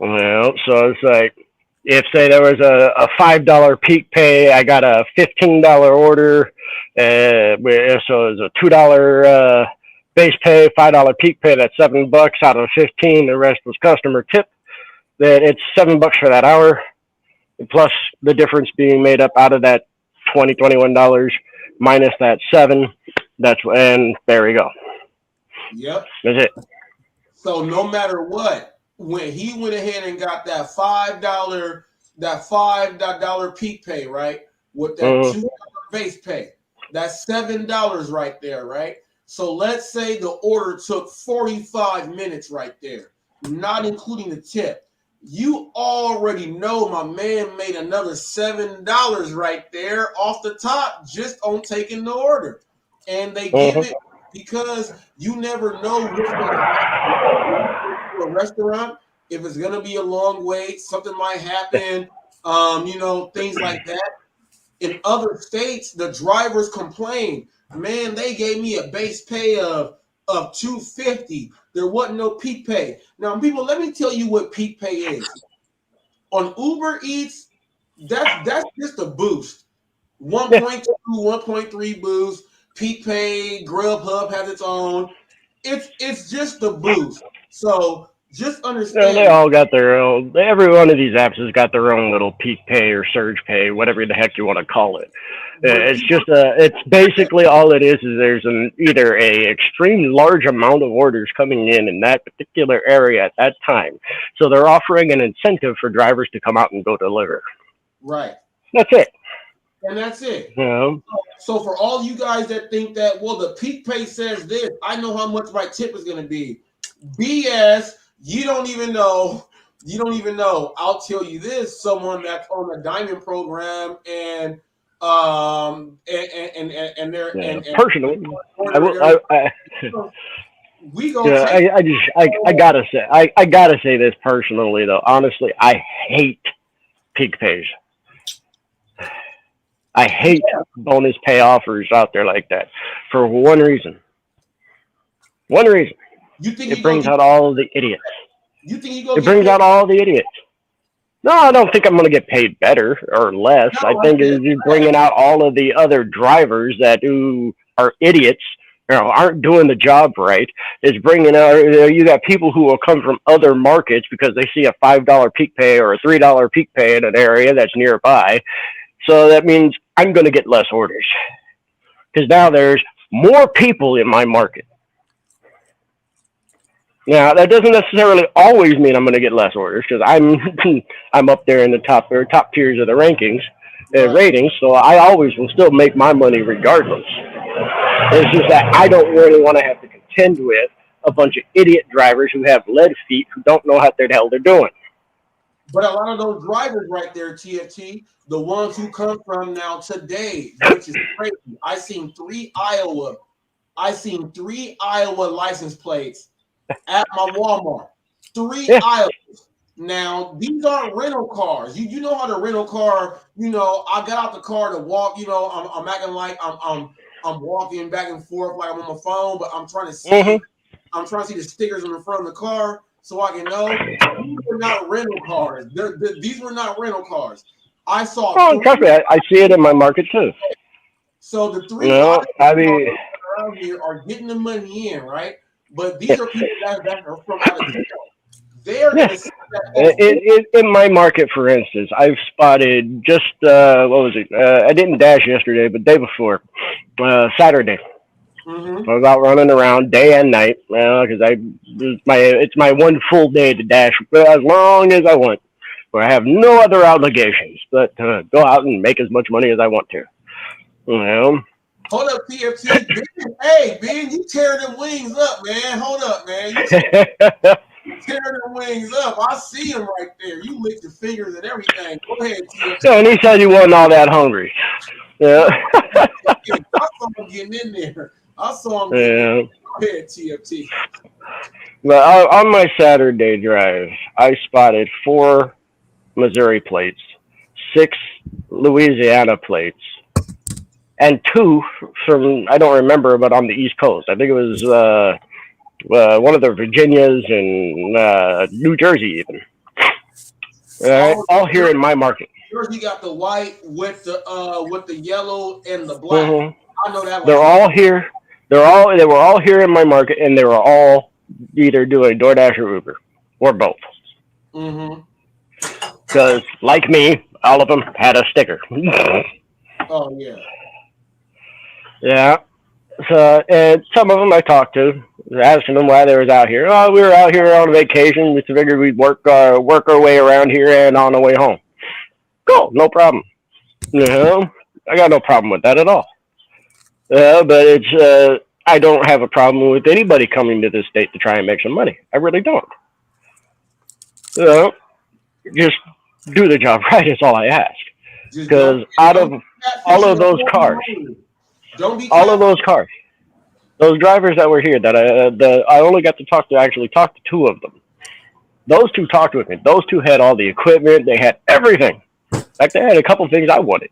Well, so it's like if say there was a $5 peak pay, I got a $15 order, so it was a $2 base pay, $5 peak pay. That's $7 out of 15. The rest was customer tip. That it's $7 for that hour, plus the difference being made up out of that $21 minus that $7. And there we go. Yep. That's it. So no matter what, when he went ahead and got that $5 peak pay, right, with that $2 base pay, that's $7 right there, right? So let's say the order took 45 minutes right there, not including the tip. You already know my man made another $7 right there off the top just on taking the order. And they give it because you never know what's going to happen to a restaurant. If it's going to be a long wait, something might happen, things like that. In other states, the drivers complain, man, they gave me a base pay of $250. There wasn't no peak pay. Now, people, let me tell you what peak pay is. On Uber Eats, that's just a boost. 1.2, 1.3 boost. Peak Pay, Grubhub has its own. It's just a boost. So just understand. They all got their own. Every one of these apps has got their own little peak pay or surge pay, whatever the heck you want to call it. It's just it's basically all it is there's either a extreme large amount of orders coming in that particular area at that time. So they're offering an incentive for drivers to come out and go deliver. Right. That's it. And that's it. Yeah. So for all you guys that think that, well, the peak pay says this, I know how much my tip is going to be. BS. You don't even know. You don't even know. I'll tell you this: someone that's on the Diamond program and they're personally, we go. Yeah, I gotta say I gotta say this personally though. Honestly, I hate peak pays. I hate bonus pay offers out there like that for one reason. One reason. You think it brings out all of the idiots. You think you go? It brings out all the idiots. No, I don't think I'm going to get paid better or less. No, I think it's bringing out all of the other drivers that are idiots, aren't doing the job right. It's bringing out, you got people who will come from other markets because they see a $5 peak pay or a $3 peak pay in an area that's nearby. So that means I'm going to get less orders because now there's more people in my market. Now that doesn't necessarily always mean I'm going to get less orders because I'm up there in the top tiers of the rankings, ratings. So I always will still make my money regardless. It's just that I don't really want to have to contend with a bunch of idiot drivers who have lead feet who don't know what the hell they're doing. But a lot of those drivers right there, TFT, the ones who come from now today, which is crazy. I seen three Iowa license plates at my Walmart. Three Iowas. Now, these aren't rental cars. You know how the rental car, I got out the car to walk, I'm acting like I'm walking back and forth like I'm on my phone, but I'm trying to see I'm trying to see the stickers on the front of the car so I can know these were not rental cars. These were not rental cars. I saw trust me, I see it in my market too. So the three around here are getting the money in, right? But these are people that are from out of jail. They're going to see that. In my market, for instance, I've spotted just what was it? I didn't dash yesterday, but day before, Saturday. Mm-hmm. I was out running around day and night because it's my one full day to dash as long as I want, where I have no other obligations but to go out and make as much money as I want to. Hold up, TFT. Hey, Ben, you tearing them wings up, man. Hold up, man. You tearing them wings up. I see them right there. You licked your fingers and everything. Go ahead, TFT. Yeah, and he said he wasn't all that hungry. Yeah. I saw him getting in there. I saw him getting in there. Go ahead, TFT. But on my Saturday drive, I spotted 4 Missouri plates, 6 Louisiana plates, and 2 from, I don't remember, but on the East Coast. I think it was one of the Virginias and New Jersey even. All here in my market. Jersey got the white with the yellow and the black. Mm-hmm. I know that. They're all here. They were all here in my market, and they were all either doing DoorDash or Uber, or both. Mm-hmm. Because, like me, all of them had a sticker. Oh yeah. Yeah. So, and some of them I talked to, asking them why they was out here. Oh, we were out here on vacation. We figured we'd work our way around here and on the way home. Cool, no problem. I got no problem with that at all. But it's I don't have a problem with anybody coming to this state to try and make some money. I really don't. Just do the job right is all I ask. Because out of all of those cars, those drivers that were here that I only got to actually talk to 2 of them. Those 2 talked with me. Those 2 had all the equipment. They had everything. Like they had a couple things I wanted.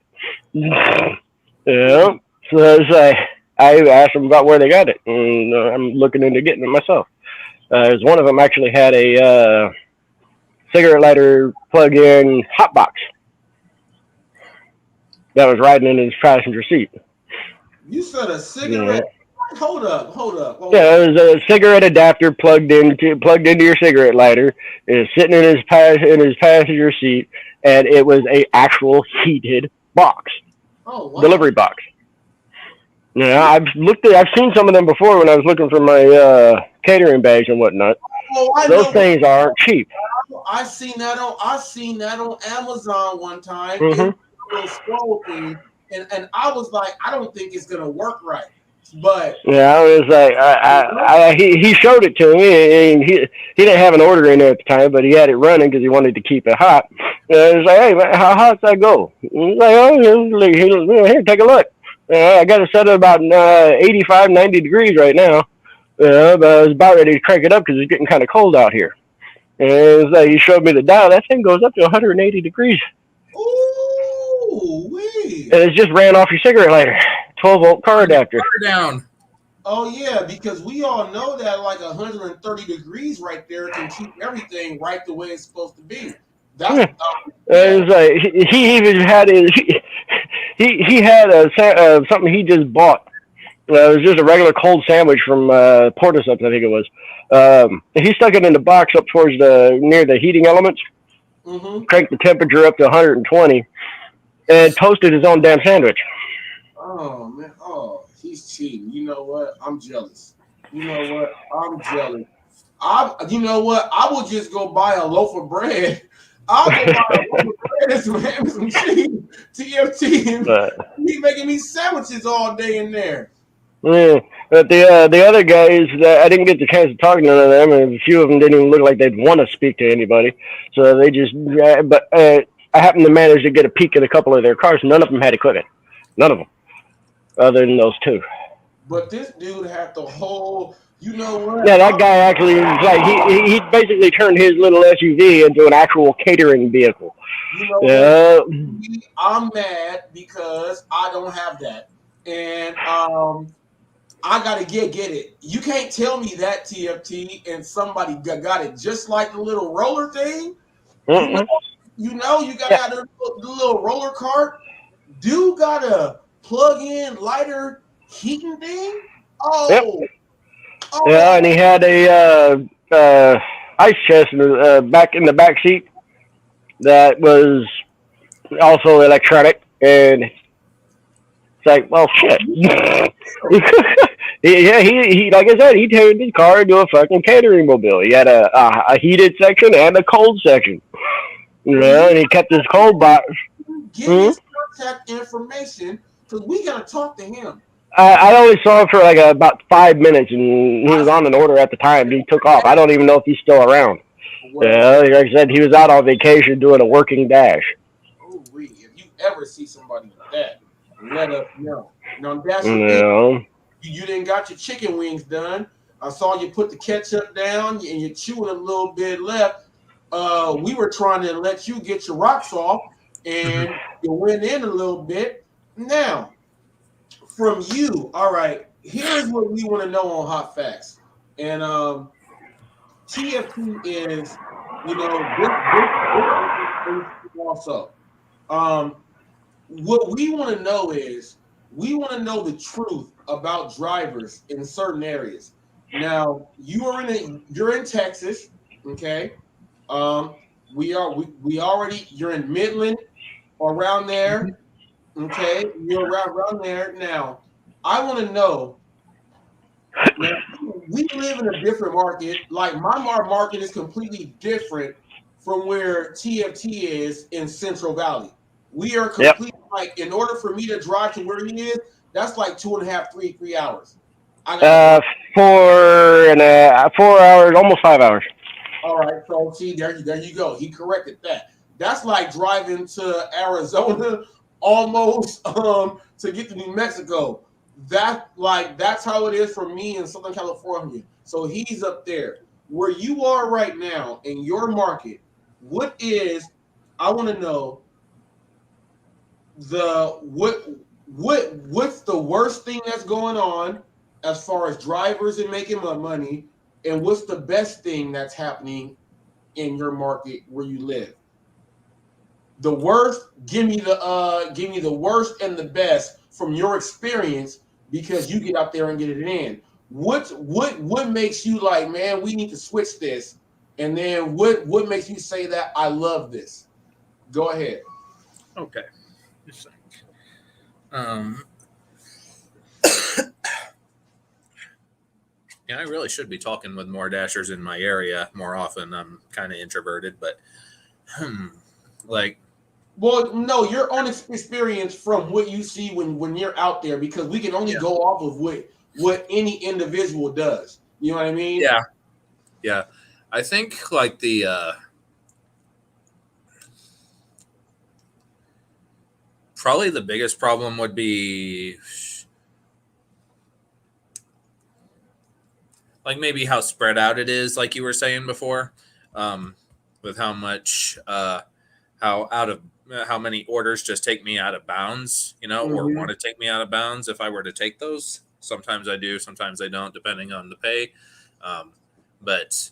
So I asked them about where they got it, and I'm looking into getting it myself. One of them actually had a cigarette lighter plug-in hot box. that was riding in his passenger seat. You said a cigarette. Yeah. Hold up. Yeah, it was a cigarette adapter plugged into your cigarette lighter. It was sitting in his passenger seat, and it was a actual heated box, delivery box. Yeah, I've seen some of them before when I was looking for my catering bags and whatnot. Those things aren't cheap. I seen that on Amazon one time. Mhm. It was a little scroll thing, and I was like, I don't think it's gonna work right. But yeah, I was like, he showed it to me, and he didn't have an order in there at the time, but he had it running because he wanted to keep it hot. And I was like, hey man, how hot's that go? He's like, oh, here, take a look. I got it set at about 85, 90 degrees right now. But I was about ready to crank it up because it's getting kind of cold out here. And it was like, he showed me the dial. That thing goes up to 180 degrees. Ooh, wee. And it just ran off your cigarette lighter. 12-volt car adapter. Down. Oh yeah, because we all know that like 130 degrees right there can keep everything right the way it's supposed to be. That's It was like he even had he had something he just bought. It was just a regular cold sandwich from Portis, I think it was. He stuck it in the box up towards near the heating elements. Mm-hmm. Cranked the temperature up to 120, and toasted his own damn sandwich. Oh man, he's cheating. You know what? I'm jealous. You know what? I'm jealous. You know what? I will just go buy a loaf of bread. I'll go buy a loaf of bread and some cheese, TFT, and he making me sandwiches all day in there. Yeah, but the other guys, I didn't get the chance to talk to none of them, and a few of them didn't even look like they'd want to speak to anybody. So they just, but I happened to manage to get a peek at a couple of their cars. None of them had equipment. None of them, other than those two. But this dude had the whole, you know what? Yeah, that guy actually, he basically turned his little SUV into an actual catering vehicle. You know what? I'm mad because I don't have that. And I gotta get it. You can't tell me that, TFT, and somebody got it just like the little roller thing. Mm-hmm. You got the little roller cart. Dude got a plug-in lighter heating thing. Yep. Yeah, and he had a ice chest back in the back seat that was also electronic, and it's like, well, shit. Yeah, he like I said, he turned his car into a fucking catering mobile. He had a heated section and a cold section. You know, and he kept his cold box. Get his contact information because we gotta talk to him. I only saw him for like about 5 minutes, and he was on an order at the time. He took off. I don't even know if he's still around. Yeah, like I said, he was out on vacation doing a working dash. Oh, if you ever see somebody like that, let us know. Now, Dash, you didn't got your chicken wings done. I saw you put the ketchup down, and you're chewing a little bit left. We were trying to let you get your rocks off, and you went in a little bit. Now, from you, all right, here's what we want to know on Hot Facts. And TFT is, you know, this also. What we want to know is, we want to know the truth about drivers in certain areas. Now, you're in Texas, okay? You're in Midland, around there, okay? You're around there. Now, I want to know. Now, we live in a different market. Like my market is completely different from where TFT is in Central Valley. We are completely like, in order for me to drive to where he is, that's like 2.5, 3 hours. 4 hours, almost 5 hours. All right, so see, there you go. He corrected that. That's like driving to Arizona almost to get to New Mexico. That's how it is for me in Southern California. So he's up there. Where you are right now in your market, I want to know what's the worst thing that's going on as far as drivers and making money, and what's the best thing that's happening in your market where you live? The worst, give me the worst and the best from your experience, because you get out there and get it in. What makes you like, man, we need to switch this? And then what makes you say that I love this? Go ahead. Okay. Just a sec. Yeah, I really should be talking with more dashers in my area more often. I'm kind of introverted, but like, well, no, your own experience from what you see when you're out there, because we can only go off of what any individual does. You know what I mean? Yeah. Yeah. I think like the probably the biggest problem would be like maybe how spread out it is, like you were saying before, with how much how many orders just take me out of bounds, you know, or want to take me out of bounds if I were to take those. Sometimes I do, sometimes I don't, depending on the pay. But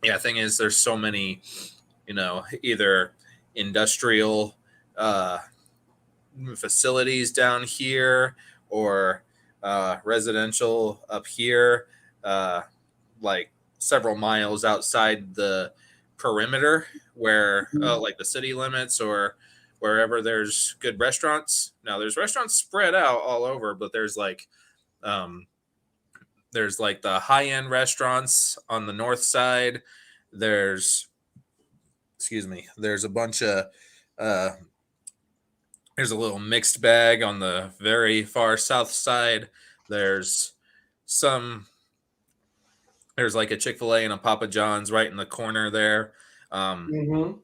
yeah, thing is, there's so many, you know, either industrial facilities down here or residential up here, like several miles outside the perimeter where like the city limits or wherever there's good restaurants. Now there's restaurants spread out all over, but there's like the high-end restaurants on the north side. There's a bunch of there's a little mixed bag on the very far south side. There's like a Chick-fil-A and a Papa John's right in the corner there. And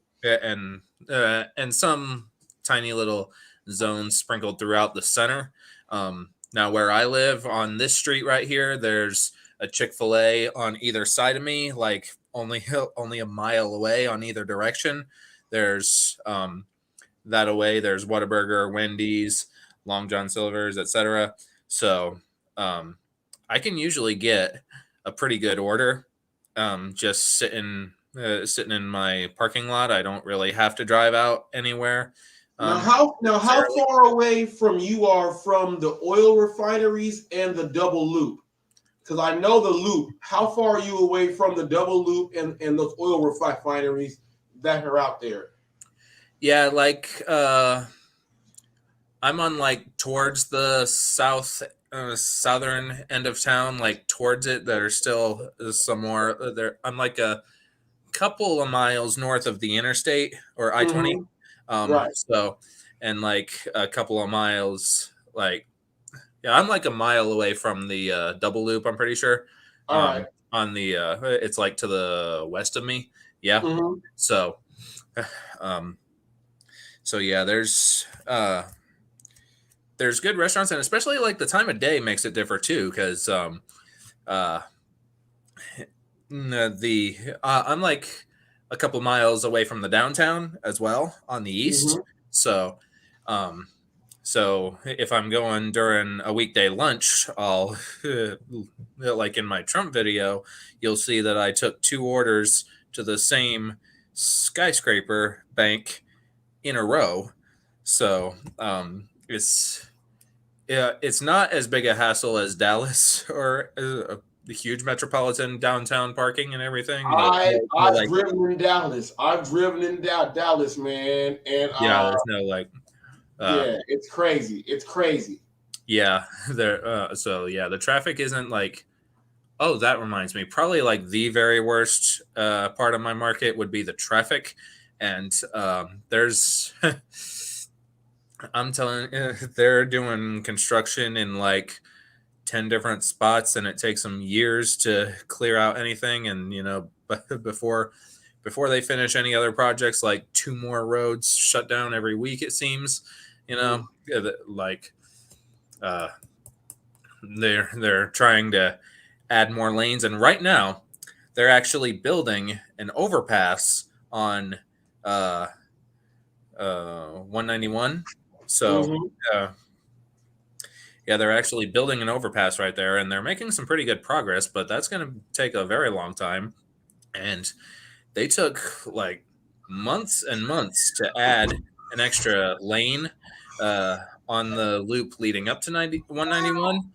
some tiny little zones sprinkled throughout the center. Now where I live on this street right here, there's a Chick-fil-A on either side of me, like only a mile away on either direction. There's that away, there's Whataburger, Wendy's, Long John Silver's, etc. So I can usually get a pretty good order just sitting in my parking lot. I don't really have to drive out anywhere. Now how far away from you are from the oil refineries and the double loop? Because I know the loop. How far are you away from the double loop and those oil refineries that are out there? Yeah, like I'm on like towards the southern end of town, like towards it. There's still some more there. I'm like a couple of miles north of the interstate or I-20. Right. So, and like a couple of miles, like, yeah, I'm like a mile away from the double loop, I'm pretty sure. All right. On the it's like to the west of me. Yeah. So yeah, there's good restaurants, and especially like the time of day makes it differ too, because I'm like a couple miles away from the downtown as well on the east. So if I'm going during a weekday lunch, I'll like in my Trump video, you'll see that I took 2 orders to the same skyscraper bank in a row. So it's not as big a hassle as Dallas or the huge metropolitan downtown parking and everything. I've driven in Dallas. I've driven in Dallas, man, and yeah, there's no like. Yeah, it's crazy. It's crazy. Yeah, there. So yeah, the traffic isn't like. Oh, that reminds me. Probably like the very worst part of my market would be the traffic, and there's. I'm telling you, they're doing construction in like 10 different spots, and it takes them years to clear out anything. And you know, but before they finish any other projects, like 2 more roads shut down every week, it seems. You know, like they're trying to add more lanes, and right now they're actually building an overpass on 191. So yeah, they're actually building an overpass right there, and they're making some pretty good progress, but that's going to take a very long time. And they took like months and months to add an extra lane on the loop leading up to 191.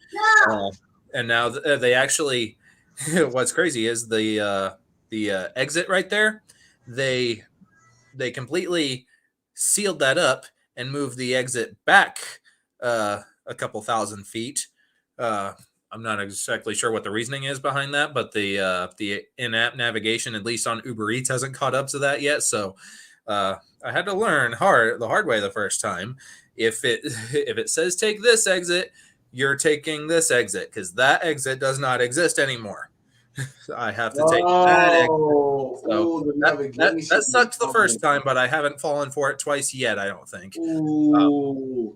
And now they actually, what's crazy is the exit right there. They completely sealed that up and moved the exit back a couple thousand feet. I'm not exactly sure what the reasoning is behind that, but the in-app navigation, at least on Uber Eats, hasn't caught up to that yet. So I had to learn the hard way the first time. If it says take this exit, you're taking this exit because that exit does not exist anymore. I have to take that exit. So that sucked the first time, but I haven't fallen for it twice yet, I don't think. And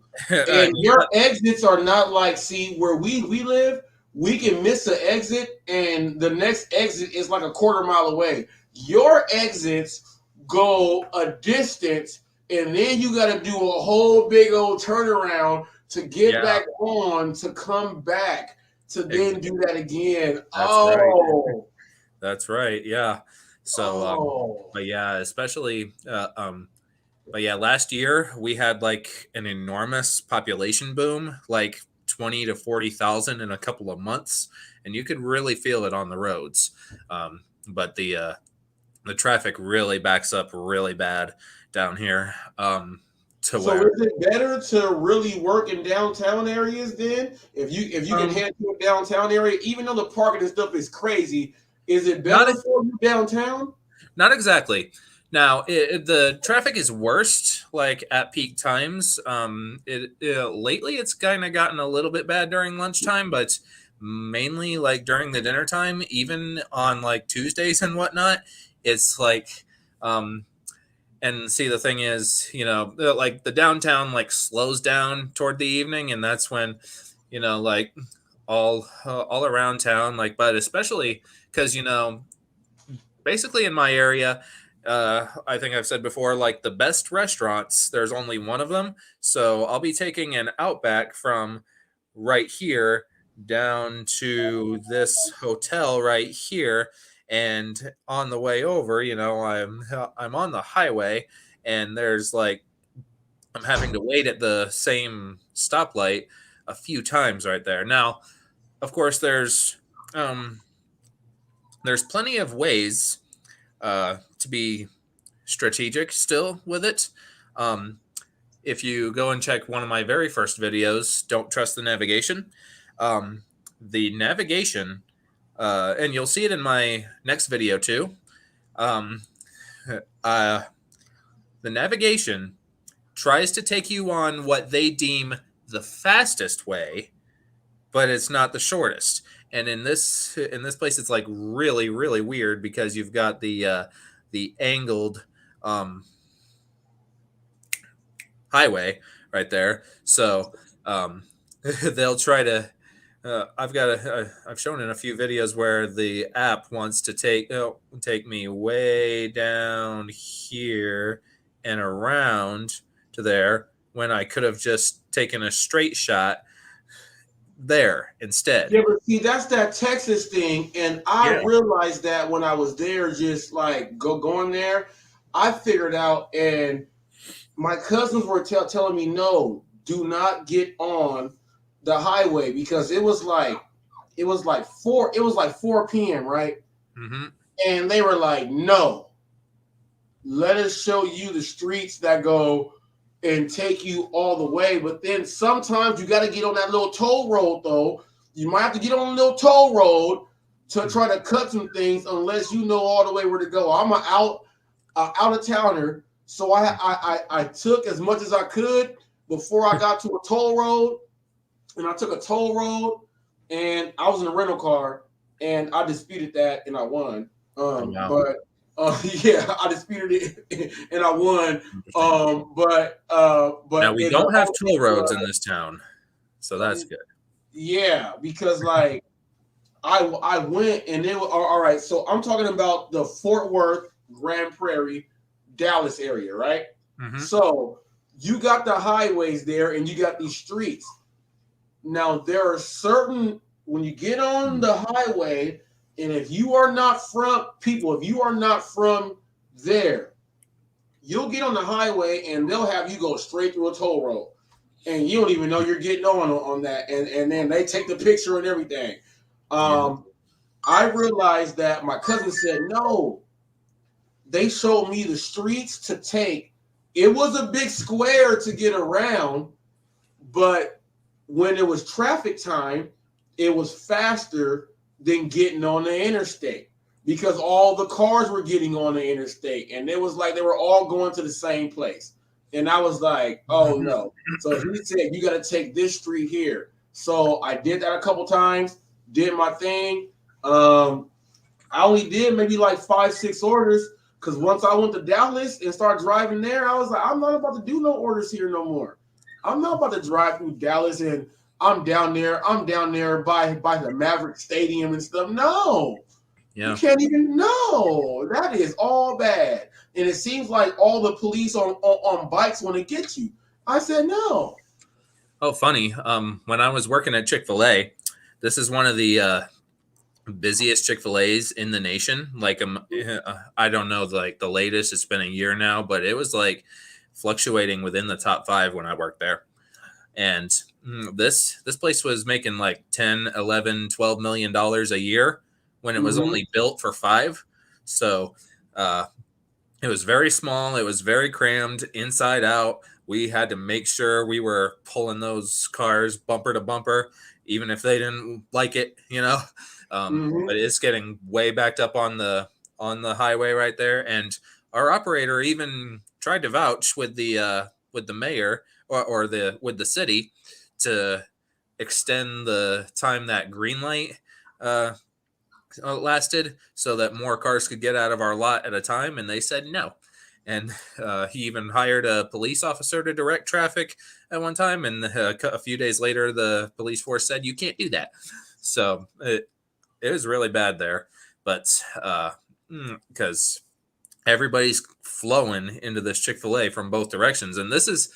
your exits are not like, see, where we live, we can miss an exit and the next exit is like a quarter mile away. Your exits go a distance and then you got to do a whole big old turnaround to get back on, to come back, to then do that again. Right. That's right. Yeah. So, but yeah, especially, but yeah, last year we had like an enormous population boom, like 20 to 40,000 in a couple of months, and you could really feel it on the roads. But the traffic really backs up really bad down here. So is it better to really work in downtown areas then? If you can head to a downtown area, even though the parking and stuff is crazy, is it better for you downtown? Not exactly. Now, the traffic is worst like at peak times. Lately it's kind of gotten a little bit bad during lunchtime, but mainly like during the dinner time, even on like Tuesdays and whatnot, it's like and see, the thing is, like the downtown like slows down toward the evening, and that's when, like all around town, like, but especially because, basically in my area, I think I've said before, like the best restaurants, there's only one of them. So I'll be taking an Outback from right here down to this hotel right here. And on the way over, I'm on the highway and there's like, I'm having to wait at the same stoplight a few times right there. Now, of course, there's plenty of ways to be strategic still with it. If you go and check one of my very first videos, Don't Trust the Navigation, the navigation, and you'll see it in my next video too. The navigation tries to take you on what they deem the fastest way, but it's not the shortest. And in this place, it's like really, really weird because you've got the angled highway right there. So they'll try to. I've shown in a few videos where the app wants to take me way down here and around to there when I could have just taken a straight shot there instead. Yeah, but see, that's that Texas thing, and I realized that when I was there, just like going there, I figured out, and my cousins were telling me, no, do not get on the highway because it was like 4 p.m. right? Mm-hmm. And they were like, no, let us show you the streets that go and take you all the way. But then sometimes you got to get on that little toll road, though. You might have to get on a little toll road to try to cut some things unless you know all the way where to go. I'm an out of towner, so I took as much as I could before I got to a toll road, and I took a toll road, and I was in a rental car, and I disputed that, and I won. But yeah, I disputed it and I won. But now we don't have toll roads in this town, so that's good. Yeah, because like I went and it was all right. So I'm talking about the Fort Worth, Grand Prairie, Dallas area, right? Mm-hmm. So you got the highways there and you got these streets. Now there are certain, when you get on the highway, and if you are not from there, you'll get on the highway and they'll have you go straight through a toll road. And you don't even know you're getting on that. And then they take the picture and everything. I realized that my cousin said, no, they showed me the streets to take. It was a big square to get around, but when it was traffic time, it was faster than getting on the interstate because all the cars were getting on the interstate. And it was like they were all going to the same place. And I was like, oh no. So he said, you got to take this street here. So I did that a couple times, did my thing. I only did maybe like 5-6 orders because once I went to Dallas and started driving there, I was like, I'm not about to do no orders here no more. I'm not about to drive through Dallas and I'm down there by the Maverick Stadium and stuff. No. You can't even know. That is all bad. And it seems like all the police on bikes want to get you. I said no. Oh, funny. When I was working at Chick-fil-A, this is one of the busiest Chick-fil-A's in the nation. Like, I don't know, like the latest, it's been a year now, but it was like fluctuating within the top 5 when I worked there. And this place was making like 10, 11, $12 million a year when it was only built for 5. So it was very small. It was very crammed inside out. We had to make sure we were pulling those cars bumper to bumper, even if they didn't like it, you know. But it's getting way backed up on the highway right there. And our operator even tried to vouch with the mayor or with the city to extend the time that green light lasted so that more cars could get out of our lot at a time, and they said no. And he even hired a police officer to direct traffic at one time, and a few days later the police force said you can't do that. So it was really bad there. But because everybody's flowing into this Chick-fil-A from both directions. And this is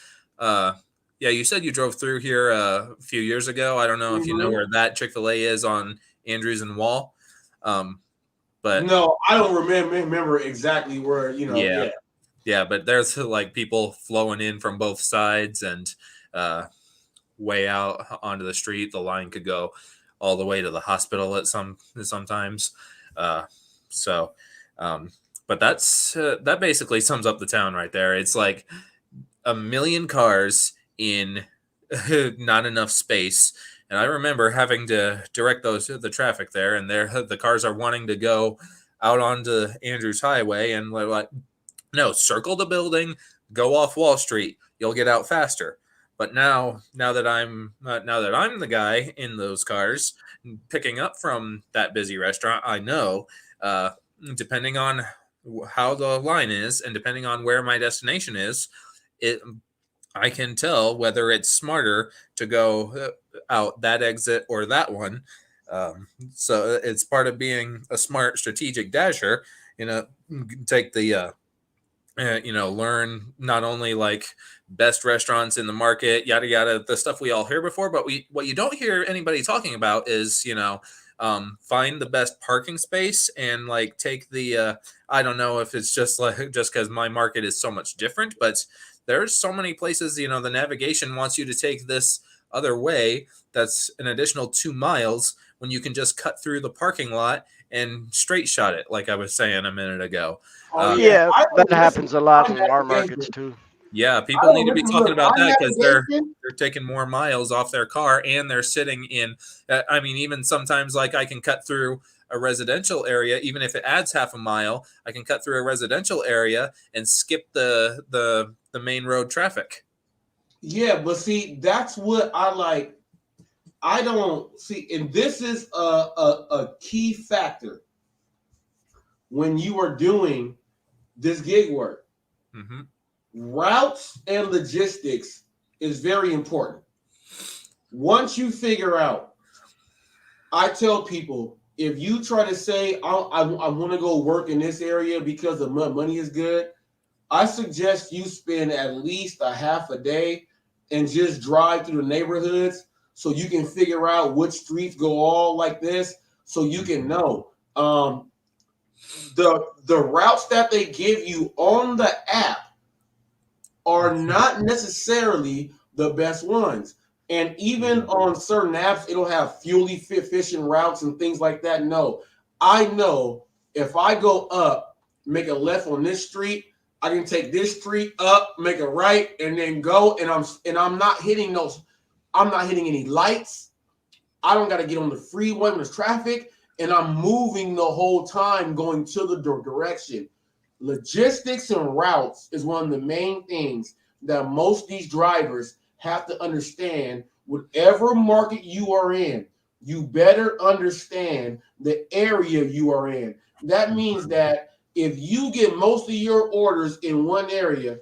you said you drove through here a few years ago. I don't know if you know where that Chick-fil-A is on Andrews and Wall. But no, I don't remember exactly where, you know. Yeah, but there's like people flowing in from both sides and way out onto the street. The line could go all the way to the hospital sometimes. But that's that basically sums up the town right there. It's like 1 million cars in not enough space. And I remember having to direct the traffic there, and the cars are wanting to go out onto Andrews Highway, and we're like, no, circle the building, go off Wall Street, you'll get out faster. But now that I'm the guy in those cars picking up from that busy restaurant, I know depending on how the line is and depending on where my destination is, I can tell whether it's smarter to go out that exit or that one. So it's part of being a smart strategic dasher. Take the learn not only like best restaurants in the market, yada yada, the stuff we all hear before, but what you don't hear anybody talking about is find the best parking space and like take the I don't know if it's just because my market is so much different, but there's so many places, the navigation wants you to take this other way that's an additional 2 miles when you can just cut through the parking lot and straight shot it, like I was saying a minute ago. Yeah, that happens a lot in our markets too. Yeah, people need to be talking about that because they're taking more miles off their car and they're sitting in. Even sometimes like I can cut through a residential area, even if it adds half a mile, I can cut through a residential area and skip the main road traffic. Yeah, but see, that's what I like. I don't see, and this is a key factor when you are doing this gig work. Mm-hmm. Routes and logistics is very important. Once you figure out, I tell people, if you try to say, I want to go work in this area because the money is good, I suggest you spend at least a half a day and just drive through the neighborhoods so you can figure out which streets go all like this so you can know. The routes that they give you on the app are not necessarily the best ones. And even on certain apps, it'll have fuel efficient routes and things like that. No, I know if I go up, make a left on this street, I can take this street up, make a right, and then go. And I'm not hitting those. I'm not hitting any lights. I don't got to get on the freeway when there's traffic, and I'm moving the whole time going to the direction. Logistics and routes is one of the main things that most of these drivers have to understand. Whatever market you are in, you better understand the area you are in. That means that if you get most of your orders in one area,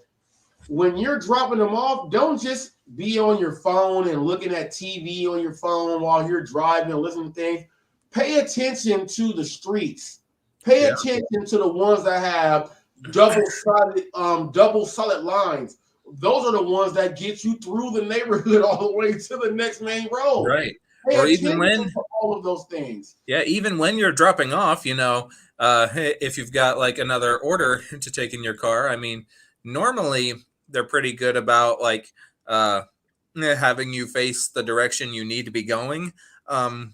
when you're dropping them off, don't just be on your phone and looking at TV on your phone while you're driving and listening to things. Pay attention to the streets. Pay attention to the ones that have double solid lines. Those are the ones that get you through the neighborhood all the way to the next main road. Right. Pay Or even attention when to all of those things. Yeah, even when you're dropping off, if you've got like another order to take in your car, I mean, normally they're pretty good about like having you face the direction you need to be going for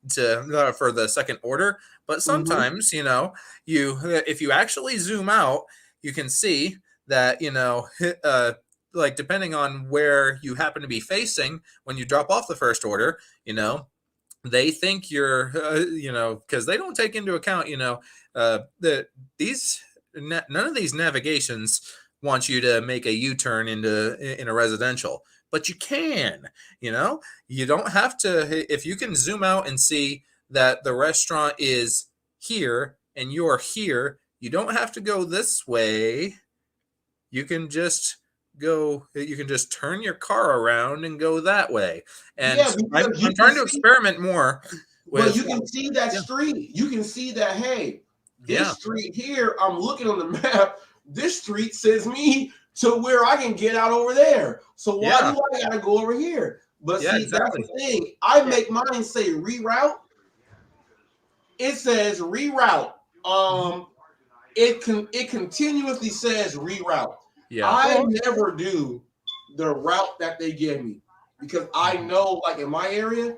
the second order. But sometimes, if you actually zoom out, you can see that, like depending on where you happen to be facing when you drop off the first order, they think you're, because they don't take into account, none of these navigations want you to make a U-turn in a residential, but you can, you don't have to. If you can zoom out and see that the restaurant is here and you're here, you don't have to go this way. You can just turn your car around and go that way. And I'm trying to experiment more. But you can see that street. You can see that, hey, this street here, I'm looking on the map. This street sends me to where I can get out over there. So why do I gotta go over here? But see, exactly. That's the thing. I make mine say reroute. It says reroute. It continuously says reroute. Yeah. I never do the route that they give me because I know, like in my area.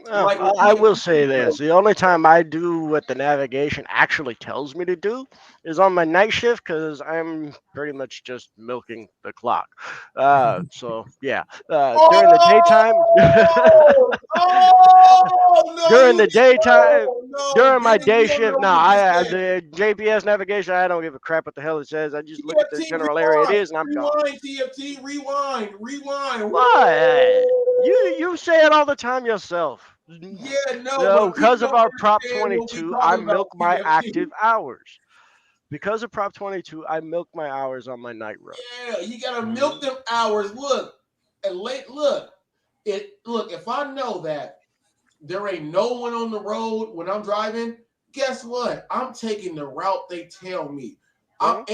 Well, I will say this. The only time I do what the navigation actually tells me to do is on my night shift because I'm pretty much just milking the clock. So, yeah. During the daytime... during the daytime... during my day shift, the JPS navigation, I don't give a crap what the hell it says. I just look at the general area it is, and I'm gone. TFT, rewind. What? You say it all the time yourself. Yeah, no. Because of our Prop 22, I milk my active hours. Because of Prop 22, I milk my hours on my night road. Yeah, you gotta milk them hours. Look, if I know that there ain't no one on the road when I'm driving, guess what? I'm taking the route they tell me. I'm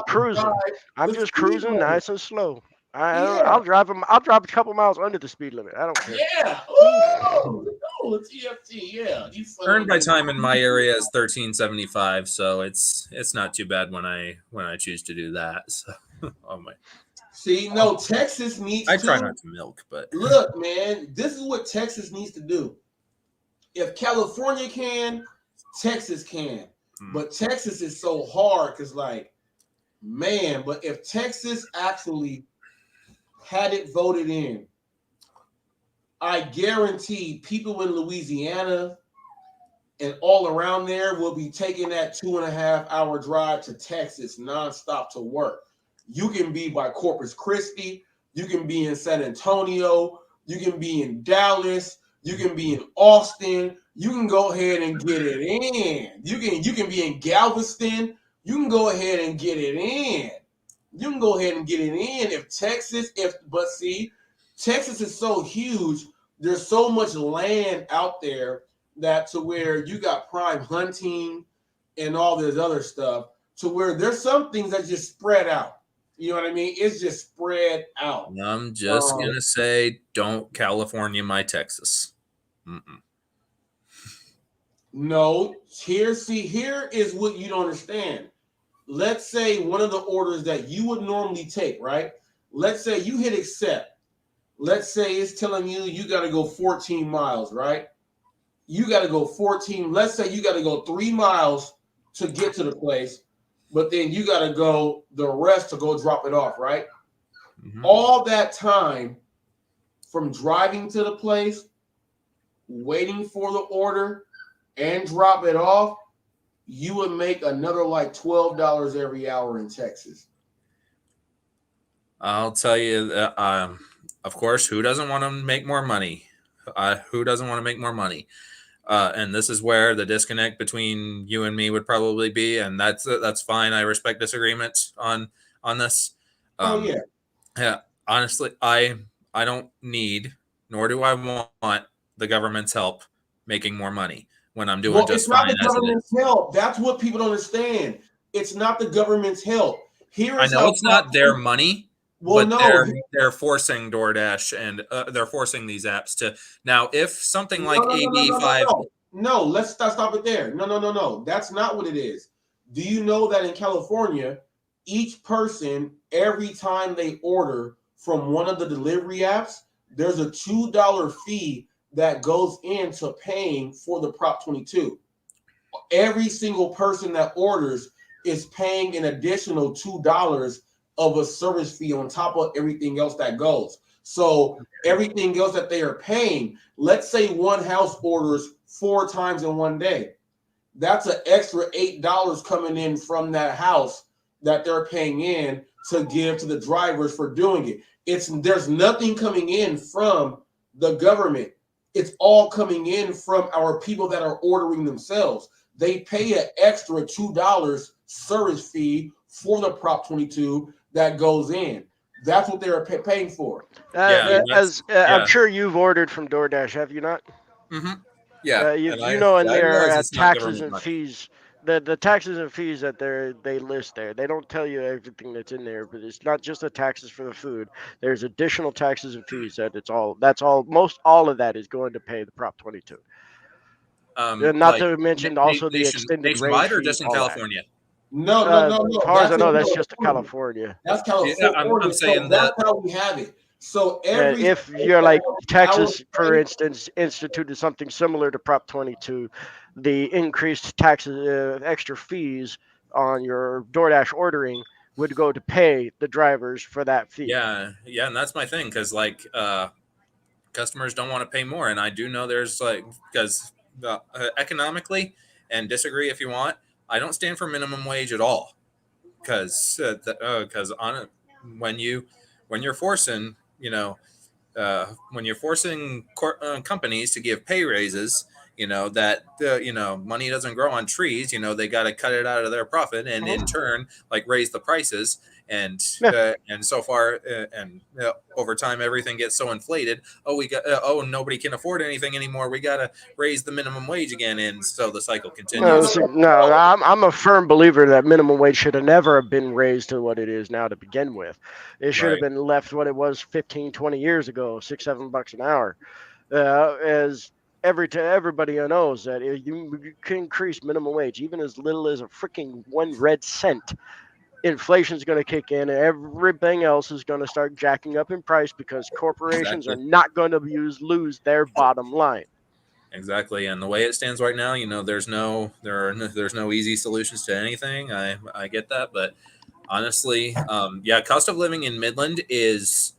cruising. I'm just cruising nice and slow. I'll drive a couple miles under the speed limit. I don't care. Yeah. Oh, TFT. Yeah. Earned by time in my area is 1375, so it's not too bad when I choose to do that. So, See, no, Texas needs. I try not to milk, but look, man, this is what Texas needs to do. If California can, Texas can. But Texas is so hard because, like, man. But if Texas actually had it voted in, I guarantee people in Louisiana and all around there will be taking that 2.5-hour drive to Texas nonstop to work. You can be by Corpus Christi, you can be in San Antonio, you can be in Dallas, you can be in Austin, you can go ahead and get it in. You can be in Galveston, you can go ahead and get it in. You can go ahead and get it in but see, Texas is so huge. There's so much land out there that to where you got prime hunting and all this other stuff to where there's some things that just spread out. You know what I mean? It's just spread out. I'm just going to say, don't California my Texas. No, here is what you don't understand. let's say one of the orders that you would normally take, right? Let's say you hit accept. Let's say it's telling you got to go 14 miles, right? You got to go 14. Let's say you got to go 3 miles to get to the place, but then you got to go the rest to go drop it off, right? All that time from driving to the place, waiting for the order, and drop it off, you would make another like $12 every hour in Texas. I'll tell you, of course, who doesn't want to make more money? Who doesn't want to make more money? And this is where the disconnect between you and me would probably be, and that's fine. I respect disagreements on this. Yeah. Honestly, I don't need, nor do I want the government's help making more money when I'm doing just fine. It's not the government's help. That's what people don't understand. It's not the government's help. I know it's not their money. Well, but they're forcing DoorDash and they're forcing these apps to now. If something like AB5, no, let's stop it there. No, that's not what it is. Do you know that in California, each person every time they order from one of the delivery apps, there's a $2 fee that goes into paying for the Prop 22. Every single person that orders is paying an additional $2 of a service fee on top of everything else that goes. So everything else that they are paying, let's say one house orders 4 times in one day. That's an extra $8 coming in from that house that they're paying in to give to the drivers for doing it. There's nothing coming in from the government. It's all coming in from our people that are ordering themselves. They pay an extra $2 service fee for the Prop 22 that goes in. That's what they're paying for. I'm sure you've ordered from DoorDash, have you not? Mm-hmm. Yeah, you know, and their taxes and fees. The taxes and fees that they list there, they don't tell you everything that's in there, but it's not just the taxes for the food. There's additional taxes and fees most all of that is going to pay the Prop 22. Not to mention also the extended range or just in California. No. As far as I know, that's just California. That's California. Yeah, I'm saying that's how we have it. So if you're like Texas, for instance, instituted something similar to Prop 22, the increased taxes, extra fees on your DoorDash ordering would go to pay the drivers for that fee. Yeah, and that's my thing because customers don't want to pay more, and I do know there's because economically, and disagree if you want, I don't stand for minimum wage at all because when you're forcing when you're forcing companies to give pay raises, that money doesn't grow on trees. They got to cut it out of their profit and in turn raise the prices. And so far, over time, everything gets so inflated. Nobody can afford anything anymore. We got to raise the minimum wage again, and so the cycle continues. No, I'm a firm believer that minimum wage should have never been raised to what it is now to begin with. It should have been left what it was 15, 20 years ago, $6-7 an hour. As everybody knows that if you can increase minimum wage even as little as a freaking 1 red cent, inflation is going to kick in and everything else is going to start jacking up in price because corporations are not going to lose their bottom line. Exactly. And the way it stands right now, there's no easy solutions to anything. I get that. But honestly, cost of living in Midland it's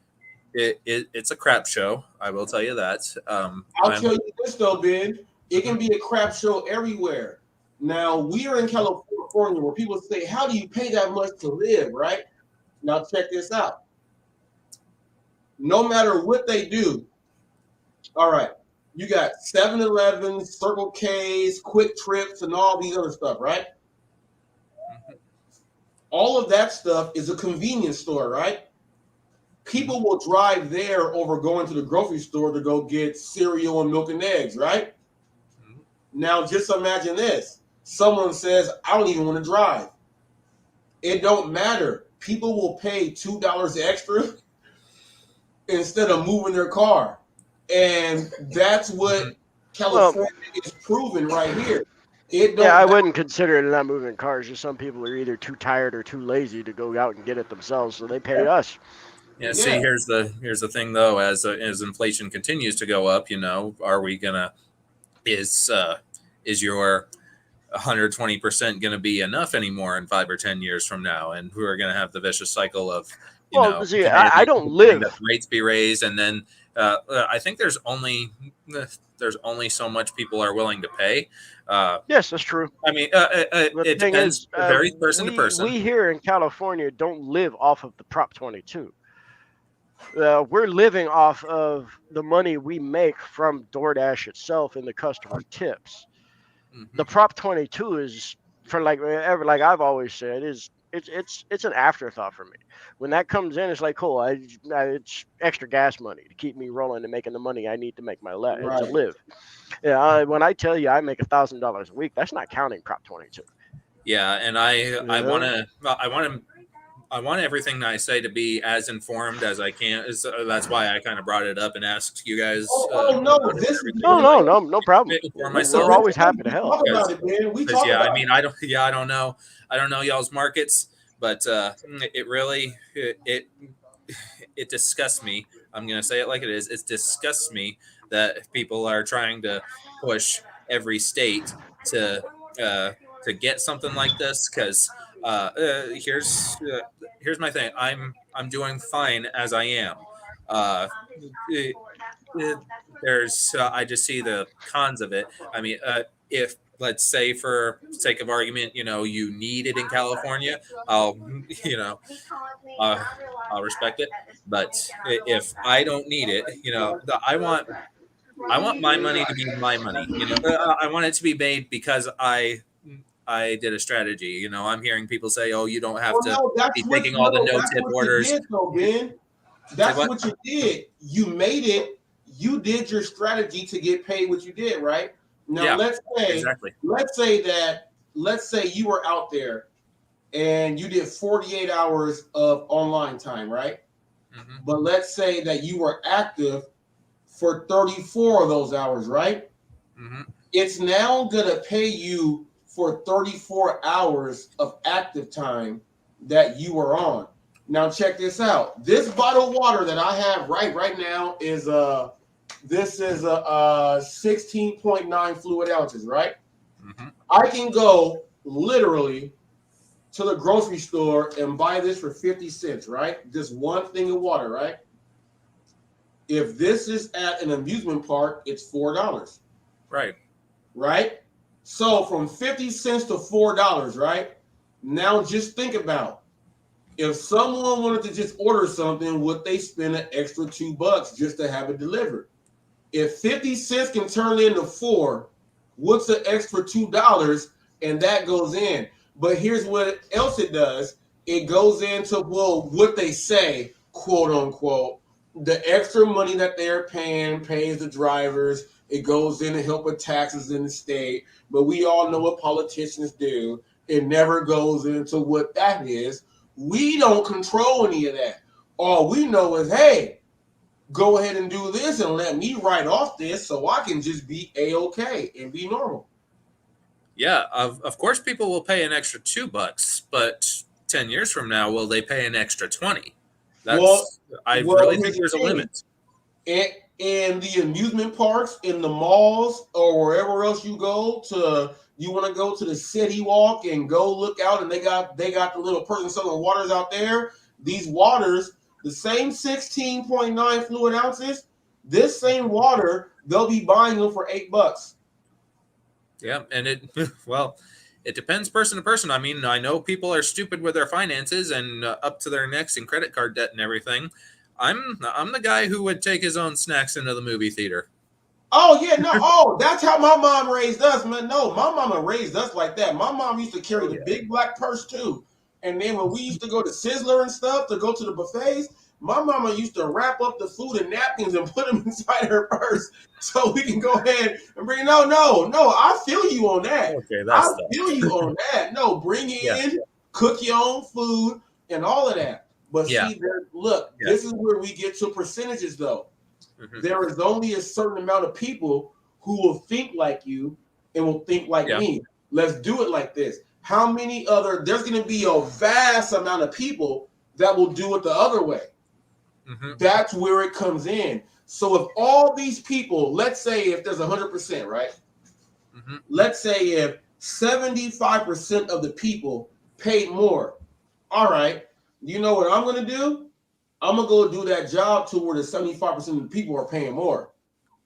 a crap show. I will tell you that. I'll tell you this though, Ben, it can be a crap show everywhere. Now we are in California where people say, how do you pay that much to live, right? Now check this out. No matter what they do, all right, you got 7-Eleven, Circle K's, Quick Trips, and all these other stuff, right? All of that stuff is a convenience store, right? People will drive there over going to the grocery store to go get cereal and milk and eggs, right? Now just imagine this. Someone says, I don't even want to drive. It don't matter. People will pay $2 extra instead of moving their car. And that's what California is proving right here. It don't Yeah, I matter. wouldn't consider it not moving cars. Just some people are either too tired or too lazy to go out and get it themselves, so they pay us. Yeah. See, here's the thing though. As inflation continues to go up, are we gonna is your 120% going to be enough anymore in 5 or 10 years from now? And who are going to have the vicious cycle of, Well, see, I don't demanding live. that rates be raised, and then I think there's only so much people are willing to pay. Yes, that's true. I mean, But the it thing depends. is, It varies person to person. we here in California don't live off of the Prop 22. We're living off of the money we make from DoorDash itself and the customer tips. The Prop 22 is, for like I've always said, it's an afterthought for me. When that comes in, it's like, cool, it's extra gas money to keep me rolling and making the money I need to make to live. Yeah, when I tell you I make $1,000 a week, that's not counting Prop 22. Yeah, and I want everything that I say to be as informed as I can. So that's why I kind of brought it up and asked you guys. No problem. For myself, We're always happy to help. Talk about it, man. We talk about I mean, I don't know y'all's markets, but it really it disgusts me. I'm gonna say it like it is. It disgusts me that people are trying to push every state to get something like this, because here's my thing. I'm doing fine as I am. There's I just see the cons of it. I mean, if, let's say, for sake of argument, you need it in California, I'll respect it. But if I don't need it, I want my money to be my money. I want it to be made because I did a strategy. I'm hearing people say, "Oh, you don't have to be taking all the no-tip orders." That's what you did. You made it. You did your strategy to get paid what you did, right? Now, Yeah, let's say you were out there and you did 48 hours of online time, right? Mm-hmm. But let's say that you were active for 34 of those hours, right? Mm-hmm. It's now going to pay you for 34 hours of active time that you were on. Now, check this out. This bottle of water that I have right now is this is a 16.9 fluid ounces, right? Mm-hmm. I can go literally to the grocery store and buy this for 50 cents, right? Just one thing of water, right? If this is at an amusement park, it's $4. Right. Right? So from 50 cents to $4, right? Now just think about, if someone wanted to just order something, would they spend an extra $2 just to have it delivered? If 50 cents can turn into $4, what's the extra $2? And that goes in. But here's what else it does. It goes into, what they say, quote unquote, the extra money that they're paying pays the drivers. It goes in to help with taxes in the state. But we all know what politicians do. It never goes into what that is. We don't control any of that. All we know is, hey, go ahead and do this and let me write off this so I can just be A-okay and be normal. Yeah, of course people will pay an extra $2, but 10 years from now, will they pay an extra 20? I really think there's a limit. In the amusement parks, in the malls, or wherever else you go to, you want to go to the city walk and go look out, and they got the little person selling waters out there. These waters, the same 16.9 fluid ounces, this same water, they'll be buying them for $8. Yeah, and it depends person to person. I mean, I know people are stupid with their finances and up to their necks in credit card debt and everything. I'm the guy who would take his own snacks into the movie theater. Oh, yeah, no. Oh, that's how my mom raised us, man. No, my mama raised us like that. My mom used to carry the big black purse, too. And then when we used to go to Sizzler and stuff to go to the buffets, my mama used to wrap up the food in napkins and put them inside her purse so we can go ahead and bring. No, I feel you on that. Okay, I feel you on that. No, bring it in, cook your own food, and all of that. But see, look, this is where we get to percentages, though. Mm-hmm. There is only a certain amount of people who will think like you and will think like me. let's do it like this. How many other, there's going to be a vast amount of people that will do it the other way. That's where it comes in. So if all these people, let's say if there's 100%, right? Let's say if 75% of the people paid more. All right, you know what I'm going to do? I'm going to go do that job to where the 75% of the people are paying more.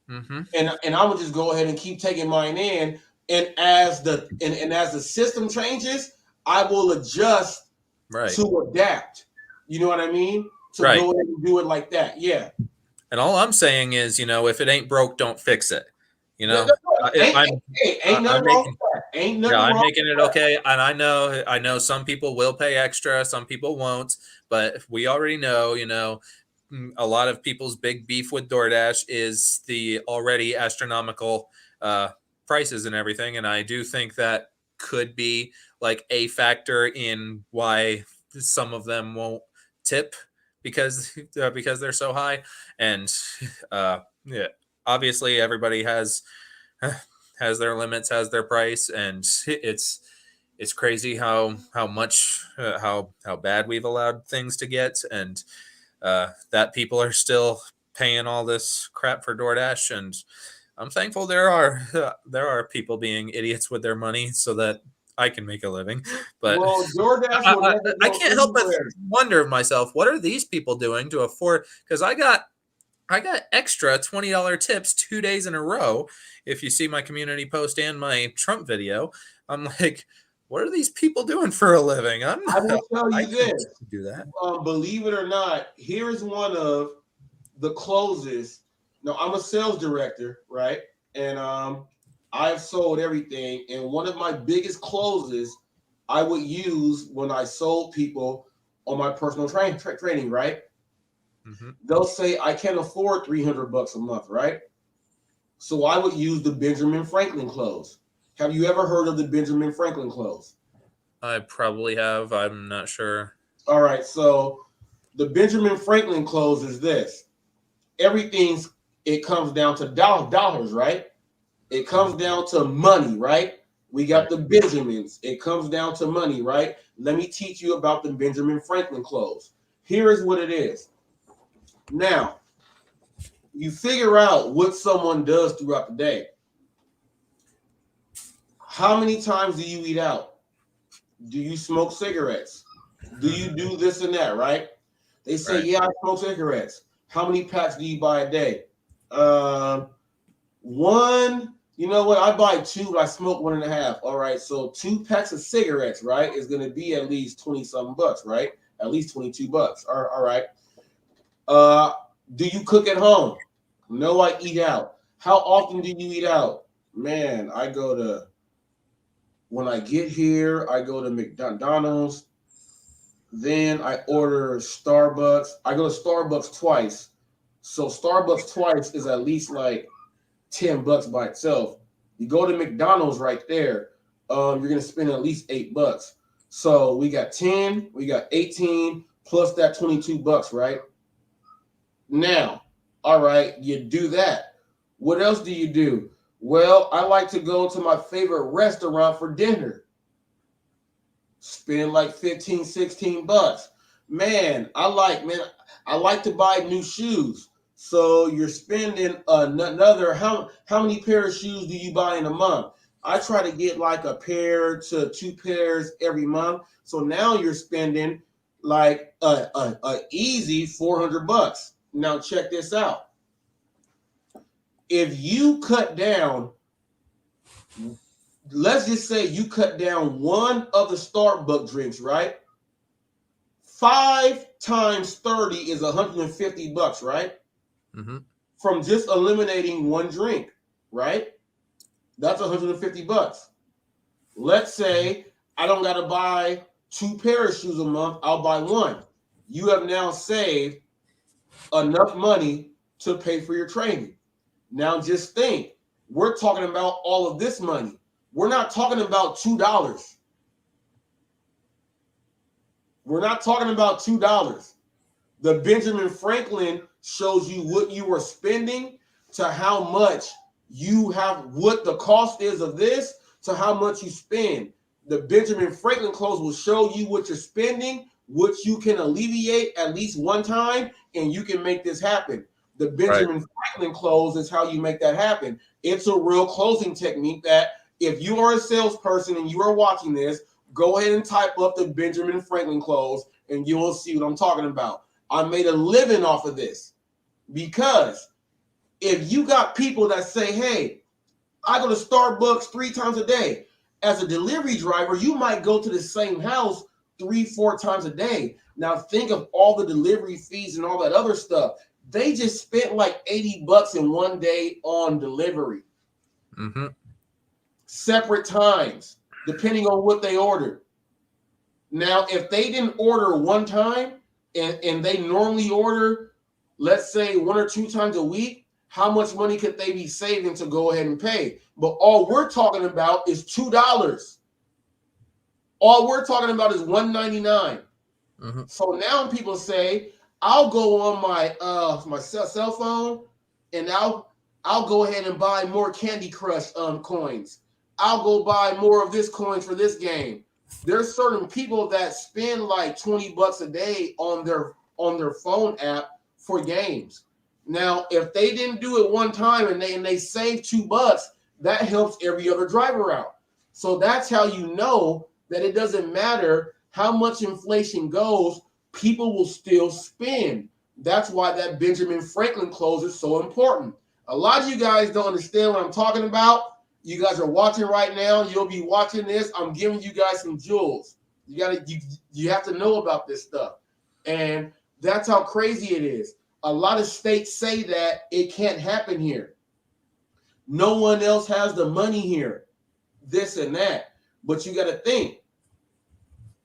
And I'm going to just go ahead and keep taking mine in. And as the as the system changes, I will adjust to adapt. You know what I mean? To go ahead and do it like that. Yeah. And all I'm saying is, you know, if it ain't broke, don't fix it. You know, Ain't nothing wrong with that. Ain't nothing wrong. I'm making it okay. And I know some people will pay extra, some people won't. But we already know, you know, a lot of people's big beef with DoorDash is the already astronomical prices and everything. And I do think that could be like a factor in why some of them won't tip because they're so high. And yeah, obviously everybody has their limits, has their price, and it's crazy how much how bad we've allowed things to get, and that people are still paying all this crap for DoorDash. And I'm thankful there are people being idiots with their money so that I can make a living. But well, DoorDash I can't help but wonder myself, what are these people doing to afford? Because I got extra $20 tips 2 days in a row. If you see my community post and my Trump video, I'm like, what are these people doing for a living? I will tell you this. Do that. Believe it or not, here is one of the closes. No, I'm a sales director, right? And I've sold everything. And one of my biggest closes I would use when I sold people on my personal training, right? They'll say, I can't afford $300 a month, right? So I would use the Benjamin Franklin close. Have you ever heard of the Benjamin Franklin close? I probably have. I'm not sure. All right. So the Benjamin Franklin close is this. It comes down to dollars, right? It comes down to money, right? We got the Benjamins. It comes down to money, right? Let me teach you about the Benjamin Franklin close. Here is what it is. Now, you figure out what someone does throughout the day. How many times do you eat out? Do you smoke cigarettes? Do you do this and that, right? They say, yeah, I smoke cigarettes. How many packs do you buy a day? One, you know what? I buy 2, but I smoke 1.5. All right, so 2 packs of cigarettes, right, is going to be at least 20-something bucks, right? At least $22. All right. Do you cook at home? No, I eat out. How often do you eat out? Man, when I get here, I go to McDonald's. Then I order Starbucks. I go to Starbucks twice. So Starbucks twice is at least like $10 by itself. You go to McDonald's right there, you're going to spend at least $8. So we got 10, we got 18, plus that $22, right? Now, all right, you do that. What else do you do? Well, I like to go to my favorite restaurant for dinner. Spend like 15, 16 bucks. Man, I like to buy new shoes. So you're spending another, how many pair of shoes do you buy in a month? I try to get like a pair to 2 pairs every month. So now you're spending like a easy $400. Now check this out. If you cut down, let's just say you cut down one of the Starbucks drinks, right? 5 times 30 is $150, right? From just eliminating one drink, right? That's $150. Let's say I don't got to buy 2 pairs of shoes a month. I'll buy 1. You have now saved enough money to pay for your training. Now just think, we're talking about all of this money. We're not talking about $2. We're not talking about $2. The Benjamin Franklin shows you what you were spending to how much you have, what the cost is of this. to how much you spend. The Benjamin Franklin clause will show you what you're spending, which you can alleviate at least one time, and you can make this happen. The Benjamin Franklin clause is how you make that happen. It's a real closing technique that if you are a salesperson and you are watching this, go ahead and type up the Benjamin Franklin clause and you will see what I'm talking about. I made a living off of this because if you got people that say, hey, I go to Starbucks 3 times a day. As a delivery driver, you might go to the same house 3-4 times a day. Now think of all the delivery fees and all that other stuff. They just spent like $80 in one day on delivery. Mm-hmm. Separate times, depending on what they ordered. Now, if they didn't order one time and they normally order, let's say 1 or 2 times a week, how much money could they be saving to go ahead and pay? But all we're talking about is $2. All we're talking about is $1.99. Mm-hmm. So now people say, I'll go on my cell phone and I'll go ahead and buy more Candy Crush coins. I'll go buy more of this coin for this game. There's certain people that spend like $20 a day on their phone app for games. Now, if they didn't do it one time and they save $2, that helps every other driver out. So that's how you know that it doesn't matter how much inflation goes, people will still spend. That's why that Benjamin Franklin clause is so important. A lot of you guys don't understand what I'm talking about. You guys are watching right now. You'll be watching this. I'm giving you guys some jewels. You have to know about this stuff. And that's how crazy it is. A lot of states say that it can't happen here. No one else has the money here. This and that. But you got to think,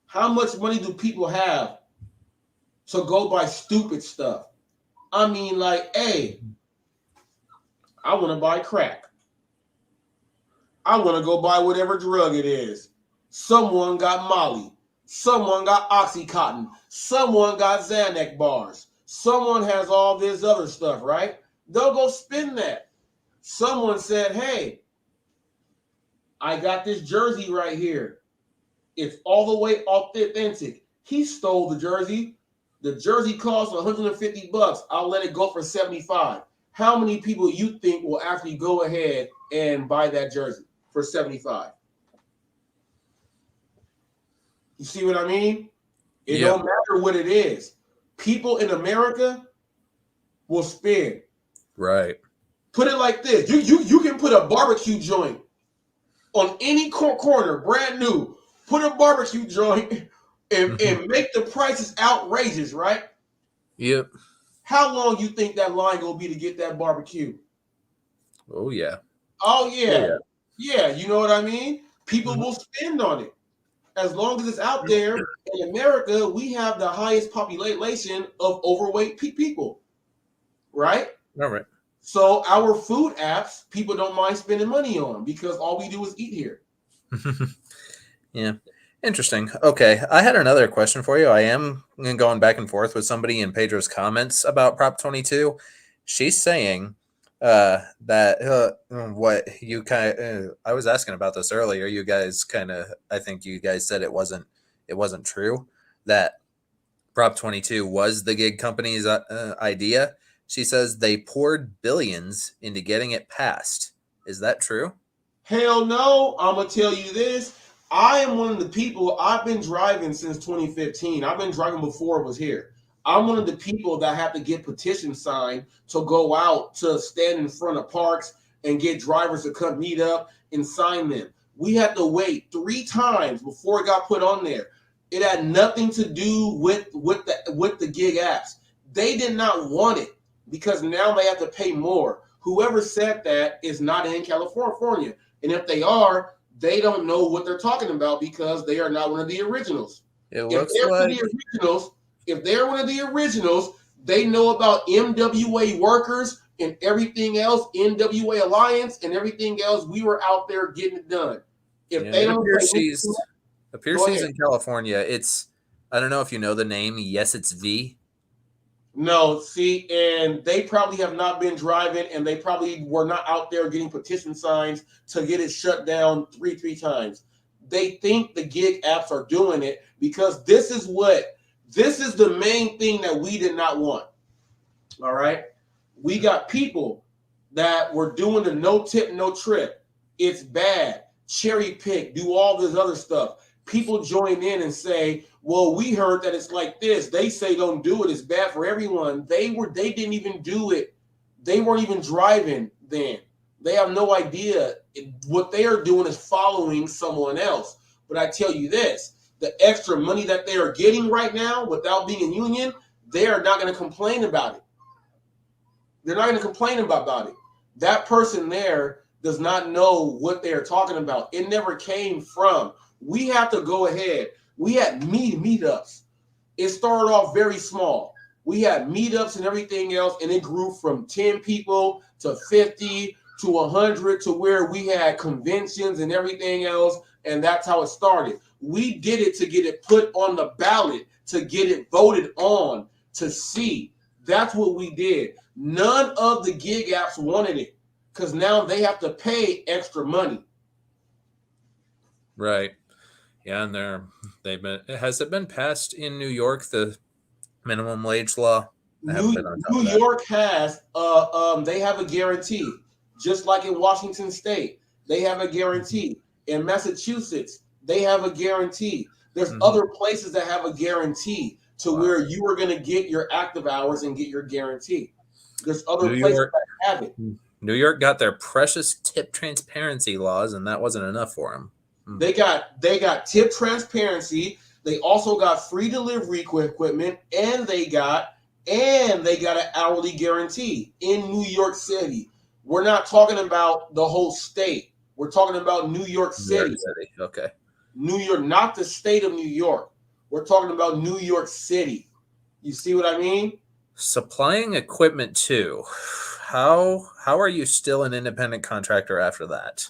how much money do people have to go buy stupid stuff? I mean, like, hey, I want to buy crack. I want to go buy whatever drug it is. Someone got Molly. Someone got Oxycontin. Someone got Xanax bars. Someone has all this other stuff, right? They'll go spend that. Someone said, hey, I got this jersey right here. It's all the way authentic. He stole the jersey. The jersey costs $150. I'll let it go for $75. How many people you think will actually go ahead and buy that jersey for $75? You see what I mean? It don't matter what it is. People in America will spend. Right. Put it like this. You can put a barbecue joint on any corner, brand new. Put a barbecue joint and make the prices outrageous, right? Yep. How long you think that line gonna be to get that barbecue? Oh yeah. Oh yeah. Yeah, you know what I mean? People will spend on it. As long as it's out there. In America, we have the highest population of overweight people, right? All right. So our food apps, people don't mind spending money on because all we do is eat here. Yeah. Interesting. Okay. I had another question for you. I am going back and forth with somebody in Pedro's comments about Prop 22. She's saying that what you kind of, I was asking about this earlier. You guys kind of, I think you guys said it wasn't true that Prop 22 was the gig company's idea. She says they poured billions into getting it passed. Is that true? Hell no. I'm going to tell you this. I am one of the people, I've been driving since 2015. I've been driving before it was here. I'm one of the people that have to get petitions signed to go out to stand in front of parks and get drivers to come meet up and sign them. We had to wait 3 times before it got put on there. It had nothing to do with the gig apps. They did not want it because now they have to pay more. Whoever said that is not in California. And if they are, they don't know what they're talking about because they are not one of the originals. If they're one of the originals, they know about MWA workers and everything else, NWA Alliance and everything else. We were out there getting it done. If they don't, appears she's in California. It's, I don't know if you know the name. Yes, it's V. No, see, and they probably have not been driving, and they probably were not out there getting petition signs to get it shut down three times. They think the gig apps are doing it because this is the main thing that we did not want. All right. We got people that were doing the no tip, no trip. It's bad. Cherry pick, do all this other stuff. People join in and say, well, we heard that it's like this. They say don't do it. It's bad for everyone. They didn't even do it. They weren't even driving then. They have no idea. What they are doing is following someone else. But I tell you this, the extra money that they are getting right now without being in union, they are not going to complain about it. They're not going to complain about it. That person there does not know what they are talking about. It never came from. We have to go ahead. We had meetups. It started off very small. We had meetups and everything else, and it grew from 10 people to 50 to 100 to where we had conventions and everything else, and that's how it started. We did it to get it put on the ballot, to get it voted on, to see. That's what we did. None of the gig apps wanted it because now they have to pay extra money. Right. Yeah, and has it been passed in New York, the minimum wage law? New York has they have a guarantee, just like in Washington State, they have a guarantee. In Massachusetts, they have a guarantee. There's other places that have a guarantee to where you are going to get your active hours and get your guarantee. There's other places that have it. New York got their precious tip transparency laws, and that wasn't enough for them. They got tip transparency. They also got free delivery equipment, and they got an hourly guarantee in New York City. We're not talking about the whole state. We're talking about New York City. Okay. New York, not the state of New York. We're talking about New York City. You see what I mean? Supplying equipment too. How are you still an independent contractor after that?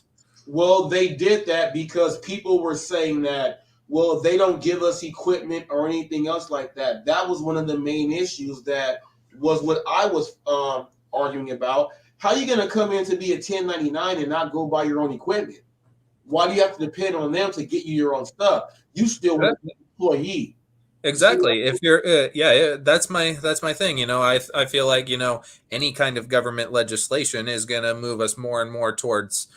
Well, they did that because people were saying that, well, they don't give us equipment or anything else like that. That was one of the main issues that was what I was arguing about. How are you going to come in to be a 1099 and not go buy your own equipment? Why do you have to depend on them to get you your own stuff? You still want an employee. Exactly. If you're, that's my thing. You know, I feel like, you know, any kind of government legislation is going to move us more and more towards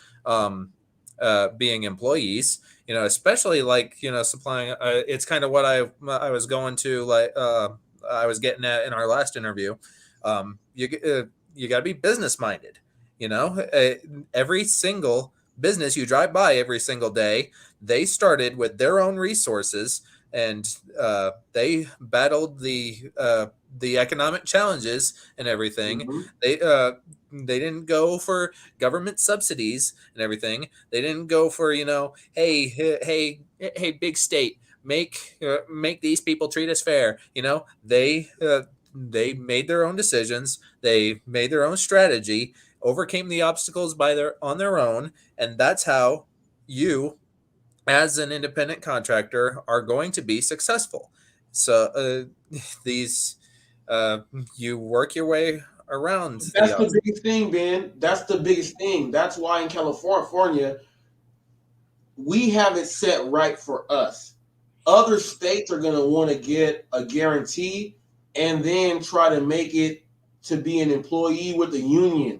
being employees. You know, especially like, you know, supplying. It's kind of what I was going to I was getting at in our last interview. You got to be business minded. You know, every single business you drive by every single day, they started with their own resources. And they battled the economic challenges and everything. They didn't go for government subsidies and everything. They didn't go for, you know, hey, big state, make these people treat us fair. You know, they made their own decisions. They made their own strategy, overcame the obstacles on their own, and that's how you, as an independent contractor, are going to be successful. So you work your way around. That's the biggest thing, Ben. That's the biggest thing. That's why in California, we have it set right for us. Other states are going to want to get a guarantee and then try to make it to be an employee with the union.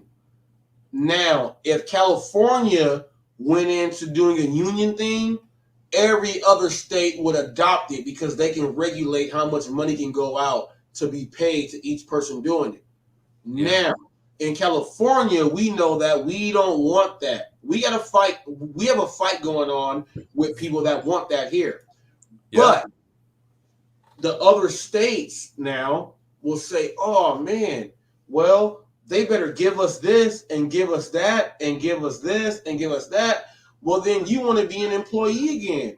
Now, if California went into doing a union thing, every other state would adopt it because they can regulate how much money can go out to be paid to each person doing it. Yeah. Now, in California, we know that we don't want that. We got to fight. We have a fight going on with people that want that here. Yeah. But the other states now will say, oh, man, well, they better give us this and give us that and give us this and give us that. Well, then you want to be an employee again.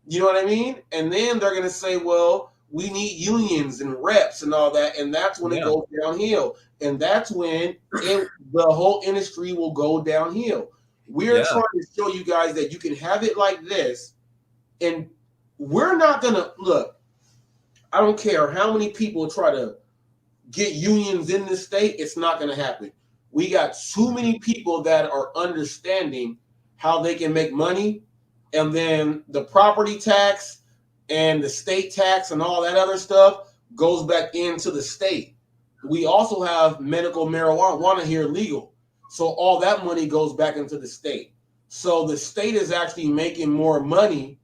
You know what I mean? And then they're going to say, well, we need unions and reps and all that. And that's when it goes downhill. And that's when the whole industry will go downhill. We're trying to show you guys that you can have it like this. And we're not going to, look, I don't care how many people try to get unions in the state, it's not going to happen. We got too many people that are understanding how they can make money, and then the property tax and the state tax and all that other stuff goes back into the state. We also have medical marijuana here legal. So all that money goes back into the state. So the state is actually making more money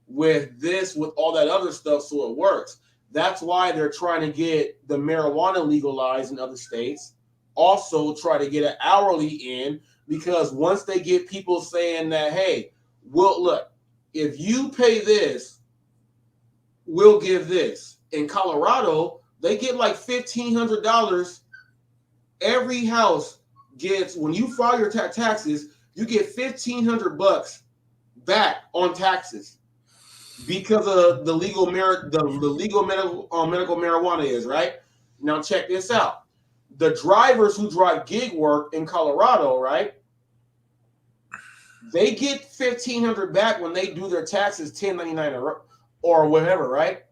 with this, with all that other stuff, so it works. That's why they're trying to get the marijuana legalized in other states. Also try to get an hourly in, because once they get people saying that, hey, well, look, if you pay this, we'll give this. In Colorado, they get like $1,500. Every house gets, when you file your taxes, you get $1,500 back on taxes because of the legal medical marijuana is, right? Now check this out. The drivers who drive gig work in Colorado, right? They get $1,500 back when they do their taxes, 1099 or whatever, right?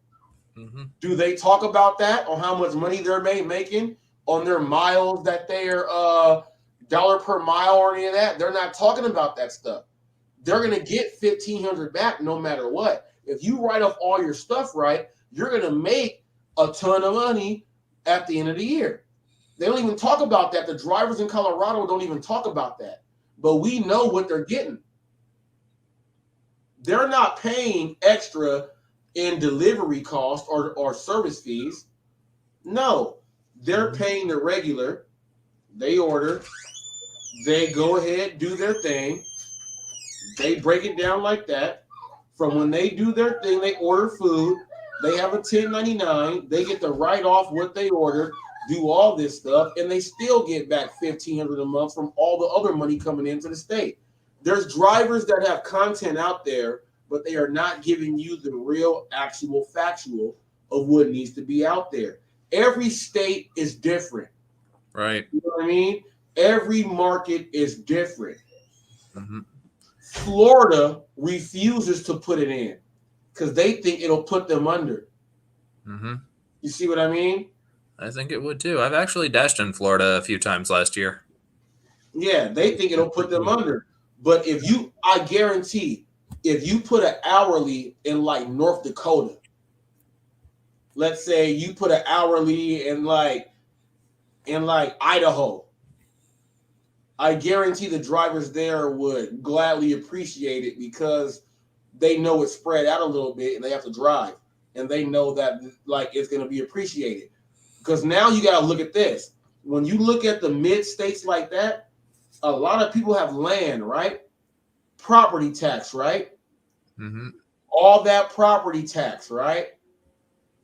Mm-hmm. Do they talk about that on how much money they're making on their miles, that they're dollar per mile or any of that? They're not talking about that stuff. They're gonna get $1,500 back no matter what. If you write off all your stuff right, you're gonna make a ton of money at the end of the year. They don't even talk about that. The drivers in Colorado don't even talk about that. But we know what they're getting. They're not paying extra in delivery costs or service fees. No, they're paying the regular. They order. They go ahead, do their thing. They break it down like that. From when they do their thing, they order food. They have a 1099. They get to write off what they ordered, do all this stuff, and they still get back $1,500 a month from all the other money coming into the state. There's drivers that have content out there, but they are not giving you the real, actual, factual of what needs to be out there. Every state is different. Right. You know what I mean? Every market is different. Mm-hmm. Florida refuses to put it in because they think it'll put them under. Mm-hmm. You see what I mean? I think it would too. I've actually dashed in Florida a few times last year. Yeah, they think it'll put them under. But I guarantee, if you put an hourly in like North Dakota, let's say you put an hourly in like Idaho, I guarantee the drivers there would gladly appreciate it because they know it's spread out a little bit and they have to drive. And they know that like it's going to be appreciated. Because now you got to look at this. When you look at the mid states like that, a lot of people have land, right? Property tax, right? Mm-hmm. All that property tax, right?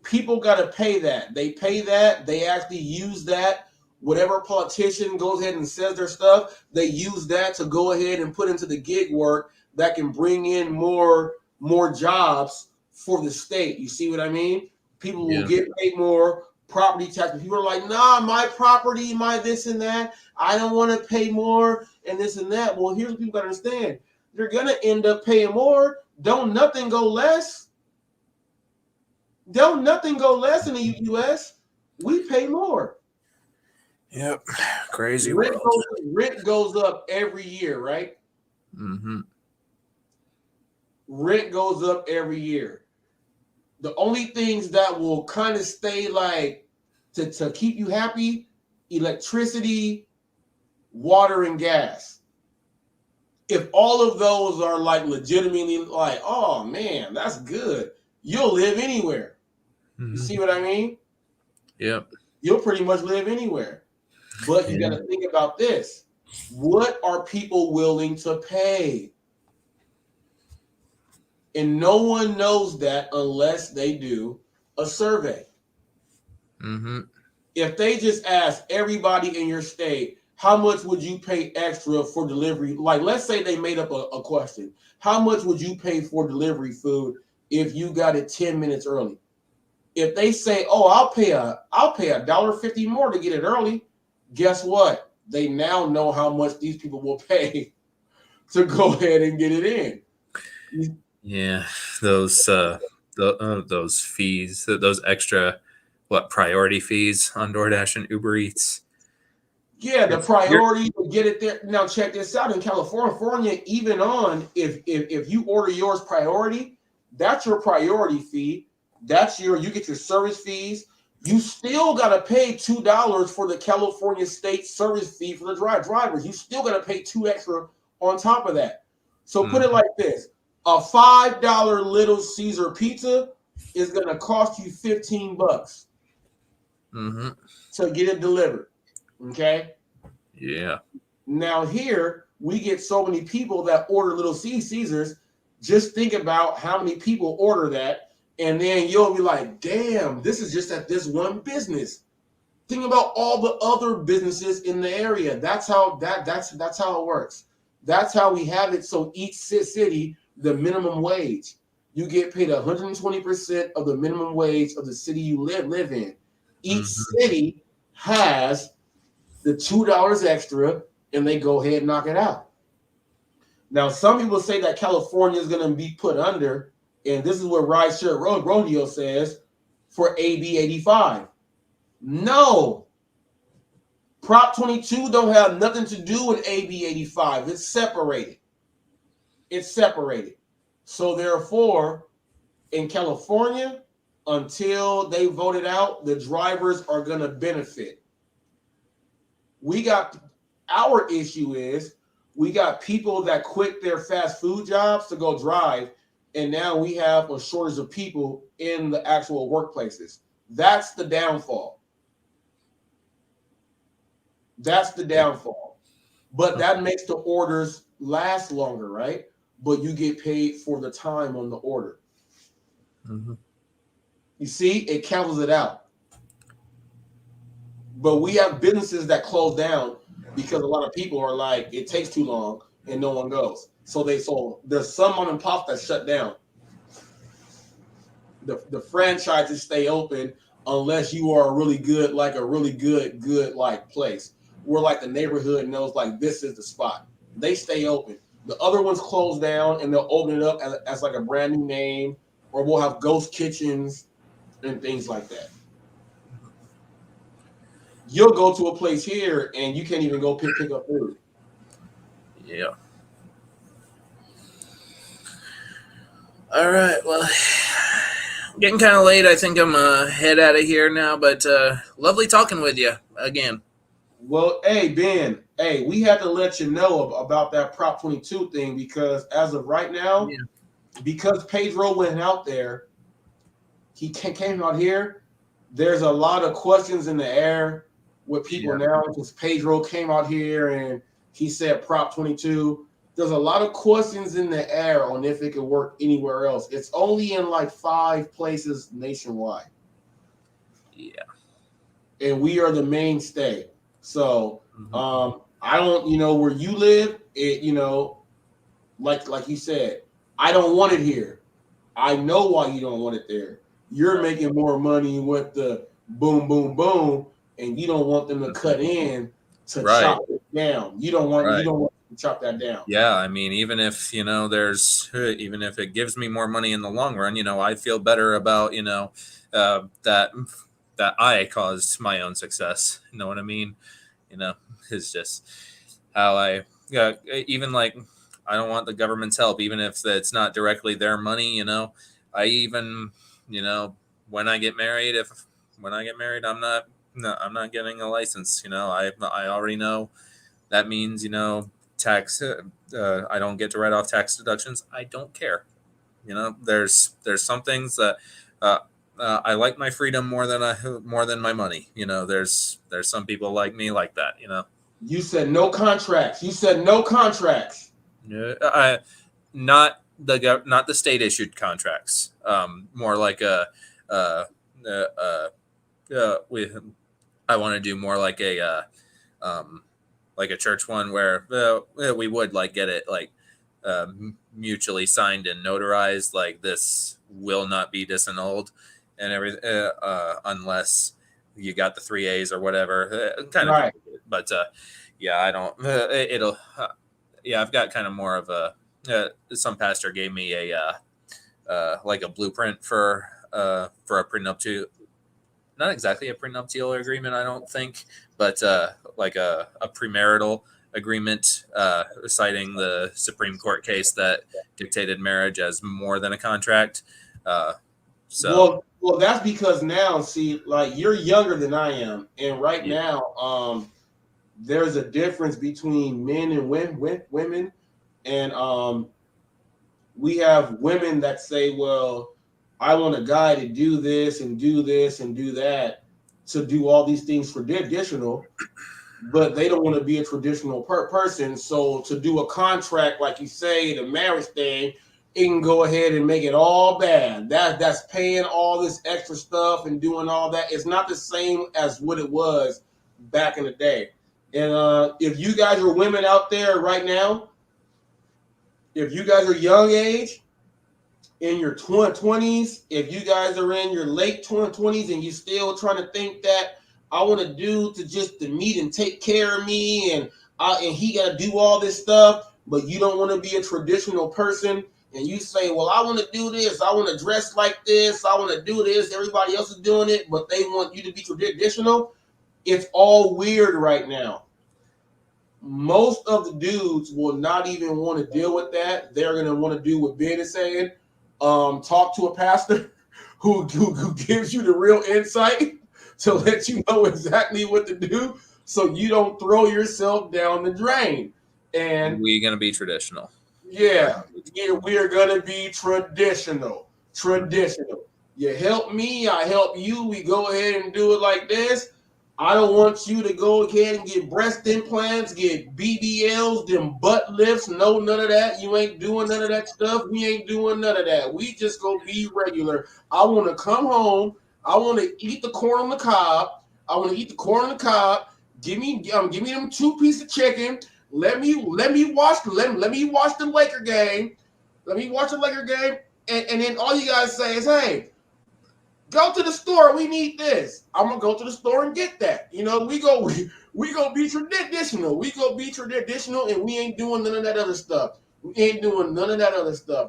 People got to pay that. They pay that. They actually use that. Whatever politician goes ahead and says their stuff, they use that to go ahead and put into the gig work that can bring in more jobs for the state. You see what I mean? People will get paid more property tax. People are like, nah, my property, my this and that. I don't want to pay more and this and that. Well, here's what people got to understand. You're going to end up paying more. Don't nothing go less. Don't nothing go less in the U.S. We pay more. Yep. Crazy rent world. Rent goes up every year, right? Mm-hmm. Rent goes up every year. The only things that will kind of stay like to keep you happy, electricity, water, and gas. If all of those are like legitimately like, oh man, that's good, you'll live anywhere. Mm-hmm. You see what I mean? Yep. You'll pretty much live anywhere. But you got to think about this. What are people willing to pay? And no one knows that unless they do a survey. Mm-hmm. If they just ask everybody in your state, how much would you pay extra for delivery? Like, let's say they made up a question. How much would you pay for delivery food if you got it 10 minutes early? If they say, oh, I'll pay $1.50 more to get it early, guess what? They now know how much these people will pay to go ahead and get it in. Yeah, those fees, those extra. priority fees on DoorDash and Uber Eats. Yeah, the priority to get it there. Now check this out. In California, even on if you order yours priority, that's your priority fee. That's you get your service fees. You still gotta pay $2 for the California state service fee for the drivers. You still gotta pay $2 extra on top of that. So put it like this: a $5 Little Caesar pizza is gonna cost you $15 to get it delivered. Okay. Yeah. Now here we get so many people that order Little Caesars. Just think about how many people order that, and then you'll be like, "Damn, this is just at this one business." Think about all the other businesses in the area. That's how that's how it works. That's how we have it. So each city, the minimum wage, you get paid 120% of the minimum wage of the city you live in. Each city has the $2 extra, and they go ahead and knock it out. Now, some people say that California is going to be put under, and this is what Rideshare Rodeo says for AB 85. No, Prop 22 don't have nothing to do with AB 85. It's separated. It's separated. So therefore, in California, until they vote it out, the drivers are going to benefit. Our issue is we got people that quit their fast food jobs to go drive, and now we have a shortage of people in the actual workplaces. That's the downfall. That's the downfall. But that makes the orders last longer, right? But you get paid for the time on the order. You see, it cancels it out. But we have businesses that close down because a lot of people are like, it takes too long and no one goes. So there's some mom and pop that shut down. The franchises stay open unless you are a really good like place where like the neighborhood knows like this is the spot. They stay open. The other ones close down and they'll open it up as like a brand new name, or we'll have ghost kitchens and things like that. You'll go to a place here and you can't even go pick up food. Yeah. All right. Well, getting kind of late. I think I'm head out of here now, but lovely talking with you again. Well, hey, Ben, we had to let you know about that Prop 22 thing because as of right now, because Pedro went out there, he came out here, there's a lot of questions in the air with people now because Pedro came out here and he said Prop 22. There's a lot of questions in the air on if it could work anywhere else. It's only in like 5 places nationwide. Yeah. And we are the mainstay. So I don't, where you live, like you said, I don't want it here. I know why you don't want it there. You're making more money with the boom, boom, boom, and you don't want them to cut in to chop it down. You don't want to chop that down. Yeah, I mean, even if even if it gives me more money in the long run, I feel better about that I caused my own success. You know what I mean? It's just how even like I don't want the government's help, even if it's not directly their money. I even when I get married, I'm not getting a license. I already know that means tax. I don't get to write off tax deductions. I don't care. There's some things that I like my freedom more than my money. There's some people like me like that. You said no contracts. Not the state issued contracts. More like I want to do more like a church one where we would like get it like mutually signed and notarized, like this will not be disannulled and everything unless you got the 3 A's or whatever kind of right. But I don't I've got kind of more of a some pastor gave me a like a blueprint for a prenup not exactly a prenuptial agreement, I don't think, but like a premarital agreement, citing the Supreme Court case that dictated marriage as more than a contract. Well, that's because now, see, like you're younger than I am, and right now, there's a difference between men and women, and we have women that say, "Well, I want a guy to do this and do this and do that, to do all these things traditional." But they don't want to be a traditional person. So to do a contract, like you say, the marriage thing, it can go ahead and make it all bad. That's paying all this extra stuff and doing all that. It's not the same as what it was back in the day. And if you guys are women out there right now, if you guys are young age, in your 20s, if you guys are in your late 20s and you still trying to think that I want a dude to meet and take care of me, and he got to do all this stuff, but you don't want to be a traditional person, and you say, well, I want to do this, I want to dress like this, I want to do this, everybody else is doing it, but they want you to be traditional. It's all weird right now. Most of the dudes will not even want to deal with that. They're going to want to do what Ben is saying. Talk to a pastor who gives you the real insight to let you know exactly what to do, so you don't throw yourself down the drain. And we're gonna be traditional. Yeah, we are gonna be traditional. You help me, I help you. We go ahead and do it like this. I don't want you to go ahead and get breast implants, get BBLs, them butt lifts. No, none of that. You ain't doing none of that stuff. We ain't doing none of that. We just gonna be regular. I want to come home. I want to eat the corn on the cob. Give me them 2 pieces of chicken. Let me watch the Laker game. And then all you guys say is, hey, go to the store. We need this. I'm gonna go to the store and get that. We gonna be traditional. And we ain't doing none of that other stuff.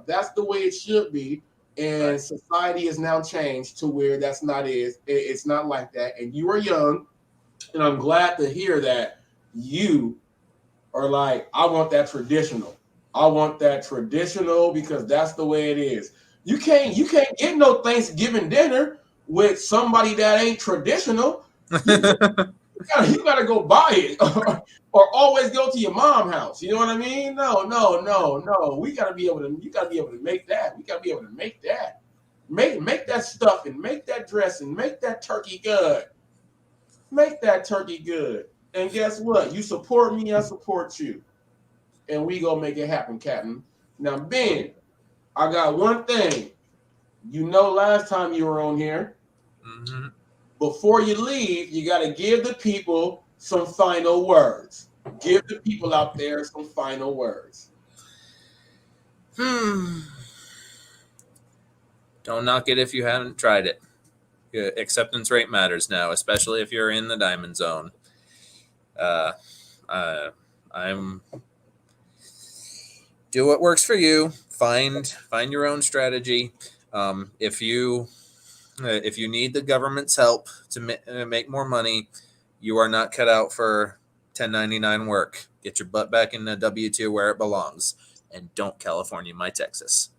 That's the way it should be. And society has now changed to where that's not it. It's not like that. And you are young, and I'm glad to hear that you are like, I want that traditional. Because that's the way it is. You can't get no Thanksgiving dinner with somebody that ain't traditional. You gotta go buy it, or always go to your mom's house. You know what I mean? No. You gotta be able to make that. Make that stuffing, make that dressing, make that turkey good. And guess what? You support me, I support you. And we gonna make it happen, Captain. Now, Ben, I got one thing. Last time you were on here, before you leave, you got to give the people some final words. Give the people out there some final words. Don't knock it if you haven't tried it. Acceptance rate matters now, especially if you're in the diamond zone. Do what works for you. Find your own strategy. If you need the government's help to make more money, you are not cut out for 1099 work. Get your butt back in the W-2 where it belongs, and don't California my Texas.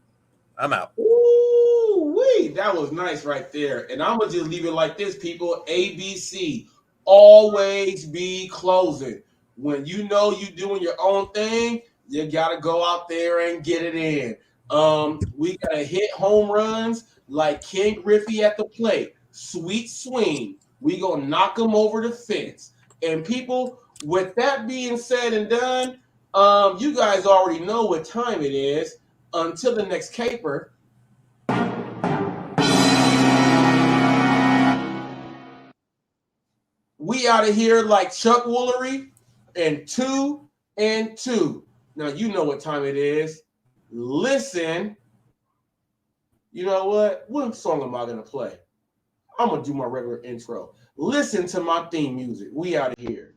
I'm out. Ooh-wee, that was nice right there. And I'm gonna just leave it like this, people. ABC, always be closing. When you know you doing your own thing, you gotta go out there and get it in. We gotta hit home runs like Ken Griffey at the plate. Sweet swing. We gonna knock them over the fence. And people, with that being said and done, you guys already know what time it is. Until the next caper. We out of here like Chuck Woolery and 2 and 2. Now you know what time it is. Listen. You know what? What song am I gonna play? I'm gonna do my regular intro. Listen to my theme music. We out of here.